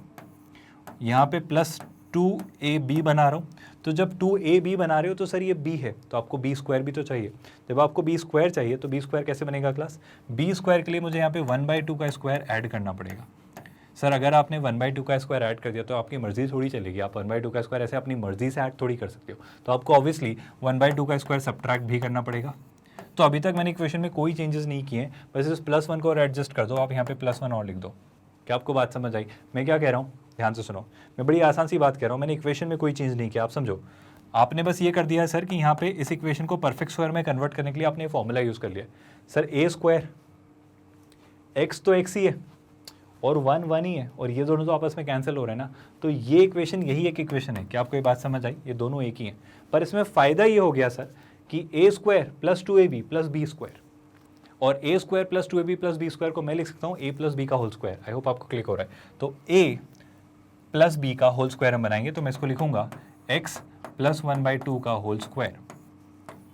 यहाँ पे प्लस 2ab बना रहा हूँ। तो जब 2ab बना रहे हो तो सर ये b है, तो आपको b स्क्वायर भी तो चाहिए। जब आपको b स्क्वायर चाहिए तो b स्क्वायर कैसे बनेगा क्लास? b स्क्वायर के लिए मुझे यहाँ पे 1/2 का स्क्वायर ऐड करना पड़ेगा। सर अगर आपने 1/2 का स्क्वायर ऐड कर दिया तो आपकी मर्जी थोड़ी चलेगी। आप 1/2 का स्क्वायर ऐसे अपनी मर्जी से ऐड थोड़ी कर सकते हो, तो आपको ऑब्वियसली 1/2 का स्क्वायर सब्ट्रैक्ट भी करना पड़ेगा। तो अभी तक मैंने इक्वेशन में कोई चेंजेस नहीं किए, बस इस +1 को और एडजस्ट कर दो। आप यहाँ पे +1 और लिख दो। क्या आपको बात समझ आई? मैं क्या कह रहा हूँ, ध्यान से सुनो। मैं बड़ी आसान सी बात कह रहा हूँ, मैंने इक्वेशन में कोई चेंज नहीं किया। आप समझो, आपने बस ये कर दिया है सर कि यहाँ पे इस इक्वेशन को परफेक्ट स्क्वायर में कन्वर्ट करने के लिए आपने फॉर्मूला यूज़ कर लिया। सर a स्क्वायर, x तो x ही है और 1 1 ही है, और ये दोनों तो आपस में कैंसिल हो रहे हैं ना, तो ये इक्वेशन यही एक इक्वेशन है। क्या आपको ये बात समझ आई? ये दोनों एक ही हैं, पर इसमें फ़ायदा ये हो गया सर कि a square plus 2ab plus b square, और a square plus 2ab plus b square को मैं लिख सकता हूँ a प्लस b का होल स्क्वायर। आई होप आपको क्लिक हो रहा है। तो a प्लस b का होल स्क्वायर हम बनाएंगे, तो मैं इसको लिखूंगा x प्लस 1/2 का होल स्क्वायर।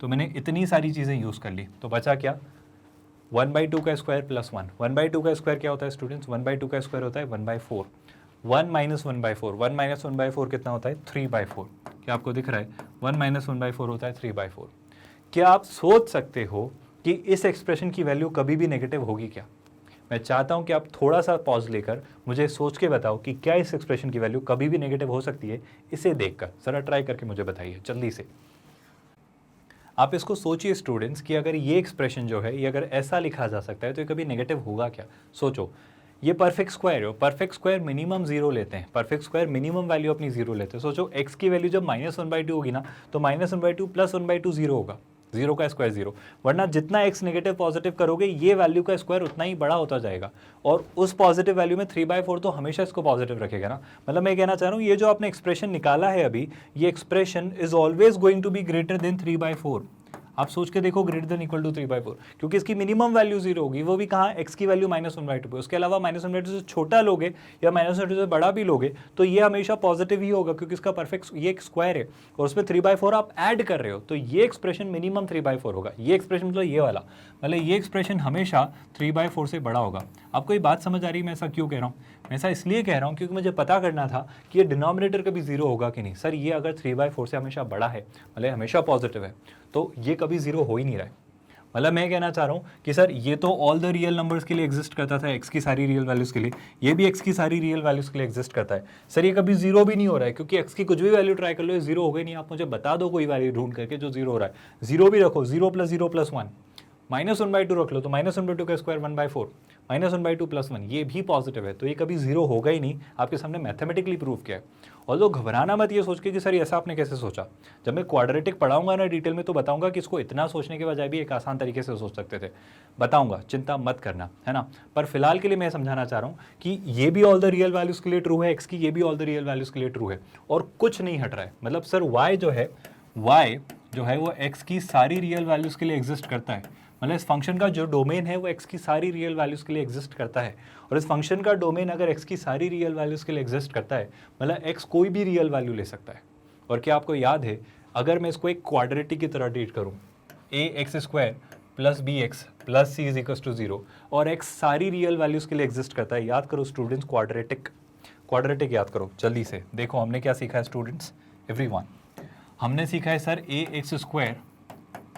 तो मैंने इतनी सारी चीज़ें यूज़ कर ली, तो बचा क्या? 1/2 का स्क्वायर प्लस 1। 1/2 का स्क्वायर क्या होता है स्टूडेंट्स? 1/2 का स्क्वायर होता है 1/4। 1 माइनस 1/4, 1 माइनस 1/4 कितना होता है? 3/4। क्या आपको दिख रहा है? 1 माइनस 1/4 होता है 3/4। क्या आप सोच सकते हो कि इस एक्सप्रेशन की वैल्यू कभी भी नेगेटिव होगी क्या? मैं चाहता हूं कि आप थोड़ा सा पॉज लेकर मुझे सोच के बताओ कि क्या इस एक्सप्रेशन की वैल्यू कभी भी नेगेटिव हो सकती है? इसे देखकर जरा ट्राई करके मुझे बताइए जल्दी से। आप इसको सोचिए स्टूडेंट्स कि अगर ये एक्सप्रेशन जो है ये अगर ऐसा लिखा जा सकता है तो ये कभी नेगेटिव होगा क्या? सोचो, ये परफेक्ट स्क्वायर है, परफेक्ट स्क्वायर मिनिमम 0 लेते हैं, परफेक्ट स्क्वायर मिनिमम वैल्यू अपनी 0 लेते हैं। सोचो x की वैल्यू जब -1/2 होगी ना, तो -1/2 प्लस 1/2 0 होगा, 0 का स्क्वायर 0। वरना जितना x नेगेटिव पॉजिटिव करोगे ये वैल्यू का स्क्वायर उतना ही बड़ा होता जाएगा, और उस पॉजिटिव वैल्यू में 3/4 तो हमेशा इसको पॉजिटिव रखेगा ना। मतलब मैं कहना चाह रहा हूँ ये जो आपने एक्सप्रेशन निकाला है अभी, ये expression is always going to be greater than 3/4। आप सोच के देखो, ग्रेटर देन इक्वल टू 3/4, क्योंकि इसकी मिनिमम वैल्यू 0 होगी, वो भी कहाँ? x की वैल्यू -1/2 पे। उसके अलावा -1/2 से छोटा लोगे या -1/2 से बड़ा भी लोगे तो ये हमेशा पॉजिटिव ही होगा, क्योंकि इसका परफेक्ट ये एक स्क्वायर है और उसमें 3/4 आप ऐड कर रहे हो, तो ये एक्सप्रेशन मिनिमम 3/4 होगा। ये एक्सप्रेशन मतलब ये वाला, मतलब ये एक्सप्रेशन हमेशा 3/4 से बड़ा होगा। आपको ये बात समझ आ रही है मैं ऐसा क्यों कह रहा हूँ? मैं ऐसा इसलिए कह रहा हूँ क्योंकि मुझे पता करना था कि ये डिनोमिनेटर कभी 0 होगा कि नहीं। सर ये अगर 3/4 से हमेशा बड़ा है, मतलब हमेशा पॉजिटिव है, तो ये कभी 0 हो ही नहीं रहा है। मतलब मैं कहना चाह रहा हूँ कि सर ये तो ऑल द रियल नंबर्स के लिए एग्जिस्ट करता था, x की सारी रियल वैल्यूज़ के लिए, ये भी x की सारी रियल वैल्यूज़ के लिए एग्जिस्ट करता है। सर ये कभी 0 भी नहीं हो रहा है, क्योंकि x की कुछ भी वैल्यू ट्राई कर लो ये 0 हो गई नहीं। आप मुझे बता दो कोई वैल्यू ढूंढ करके जो 0 हो रहा है। 0 भी रखो, 0 + 0 + 1, -1/2 रख लो, तो -1/2 का स्क्वायर 1/4, -1/2 + 1, ये भी पॉजिटिव है, तो ये कभी 0 होगा ही नहीं। आपके सामने मैथमेटिकली प्रूव किया है। और तो घबराना मत ये सोच के कि सर ऐसा आपने कैसे सोचा। जब मैं क्वाड्रेटिक पढ़ाऊंगा ना डिटेल में, तो बताऊंगा कि इसको इतना सोचने के बजाय भी एक आसान तरीके से सोच सकते थे, बताऊंगा, चिंता मत करना, है ना। पर फिलहाल के लिए मैं समझाना चाह रहा हूँ कि ये भी ऑल द रियल वैल्यूज़ के लिए ट्रू है, x की ये भी ऑल द रियल वैल्यूज़ के लिए ट्रू है, और कुछ नहीं हट रहा है। मतलब सर y जो है वो x की सारी रियल वैल्यूज़ के लिए एग्जिस्ट करता है। मतलब इस फंक्शन का जो डोमेन है वो x की सारी रियल वैल्यूज़ के लिए एग्जिस्ट करता है, और इस फंक्शन का डोमेन अगर x की सारी रियल वैल्यूज़ के लिए एग्जिस्ट करता है, मतलब x कोई भी रियल वैल्यू ले सकता है। और क्या आपको याद है, अगर मैं इसको एक क्वाड्रेटिक की तरह ट्रीट करूँ, ax² + bx + c = 0, और x सारी रियल वैल्यूज़ के लिए एग्जिस्ट करता है। याद करो स्टूडेंट्स, क्वाड्रेटिक याद करो जल्दी से। देखो हमने क्या सीखा है स्टूडेंट्स, एवरीवन, हमने सीखा है सर ax²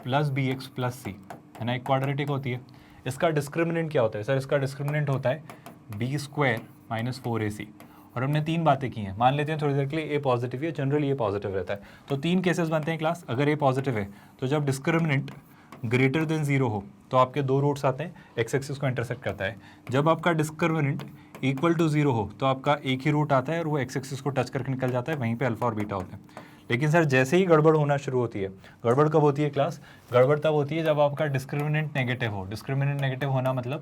+ bx + c, है ना, एक क्वाड्रेटिक होती है। इसका डिस्क्रिमिनेंट क्या होता है? सर इसका डिस्क्रिमिनेंट होता है b² - 4ac। और हमने 3 बातें की हैं। मान लेते हैं थोड़ी देर के लिए a पॉजिटिव है, जनरली ये पॉजिटिव रहता है, तो 3 केसेस बनते हैं क्लास। अगर a पॉजिटिव है तो जब डिस्क्रिमिनेंट ग्रेटर देन 0 हो तो आपके 2 रूट्स आते हैं, x एक्सिस को इंटरसेक्ट करता है। जब आपका डिस्क्रिमिनेंट इक्वल टू 0 हो तो आपका एक ही रूट आता है और वो x एक्सिस को टच करके निकल जाता है, वहीं पे अल्फा और बीटा होते हैं। लेकिन सर जैसे ही गड़बड़ होना शुरू होती है, गड़बड़ कब होती है क्लास? गड़बड़ तब होती है जब आपका डिस्क्रिमिनेंट नेगेटिव हो। डिस्क्रिमिनेंट नेगेटिव होना मतलब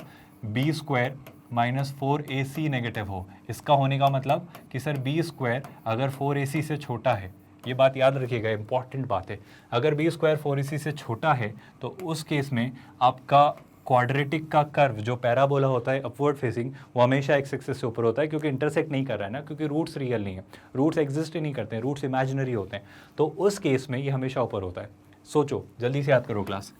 b² - 4ac नेगेटिव हो। इसका होने का मतलब कि सर b² अगर 4ac से छोटा है, ये बात याद रखिएगा, इंपॉर्टेंट बात है। अगर b² 4ac से छोटा है तो उस केस में आपका क्वाड्रेटिक का कर्व जो पैराबोला होता है अपवर्ड फेसिंग, वो हमेशा x एक्सिस से ऊपर होता है, क्योंकि इंटरसेक्ट नहीं कर रहा है ना, क्योंकि रूट्स रियल नहीं है, रूट्स एग्जिस्ट ही नहीं करते हैं, रूट्स इमेजिनरी होते हैं, तो उस केस में ये हमेशा ऊपर होता है। सोचो, जल्दी से याद करो क्लास।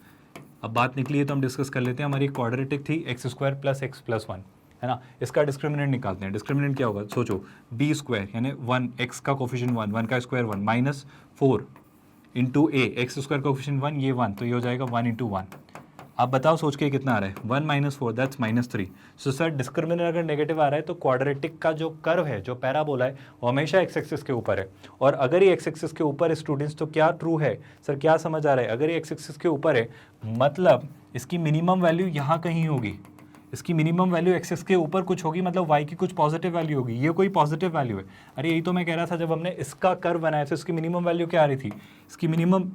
अब बात निकली है तो हम डिस्कस कर लेते हैं। हमारी क्वाड्रेटिक थी x square plus x plus one, है ना। इसका डिस्क्रिमिनेंट निकालते हैं। डिस्क्रिमिनेंट क्या होगा, सोचो, बी स्क्वायर यानी 1, एक्स का कोफिशिएंट 1, 1 का स्क्वायर 1, माइनस 4 इंटू ए, एक्स स्क्वायर का कोफिशिएंट 1, ये 1, तो ये हो जाएगा 1 इंटू 1। आप बताओ सोच के कितना आ रहा है, 1 minus 4 that's minus 3। So sir discriminant अगर नेगेटिव आ रहा है तो क्वाड्रेटिक का जो कर्व है, जो पैराबोला है, वो हमेशा एक्स एक्सिस के ऊपर है। और अगर ये एक्स एक्सिस के ऊपर है स्टूडेंट्स, तो क्या ट्रू है सर, क्या समझ आ रहा है, अगर ये एक्स एक्सिस के ऊपर है मतलब इसकी मिनिमम वैल्यू यहाँ कहीं होगी। इसकी मिनिमम वैल्यू एक्सिस के ऊपर कुछ होगी, मतलब वाई की कुछ पॉजिटिव वैल्यू होगी। ये कोई पॉजिटिव वैल्यू है। अरे यही तो मैं कह रहा था, जब हमने इसका कर्व बनाया था इसकी मिनिमम वैल्यू क्या आ रही थी, इसकी मिनिमम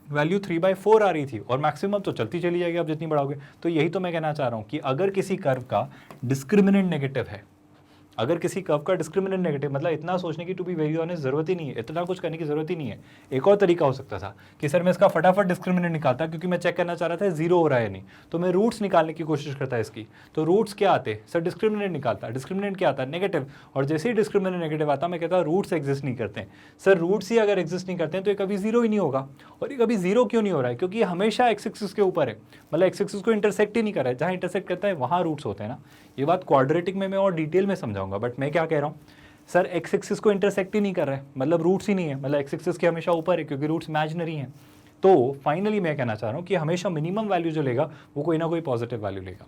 वैल्यू 3/4 आ रही थी और मैक्सिमम तो चलती चली जाएगी आप जितनी बढ़ाओगे। तो यही तो मैं कहना चाह रहा हूँ कि अगर किसी कर्व का डिस्क्रिमिनेंट नेगेटिव है, अगर किसी कर्व का डिस्क्रिमिनेंट नेगेटिव, मतलब इतना सोचने की टू बी वेरी ऑनेस्ट जरूरत ही नहीं है, इतना कुछ करने की जरूरत ही नहीं है। एक और तरीका हो सकता था कि सर मैं इसका फटाफट डिस्क्रिमिनेंट निकालता, क्योंकि मैं चेक करना चाह रहा था जीरो हो रहा है या नहीं, तो मैं रूट्स निकालने की कोशिश करता है इसकी। तो रूट्स क्या आते सर, डिस्क्रिमिनेंट निकालता। डिस्क्रिमिनेंट क्या आता, नेगेटिव। और जैसे ही डिस्क्रिमिनेंट नेगेटिव आता, मैं कहता रूट्स एग्जिस्ट नहीं करते हैं। सर रूट्स ही अगर एग्जिस्ट नहीं करते हैं तो ये कभी जीरो ही नहीं होगा। और ये कभी जीरो क्यों नहीं हो रहा है, क्योंकि ये हमेशा एक्स एक्सिस के ऊपर है, मतलब एक्स एक्सिस को इंटरसेक्ट ही नहीं कर रहा है। जहाँ इंटरसेक्ट करता है वहाँ रूट्स होते हैं ना। ये बात क्वाड्रेटिक में मैं और डिटेल में समझाऊंगा, बट मैं क्या कह रहा हूँ सर, एक्स एक्सिस को इंटरसेक्ट ही नहीं कर रहा है, मतलब रूट्स ही नहीं है, मतलब एक्स एक्सिस के हमेशा ऊपर है क्योंकि रूट्स इमेजिनरी हैं। तो फाइनली मैं कहना चाह रहा हूँ कि हमेशा मिनिमम वैल्यू जो लेगा वो कोई ना कोई पॉजिटिव वैल्यू लेगा।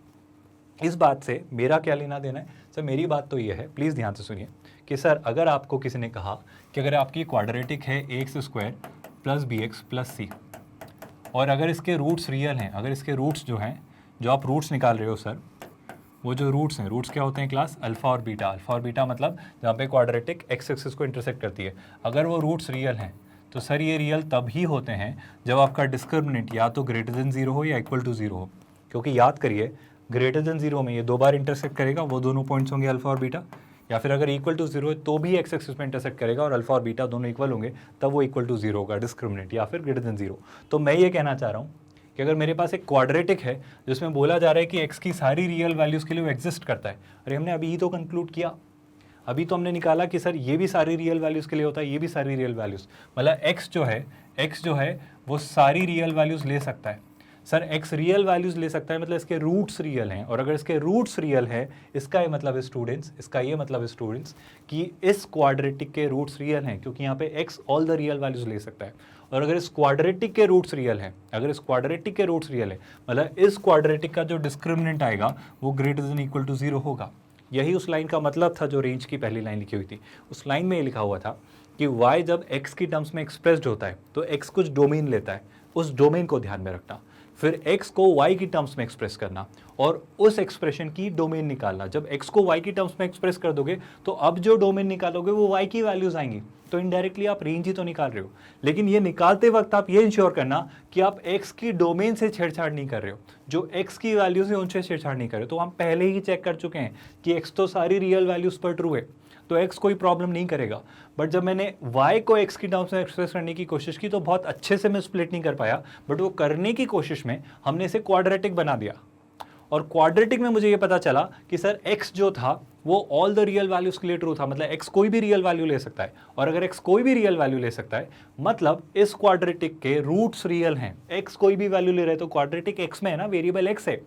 इस बात से मेरा क्या लेना देना है सर, मेरी बात तो ये है, प्लीज़ ध्यान से सुनिए कि सर अगर आपको किसी ने कहा कि अगर आपकी क्वाड्रेटिक है x square plus b x plus c, और अगर इसके रूट्स रियल हैं, अगर इसके रूट्स जो हैं, जो आप रूट्स निकाल रहे हो सर, वो जो रूट्स हैं, रूट्स क्या होते हैं क्लास, अल्फा और बीटा। अल्फा और बीटा मतलब जहाँ पे क्वाड्रेटिक एक्स एक्सिस को इंटरसेक्ट करती है, अगर वो रूट्स रियल हैं तो सर ये रियल तब ही होते हैं जब आपका डिस्क्रिमिनेंट या तो ग्रेटर देन जीरो हो या इक्वल टू जीरो हो। क्योंकि याद करिए, ग्रेटर देन जीरो में ये दो बार इंटरसेक्ट करेगा, वो दोनों पॉइंट्स होंगे अल्फा और बीटा, या फिर अगर इक्वल टू जीरो है तो भी एक्स एक्सिस में इंटरसेक्ट करेगा और अल्फा और बीटा दोनों इक्वल होंगे, तब वो इक्वल टू जीरो होगा डिस्क्रिमिनेंट, या फिर ग्रेटर देन जीरो। तो मैं ये कहना चाह रहा हूँ कि अगर मेरे पास एक क्वाड्रेटिक है जिसमें बोला जा रहा है कि एक्स की सारी रियल वैल्यूज़ के लिए वो एग्जिस्ट करता है, अरे हमने अभी ही तो कंक्लूड किया, अभी तो हमने निकाला कि सर ये भी सारी रियल वैल्यूज़ के लिए होता है, ये भी सारी रियल वैल्यूज़, मतलब एक्स जो है वो सारी रियल वैल्यूज़ ले सकता है। सर एक्स रियल वैल्यूज़ ले सकता है मतलब इसके रूट्स रियल हैं, और अगर इसके रूट्स रियल है इसका ये मतलब है स्टूडेंट्स, कि इस क्वाड्रेटिक के रूट्स रियल हैं, क्योंकि यहाँ पे x all the real values ले सकता है। और अगर इस क्वाड्रेटिक के रूट्स रियल हैं, मतलब इस क्वाड्रेटिक का जो डिस्क्रिमिनेंट आएगा वो greater than equal to zero होगा। यही उस लाइन का मतलब था जो रेंज की पहली लाइन लिखी हुई थी। उस लाइन में ये लिखा हुआ था कि y जब x की टर्म्स में एक्सप्रेस्ड होता है तो x कुछ डोमेन लेता है, उस डोमेन को ध्यान में रखना, फिर x को y की टर्म्स में एक्सप्रेस करना और उस एक्सप्रेशन की डोमेन निकालना। जब x को y की टर्म्स में एक्सप्रेस कर दोगे तो अब जो डोमेन निकालोगे वो y की वैल्यूज आएंगी, तो इनडायरेक्टली आप रेंज ही तो निकाल रहे हो। लेकिन ये निकालते वक्त आप ये इंश्योर करना कि आप x की डोमेन से छेड़छाड़ नहीं कर रहे हो, जो x की वैल्यूज है उनसे छेड़छाड़ नहीं कर रहे हो। तो हम पहले ही चेक कर चुके हैं कि x तो सारी रियल वैल्यूज पर ट्रू है, तो x कोई प्रॉब्लम नहीं करेगा। बट जब मैंने y को x की टर्म्स में एक्सप्रेस करने की कोशिश की तो बहुत अच्छे से मैं स्प्लिट नहीं कर पाया, बट वो करने की कोशिश में हमने इसे क्वाड्रेटिक बना दिया। और क्वाड्रेटिक में मुझे ये पता चला कि सर x जो था वो ऑल द रियल वैल्यूज के लिए ट्रू था, मतलब x कोई भी रियल वैल्यू ले सकता है, और अगर x कोई भी रियल वैल्यू ले सकता है मतलब इस क्वाड्रेटिक के रूट्स रियल हैं। x कोई भी वैल्यू ले रहे तो क्वाड्रेटिक x में है ना, वेरिएबल x है,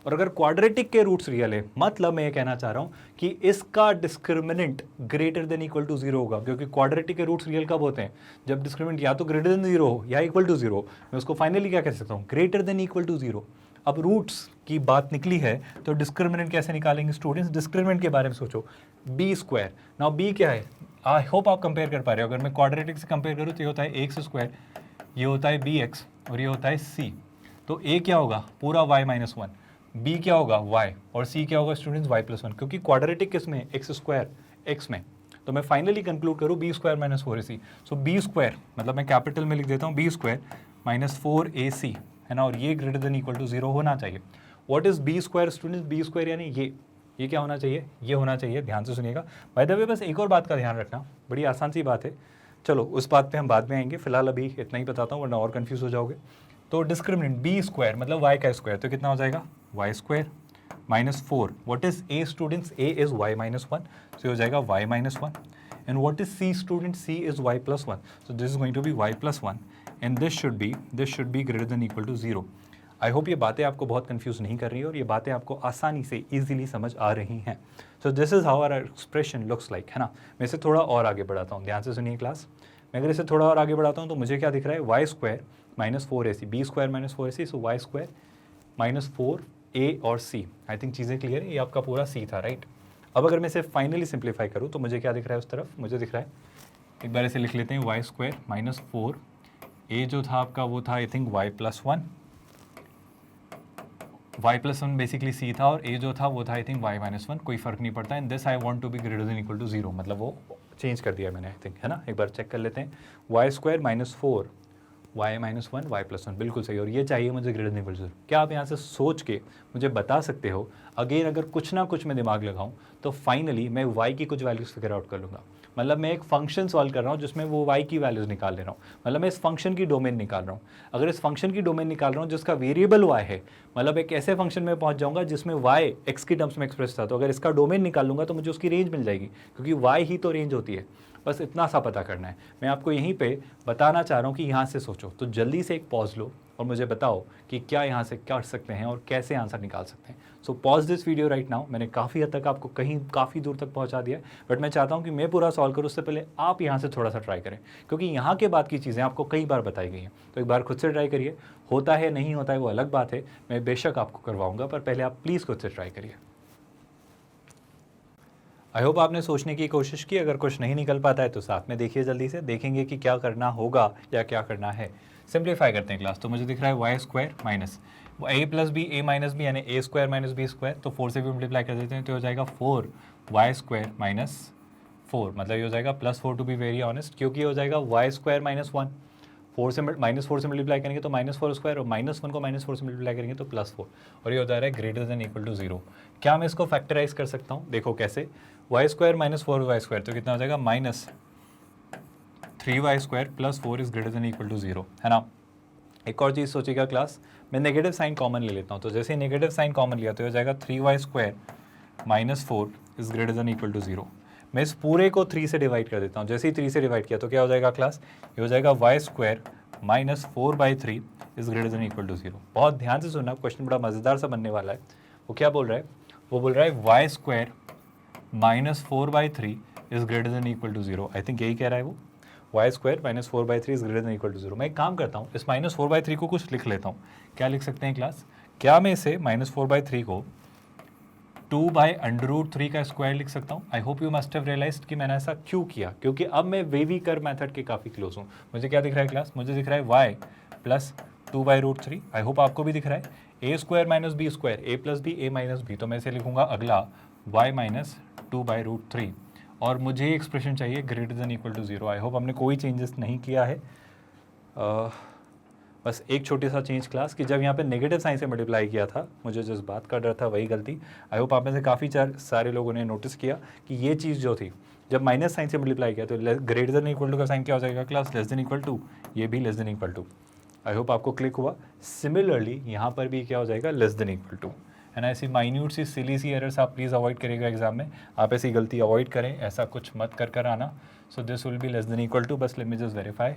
और अगर क्वाड्रेटिक के रूट्स रियल है मतलब मैं ये कहना चाह रहा हूँ कि इसका discriminant greater than equal to zero होगा, क्योंकि क्वाड्रेटिक के रूट्स रियल कब होते हैं, जब डिस्क्रिमिनेंट या तो ग्रेटर देन जीरो हो या इक्वल टू जीरो। मैं उसको फाइनली क्या कह सकता हूँ, greater than equal to zero. अब रूट्स की बात निकली है तो डिस्क्रिमिनेंट कैसे निकालेंगे स्टूडेंट्स, डिस्क्रिमिनेंट के बारे में सोचो, बी स्क्वायर। नाउ बी क्या है, आई होप आप कंपेयर कर पा रहे हो। अगर मैं क्वाड्रेटिक से कंपेयर करूँ तो ये होता है एक्स स्क्वायर, ये होता है बी एक्स और ये होता है सी। तो ए क्या होगा, पूरा वाई माइनस वन, बी क्या होगा y, और c क्या होगा स्टूडेंट्स y प्लस वन, क्योंकि क्वाड्रेटिक किस में, एक्स स्क्वायर x में। तो मैं फाइनली कंक्लूड करूँ b square minus four a c. So b square मतलब मैं कैपिटल में लिख देता हूँ b square minus four a c, है ना, और ये greater than equal to zero होना चाहिए। What is b square students, b square यानी ये क्या होना चाहिए, ये होना चाहिए। ध्यान से सुनिएगा। बाय द वे बस एक और बात का ध्यान रखना, बड़ी आसान सी बात है, चलो उस बात पे हम बाद में आएंगे, फिलहाल अभी इतना ही बताता हूँ वरना और कंफ्यूज हो जाओगे। तो डिस्क्रिमिनेंट बी स्क्वायर मतलब y का स्क्वायर, तो कितना हो जाएगा y square minus four. What is a students, a is y minus one, so हो जाएगा y minus one. And what is c student, c is y plus one, so this is going to be y plus one. And this should be greater than equal to 0। I hope ये बातें आपको बहुत confuse नहीं कर रही है और ये बातें आपको आसानी से ईजिली समझ आ रही हैं। So this is how our expression looks like, है ना। मैं इसे थोड़ा और आगे बढ़ाता हूँ, ध्यान से सुनिए क्लास। मैं अगर इसे थोड़ा और आगे बढ़ाता हूँ तो मुझे क्या दिख रहा है, y square minus 4ac, b square minus 4ac, so y square minus 4a और c। आई थिंक चीज़ें क्लियर है, ये आपका पूरा c था, राइट। अब अगर मैं इसे फाइनली सिंप्लीफाई करूँ तो मुझे क्या दिख रहा है उस तरफ, मुझे दिख रहा है, एक बार इसे लिख लेते हैं, वाई स्क्वायर माइनस 4a जो था आपका वो था I think y plus 1, y plus 1 basically c था, और a जो था वो था आई थिंक y माइनस 1, कोई फर्क नहीं पड़ता। And this I want to be greater than equal to 0, मतलब वो चेंज कर दिया मैंने, आई थिंक, है ना। एक बार चेक कर लेते हैं, y square minus 4 y minus 1 y plus 1, बिल्कुल सही, और ये चाहिए मुझे ग्रेटर देन इक्वल टू 0। क्या आप यहाँ से सोच के मुझे बता सकते हो, अगेन अगर कुछ ना कुछ मैं दिमाग लगाऊं तो फाइनली मैं y की कुछ वैल्यूज़ फिगर आउट कर लूँगा। मतलब मैं एक फंक्शन सॉल्व कर रहा हूँ जिसमें वो y की वैल्यूज़ निकाल ले रहा हूँ, मतलब मैं इस फंक्शन की डोमेन निकाल रहा हूँ। अगर इस फंक्शन की डोमेन निकाल रहा हूँ जिसका वेरिएबल y है, मतलब एक ऐसे फंक्शन में पहुँच जाऊँगा जिसमें y x की टर्म्स में एक्सप्रेस था, तो अगर इसका डोमेन निकाल लूँगा तो मुझे उसकी रेंज मिल जाएगी, क्योंकि y ही तो रेंज होती है। बस इतना सा पता करना है, मैं आपको यहीं पे बताना चाह रहा हूँ कि यहाँ से सोचो। तो जल्दी से एक पॉज लो और मुझे बताओ कि क्या यहाँ से कर सकते हैं और कैसे आंसर निकाल सकते हैं। So pause this video right now. मैंने काफ़ी हद तक आपको कहीं काफ़ी दूर तक पहुँचा दिया है, बट मैं चाहता हूँ कि मैं पूरा सॉल्व करूँ उससे पहले आप यहाँ से थोड़ा सा ट्राई करें, क्योंकि यहाँ के बाद की चीज़ें आपको कई बार बताई गई हैं। तो एक बार खुद से ट्राई करिए, होता है नहीं होता है वो अलग बात है, मैं बेशक आपको करवाऊँगा, पर पहले आप प्लीज़ खुद से ट्राई करिए। आई होप आपने सोचने की कोशिश की। अगर कुछ नहीं निकल पाता है तो साथ में देखिए, जल्दी से देखेंगे कि क्या करना होगा या क्या करना है। सिंप्लीफाई करते हैं क्लास। तो मुझे दिख रहा है y square minus a plus b a minus b, यानी a square minus b square, तो 4 से भी मल्टीप्लाई कर देते हैं तो हो जाएगा 4 वाई स्क्वायर माइनस 4, मतलब ये हो जाएगा plus 4 to be very honest, क्योंकि ये हो जाएगा वाई स्क्वायर माइनस 1, 4 से माइनस 4 से मल्टीप्लाई करेंगे तो माइनस 4 स्क्वायर, और माइनस 1 को माइनस 4 से मल्टीप्लाई करेंगे तो प्लस 4, और ये हो जा रहा है ग्रेटर देन इक्वल टू 0। क्या मैं इसको फैक्टराइज कर सकता हूँ? देखो कैसे, y square minus 4 y square, तो कितना हो जाएगा minus 3 y square plus 4 is greater than equal to 0, है ना। एक और चीज़ सोचिएगा क्लास, मैं नेगेटिव साइन कॉमन ले लेता हूँ, तो जैसे नेगेटिव साइन कॉमन लिया तो हो जाएगा 3 y square minus 4 is greater than equal to 0। मैं इस पूरे को 3 से डिवाइड कर देता हूँ, जैसे ही 3 से डिवाइड किया तो क्या हो जाएगा क्लास, ये हो जाएगा y square minus 4/3 is greater than equal to 0। बहुत ध्यान से सुनना, क्वेश्चन बड़ा मज़ेदार सा बनने वाला है। वो क्या बोल रहा है, वो बोल रहा है y square minus 4/3 is greater than equal to 0। I think यही कह रहा है वो, y square minus 4/3 is greater than equal to 0। मैं एक काम करता हूँ, इस माइनस 4/3 को कुछ लिख लेता हूँ। क्या लिख सकते हैं क्लास, क्या मैं इसे माइनस 4/3 को 2/√3 का स्क्वायर लिख सकता हूँ? I hope you must have realised कि मैंने ऐसा क्यों किया, क्योंकि अब मैं वेवी कर मेथड के काफ़ी क्लोज हूँ। मुझे क्या दिख रहा है क्लास, मुझे दिख रहा है y प्लस 2/√3। आई होप आपको भी दिख रहा है a square minus b square, a plus b a minus b, तो मैं इसे लिखूंगा अगला y माइनस 2/√3, और मुझे एक्सप्रेशन चाहिए greater than equal to 0। I hope हमने कोई चेंजेस नहीं किया है। बस एक छोटी सा चेंज क्लास कि जब यहाँ पे नेगेटिव साइन से मल्टीप्लाई किया था, मुझे जिस बात का डर था वही गलती। आई होप आप में से काफ़ी सारे लोगों ने नोटिस किया कि ये चीज़ जो थी, जब माइनस साइन से मल्टीप्लाई किया तो ग्रेटर देन इक्वल टू का साइन क्या हो जाएगा class, less than equal to, ये भी less than equal to. I hope आपको क्लिक हुआ। सिमिलरली यहाँ पर भी क्या हो जाएगा, लेस देन इक्वल टू, है ना। ऐसी माइन्यूट सी सिली सी एरर्स आप प्लीज़ अवॉइड करिएगा एग्जाम में, आप ऐसी गलती अवॉइड करें, ऐसा कुछ मत कर आना। So this will be less than equal to, बस let me just verify,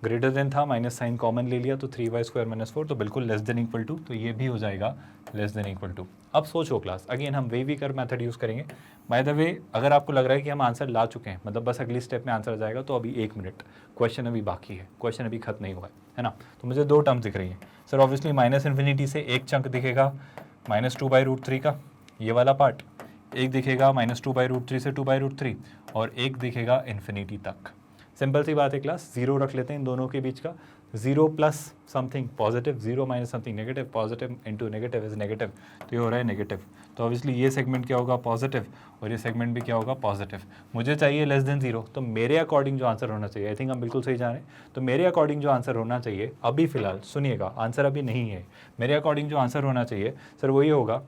greater than था, माइनस साइन कॉमन ले लिया तो 3 वाई स्क्वायर माइनस 4, तो बिल्कुल लेस देन इक्वल टू, तो ये भी हो जाएगा लेस देन इक्वल टू। अब सोचो क्लास, अगेन हम वेवी कर मेथड यूज़ करेंगे। बाय द वे, अगर आपको लग रहा है कि हम आंसर ला चुके हैं, मतलब बस अगली स्टेप में आंसर आ जाएगा, तो अभी 1 मिनट, क्वेश्चन अभी बाकी है, क्वेश्चन अभी खत्म नहीं हुआ है ना। तो मुझे 2 टर्म्स दिख रही है सर, ऑब्वियसली माइनस इन्फिनिटी से एक चंक दिखेगा माइनस 2/√3 का, ये वाला पार्ट, एक दिखेगा माइनस 2/√3 से 2/√3, और एक दिखेगा इन्फिनिटी तक। सिंपल सी बात है क्लास, 0 रख लेते हैं इन दोनों के बीच का, 0 plus something positive, 0 minus something negative, positive into negative is negative, तो ये हो रहा है नेगेटिव। तो ऑब्वियसली ये सेगमेंट क्या होगा, पॉजिटिव, और ये सेगमेंट भी क्या होगा, पॉजिटिव। मुझे चाहिए लेस देन 0, तो मेरे अकॉर्डिंग जो आंसर होना चाहिए, आई थिंक हम बिल्कुल सही जा रहे हैं, तो मेरे अकॉर्डिंग जो आंसर होना चाहिए अभी फ़िलहाल, सुनिएगा आंसर अभी नहीं है, मेरे अकॉर्डिंग जो आंसर होना चाहिए सर वही होगा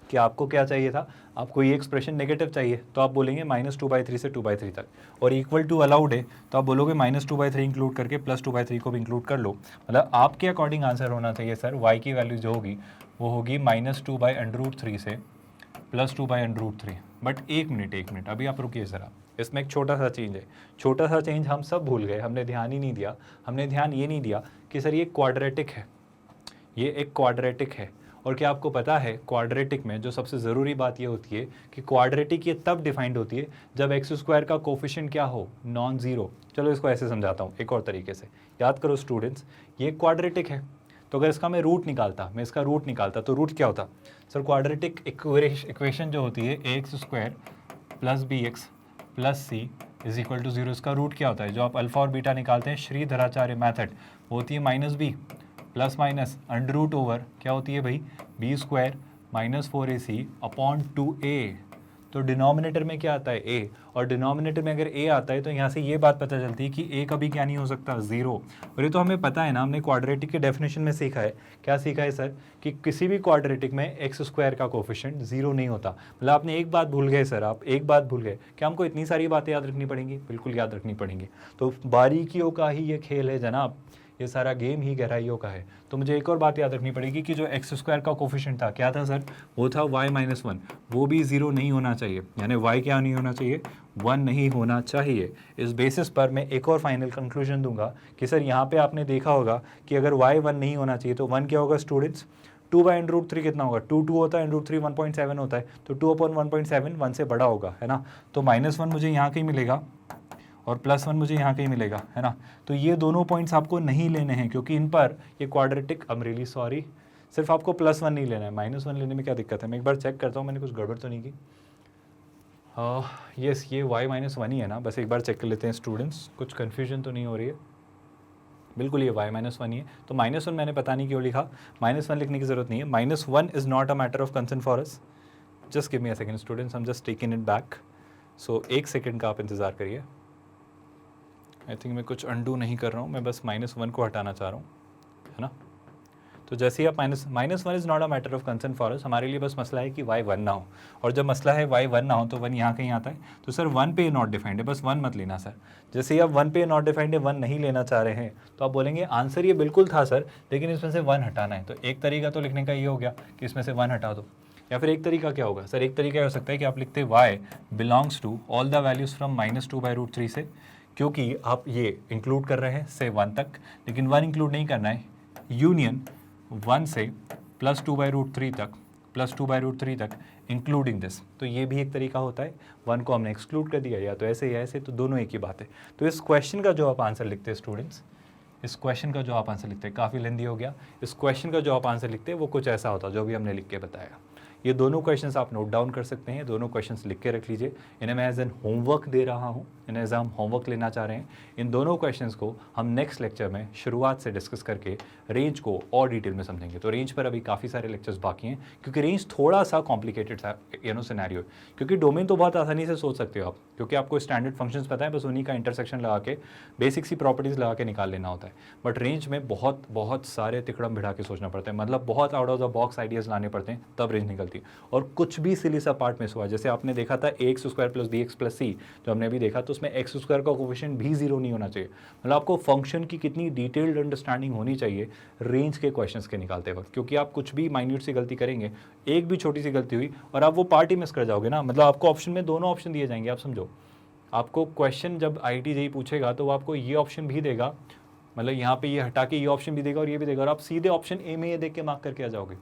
कि आपको क्या चाहिए था, आपको ये एक्सप्रेशन नेगेटिव चाहिए, तो आप बोलेंगे माइनस 2/3 से 2/3 तक, और इक्वल टू अलाउड है तो आप बोलोगे माइनस 2/3 इंक्लूड करके प्लस 2/3 को भी इंक्लूड कर लो। मतलब आपके अकॉर्डिंग आंसर होना चाहिए सर, y की वैल्यू जो होगी वो होगी माइनस 2/√3 से +2/√3। बट एक मिनट, अभी आप रुकिए ज़रा, इसमें एक छोटा सा चेंज है। छोटा सा चेंज हम सब भूल गए, हमने ध्यान ही नहीं दिया। हमने ध्यान ये नहीं दिया कि सर ये क्वाड्रेटिक है, ये एक क्वाड्रेटिक है। और क्या आपको पता है क्वाड्रेटिक में जो सबसे ज़रूरी बात ये होती है कि क्वाड्रेटिक ये तब डिफाइंड होती है जब x² का कोफिशिएंट क्या हो, नॉन ज़ीरो। चलो इसको ऐसे समझाता हूँ एक और तरीके से, याद करो स्टूडेंट्स, ये क्वाड्रेटिक है, तो अगर इसका मैं रूट निकालता, तो रूट क्या होता सर? क्वाड्रेटिक इक्वेशन जो होती है ax² + bx + c = 0, इसका रूट क्या होता है? जो आप अल्फ़ा और बीटा निकालते हैं श्रीधराचार्य मैथड, वो होती है -b ± √, क्या होती है भाई, b² - 4ac/2a। तो डिनोमिनेटर में क्या आता है? a, और डिनोमिनेटर में अगर a आता है तो यहाँ से ये बात पता चलती है कि a कभी क्या नहीं हो सकता, 0। और ये तो हमें पता है ना, हमने क्वाड्रेटिक के डेफिनेशन में सीखा है। क्या सीखा है सर? कि किसी भी क्वाड्रेटिक में x² का कोफिशिएंट 0 नहीं होता। मतलब आपने एक बात भूल गए सर, आप एक बात भूल गए। क्या हमको इतनी सारी बातें याद रखनी पड़ेंगी? बिल्कुल याद रखनी पड़ेंगी। तो बारीकियों का ही ये खेल है जनाब, ये सारा गेम ही गहराइयों का है। तो मुझे एक और बात याद रखनी पड़ेगी कि जो x² का कोफिशिएंट था, क्या था सर? वो था y-1, वो भी 0 नहीं होना चाहिए। यानी y क्या नहीं होना चाहिए? 1 नहीं होना चाहिए। इस बेसिस पर मैं एक और फाइनल कंक्लूजन दूंगा कि सर यहाँ पे आपने देखा होगा कि अगर y 1 नहीं होना चाहिए तो 1 क्या होगा स्टूडेंट्स? 2/√3 कितना होगा? 2 होता है, √3 1.7 होता है, तो 2/1.7 1 से बड़ा होगा, है ना। तो -1 मुझे यहाँ कहीं मिलेगा और +1 मुझे यहाँ कहीं मिलेगा, है ना। तो ये दोनों पॉइंट्स आपको नहीं लेने हैं क्योंकि इन पर ये quadratic, I am really sorry, सिर्फ आपको +1 नहीं लेना है। -1 लेने में क्या दिक्कत है? मैं एक बार चेक करता हूँ मैंने कुछ गड़बड़ तो नहीं की। यस, ये y-1 ही है ना, बस एक बार चेक कर लेते हैं स्टूडेंट्स, कुछ कन्फ्यूजन तो नहीं हो रही है। बिल्कुल ये y-1 ही है। तो -1 मैंने पता नहीं क्यों लिखा, -1 लिखने की ज़रूरत नहीं है। -1 is not a matter of concern for us. Just give me a second students, हम जस्ट टेकिंग इट बैक। सो एक सेकेंड का आप इंतज़ार करिए। आई थिंक मैं कुछ अंडू नहीं कर रहा हूँ, मैं बस -1 को हटाना चाह रहा हूँ, है ना। तो जैसे ही आप -1 is not a matter of concern for us, हमारे लिए बस मसला है कि y 1 ना हो। और जब मसला है y 1 ना हो तो 1 यहाँ कहीं आता है। तो सर 1 पे नॉट डिफाइंड है, बस 1 मत लेना सर। जैसे ही आप 1 पे नॉट डिफाइंड है, 1 नहीं लेना चाह रहे हैं, तो आप बोलेंगे आंसर ये बिल्कुल था सर, लेकिन इसमें से 1 हटाना है। तो एक तरीका तो लिखने का ये हो गया कि इसमें से 1 हटा दो। या फिर एक तरीका क्या होगा सर? एक तरीका हो सकता है कि आप लिखते y belongs to all the values from -2/√3 से, क्योंकि आप ये इंक्लूड कर रहे हैं से 1 तक, लेकिन 1 इंक्लूड नहीं करना है, यूनियन 1 से +2/√3 तक, +2/√3 तक इंक्लूडिंग दिस। तो ये भी एक तरीका होता है। 1 को हमने एक्सक्लूड कर दिया, या तो ऐसे या ऐसे, तो दोनों एक ही बात है। तो इस क्वेश्चन का जो आप आंसर लिखते हैं स्टूडेंट्स, इस क्वेश्चन का जो आप आंसर लिखते हैं, काफ़ी लेंदी हो गया, इस क्वेश्चन का जो आप आंसर लिखते हैं वो कुछ ऐसा होता है जो भी हमने लिख के बताया। ये दोनों क्वेश्चंस आप नोट डाउन कर सकते हैं, दोनों क्वेश्चंस लिख के रख लीजिए। इन्हें मैं एज एन होमवर्क दे रहा हूँ, इन्हें एज हम होमवर्क लेना चाह रहे हैं। इन दोनों क्वेश्चंस को हम नेक्स्ट लेक्चर में शुरुआत से डिस्कस करके रेंज को और डिटेल में समझेंगे। तो रेंज पर अभी काफ़ी सारे लेक्चर्स बाकी हैं, क्योंकि रेंज थोड़ा सा कॉम्प्लिकेटेड था सिनेरियो। क्योंकि डोमेन तो बहुत आसानी से सोच सकते हो आप, क्योंकि आपको स्टैंडर्ड फंक्शंस पता है, बस उन्हीं का इंटरसेक्शन लगा के बेसिक सी प्रॉपर्टीज़ लगा के निकाल लेना होता है। बट रेंज में बहुत सारे तिकड़म भिड़ा के सोचना पड़ता है, मतलब बहुत out of the box ideas लाने पड़ते हैं, तब रेंज निकलती है। और कुछ भी सिली सा पार्ट मिस हुआ, जैसे आपने देखा था ax² + bx + c, जो हमने अभी देखा, तो उसमें x² का कोफिशिएंट भी 0 नहीं होना चाहिए। मतलब आपको फंक्शन की कितनी डिटेल्ड अंडरस्टैंडिंग होनी चाहिए रेंज के क्वेश्चंस के निकालते वक्त, क्योंकि आप कुछ भी माइन्यूट सी गलती करेंगे, एक भी छोटी सी गलती हुई और आप वो पार्ट ही मिस कर जाओगे ना। मतलब आपको ऑप्शन में दोनों ऑप्शन दिए जाएंगे, आप समझो। आपको क्वेश्चन जब IIT JEE पूछेगा तो वो आपको ये ऑप्शन भी देगा, मतलब यहाँ पे ये हटा के ये ऑप्शन भी देगा और ये भी देगा, और आप सीधे ऑप्शन ए में ये देख के मार्क करके आ जाओगे,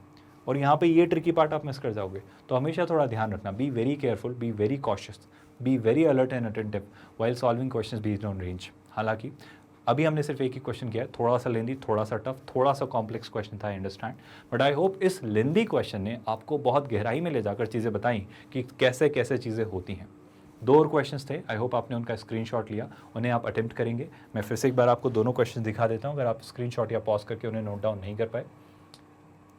और यहाँ पे ये ट्रिकी पार्ट आप मिस कर जाओगे। तो हमेशा थोड़ा ध्यान रखना, be very careful, be very cautious, be very alert and attentive while solving questions based on range. हालांकि अभी हमने सिर्फ एक ही क्वेश्चन किया है, थोड़ा सा लेंदी, थोड़ा सा टफ, थोड़ा सा कॉम्प्लेक्स क्वेश्चन था, I understand. But I hope इस लेंदी क्वेश्चन ने आपको बहुत गहराई में ले जाकर चीज़ें बताई कि कैसे कैसे चीज़ें होती हैं। 2 और क्वेश्चंस थे, आई होप आपने उनका स्क्रीनशॉट लिया, उन्हें आप अटेम्प्ट करेंगे। मैं फिर से एक बार आपको दोनों क्वेश्चन दिखा देता हूँ, अगर आप स्क्रीनशॉट या पॉज करके उन्हें नोट डाउन नहीं कर पाए।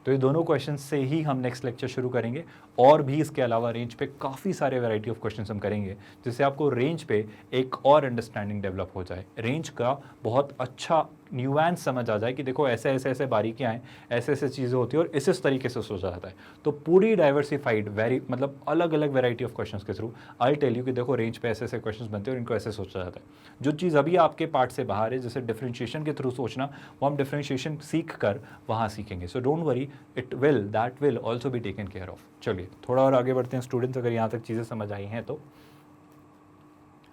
तो ये दोनों क्वेश्चंस से ही हम नेक्स्ट लेक्चर शुरू करेंगे, और भी इसके अलावा रेंज पे काफ़ी सारे वैरायटी ऑफ क्वेश्चंस हम करेंगे, जिससे आपको रेंज पे एक और अंडरस्टैंडिंग डेवलप हो जाए। रेंज का बहुत अच्छा न्यूएंस समझ आ जाए कि देखो ऐसे ऐसे ऐसे बारीकियाँ हैं, ऐसे ऐसे चीज़ें होती हैं और इस तरीके से सोचा जाता है। तो पूरी डाइवर्सिफाइड मतलब अलग अलग वेराइटी ऑफ क्वेश्चंस के थ्रू आई टेल यू कि देखो रेंज पे ऐसे ऐसे क्वेश्चंस बनते हैं और इनको ऐसे सोचा जाता है। जो चीज़ अभी आपके पार्ट से बाहर है, जैसे डिफरेंशिएशन के थ्रू सोचना, वो हम डिफरेंशिएशन सीख कर वहाँ सीखेंगे। So don't worry, that will also be taken care of. चलिए थोड़ा और आगे बढ़ते हैं स्टूडेंट्स, अगर यहाँ तक चीज़ें समझ आई हैं तो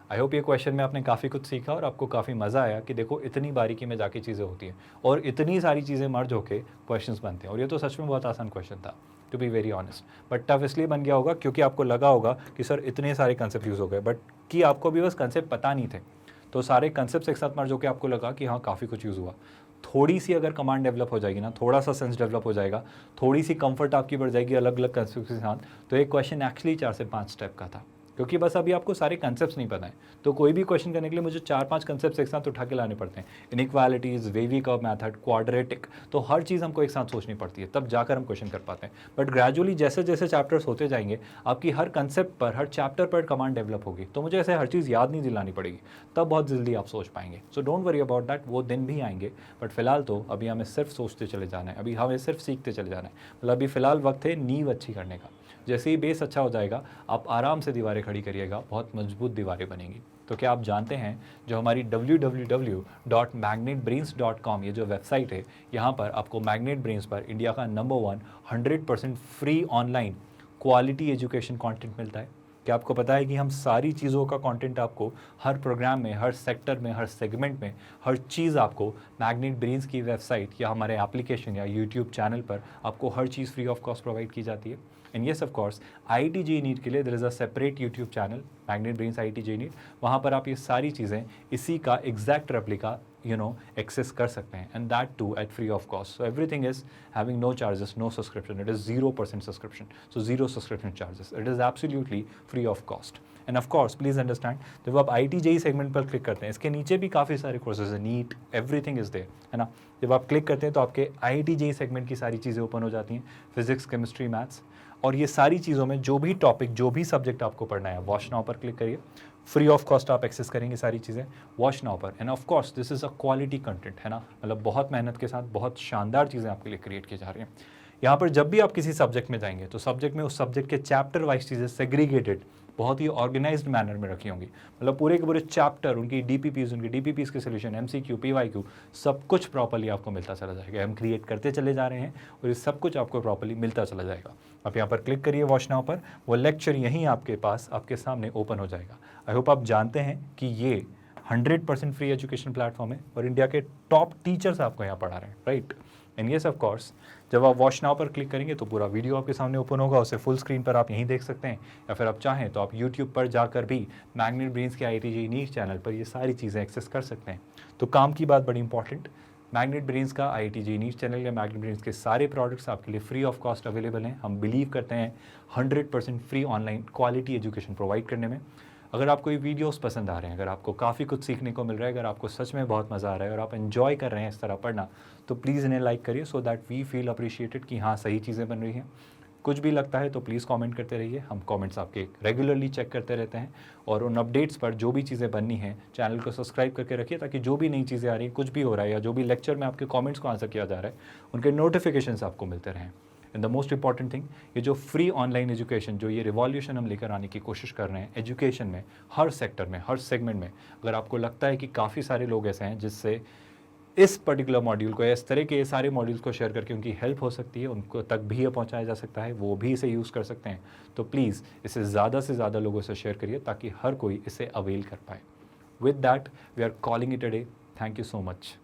आई होप ये क्वेश्चन में आपने काफ़ी कुछ सीखा और आपको काफ़ी मज़ा आया कि देखो इतनी बारीकी में जाके चीज़ें होती हैं और इतनी सारी चीज़ें मर्ज होके क्वेश्चंस बनते हैं। और ये तो सच में बहुत आसान क्वेश्चन था, to be very honest, but tough इसलिए बन गया होगा क्योंकि आपको लगा होगा कि सर इतने सारे कंसेप्ट यूज़ हो गए, बट कि आपको भी बस कंसेप्ट पता नहीं थे। तो सारे कंसेप्ट एक साथ मर्ज होकर आपको लगा कि हाँ काफ़ी कुछ यूज़ हुआ। थोड़ी सी अगर कमांड डेवलप हो जाएगी ना, थोड़ा सा सेंस डेवलप हो जाएगा, थोड़ी सी कंफर्ट आपकी बढ़ जाएगी अलग अलग कंसेप्ट के साथ, तो एक क्वेश्चन एक्चुअली 4 से 5 स्टेप का था, क्योंकि बस अभी आपको सारे कंसेप्ट्स नहीं पता है। तो कोई भी क्वेश्चन करने के लिए मुझे 4-5 कंसेप्ट्स एक साथ उठा के लाने पड़ते हैं। Inequalities, wavy curve method, quadratic, तो हर चीज़ हमको एक साथ सोचनी पड़ती है, तब जाकर हम क्वेश्चन कर पाते हैं। बट ग्रेजुअली जैसे जैसे चैप्टर्स होते जाएंगे, आपकी हर कंसेप्ट पर, हर चैप्टर पर कमांड डेवलप होगी, तो मुझे ऐसे हर चीज़ याद नहीं दिलानी पड़ेगी, तब बहुत जल्दी आप सोच पाएंगे। So don't worry about that, वो दिन भी आएंगे। बट फिलहाल तो अभी हमें सिर्फ सोचते चले जाना है, अभी हमें सिर्फ सीखते चले जाना है। मतलब अभी फिलहाल वक्त है नींव अच्छी करने का। जैसे ही बेस अच्छा हो जाएगा, आप आराम से दीवारें खड़ी करिएगा, बहुत मजबूत दीवारें बनेंगी। तो क्या आप जानते हैं, जो हमारी www.magnetbrains.com ये जो वेबसाइट है, यहाँ पर आपको मैग्नेट ब्रेन्स पर इंडिया का number 1 100% free online quality education content मिलता है। क्या आपको पता है कि हम सारी चीज़ों का कंटेंट आपको हर प्रोग्राम में, हर सेक्टर में, हर सेगमेंट में, हर चीज़ आपको मैग्नेट ब्रेन्स की वेबसाइट या हमारे एप्लीकेशन या यूट्यूब चैनल पर आपको हर चीज़ फ्री ऑफ कॉस्ट प्रोवाइड की जाती है। And yes of course, IIT JEE NEET के लिए there is a separate YouTube channel, magnet brains IIT JEE NEET. वहाँ पर आप ये सारी चीज़ें इसी का एग्जैक्ट रेप्लिका एक्सेस कर सकते हैं, and that too at free of cost. So everything is having no charges, no subscription, it is 0% subscription, so 0 subscription charges, it is absolutely free of cost. And of course please understand, जब आप IIT JEE segment पर click करते हैं, इसके नीचे भी काफ़ी सारे कोर्सेज हैं, नीट, एवरीथिंग इज देयर, है ना। जब आप क्लिक करते हैं तो आपके IIT JEE सेगमेंट की सारी चीज़ें ओपन हो जाती हैं, फिजिक्स, केमिस्ट्री, मैथ्स, और ये सारी चीज़ों में जो भी टॉपिक, जो भी सब्जेक्ट आपको पढ़ना है, वॉच नाउ पर क्लिक करिए, फ्री ऑफ कॉस्ट आप एक्सेस करेंगे सारी चीज़ें वॉच नाउ पर। And of course this is a quality content, है ना, मतलब बहुत मेहनत के साथ बहुत शानदार चीज़ें आपके लिए क्रिएट की जा रही हैं। यहाँ पर जब भी आप किसी सब्जेक्ट में जाएंगे तो सब्जेक्ट में उस सब्जेक्ट के चैप्टर वाइज चीज़ें सेग्रीगेटेड, बहुत ही ऑर्गेनाइज्ड मैनर में रखी होंगी। मतलब पूरे के पूरे चैप्टर, उनकी DPPs के सोल्यूशन, MCQ, PYQ, सब कुछ प्रॉपर्ली आपको मिलता चला जाएगा। हम क्रिएट करते चले जा रहे हैं और ये सब कुछ आपको प्रॉपर्ली मिलता चला जाएगा। आप यहाँ पर क्लिक करिए वॉच नाउ पर, वो लेक्चर यहीं आपके पास, आपके सामने ओपन हो जाएगा। आई होप आप जानते हैं कि ये 100% फ्री एजुकेशन प्लेटफॉर्म है और इंडिया के टॉप टीचर्स आपको यहाँ पढ़ा रहे हैं, right. And yes of course, जब आप वॉच नाउ पर क्लिक करेंगे तो पूरा वीडियो आपके सामने ओपन होगा, उसे फुल स्क्रीन पर आप यहीं देख सकते हैं, या फिर आप चाहें तो आप यूट्यूब पर जाकर भी मैग्नेट ब्रेन्स के IIT JEE नीट चैनल पर ये सारी चीज़ें एक्सेस कर सकते हैं। तो काम की बात बड़ी इंपॉर्टेंट, मैग्नेट ब्रेन्स का IIT JEE नीट चैनल या मैग्नेट ब्रेन्स के सारे प्रोडक्ट्स आपके लिए फ्री ऑफ कॉस्ट अवेलेबल हैं। हम बिलीव करते हैं 100% free online quality education provide करने में। अगर आपको ये वीडियोस पसंद आ रहे हैं, अगर आपको काफ़ी कुछ सीखने को मिल रहा है, अगर आपको सच में बहुत मज़ा आ रहा है और आप एंजॉय कर रहे हैं इस तरह पढ़ना, तो प्लीज़ इन्हें लाइक करिए, so that we feel appreciated कि हाँ सही चीज़ें बन रही हैं। कुछ भी लगता है तो प्लीज़ कमेंट करते रहिए, हम कमेंट्स आपके रेगुलरली चेक करते रहते हैं, और उन अपडेट्स पर जो भी चीज़ें बननी हैं, चैनल को सब्सक्राइब करके रखिए, ताकि जो भी नई चीज़ें आ रही हैं, कुछ भी हो रहा है या जो भी लेक्चर में आपके कमेंट्स को आंसर किया जा रहा है, उनके नोटिफिकेशंस आपको मिलते रहें। And the most important thing, ये जो फ्री ऑनलाइन एजुकेशन, जो ये रिवॉल्यूशन हम लेकर आने की कोशिश कर रहे हैं एजुकेशन में, हर सेक्टर में, हर सेगमेंट में, अगर आपको लगता है कि काफ़ी सारे लोग ऐसे हैं जिससे इस पर्टिकुलर मॉड्यूल को, इस तरह के सारे मॉड्यूल्स को शेयर करके उनकी हेल्प हो सकती है, उनको तक भी ये पहुंचाया जा सकता है, वो भी इसे यूज़ कर सकते हैं, तो प्लीज़ इसे ज़्यादा से ज़्यादा लोगों से शेयर करिए ताकि हर कोई इसे अवेल कर पाए। With that we are calling it a day. Thank you so much.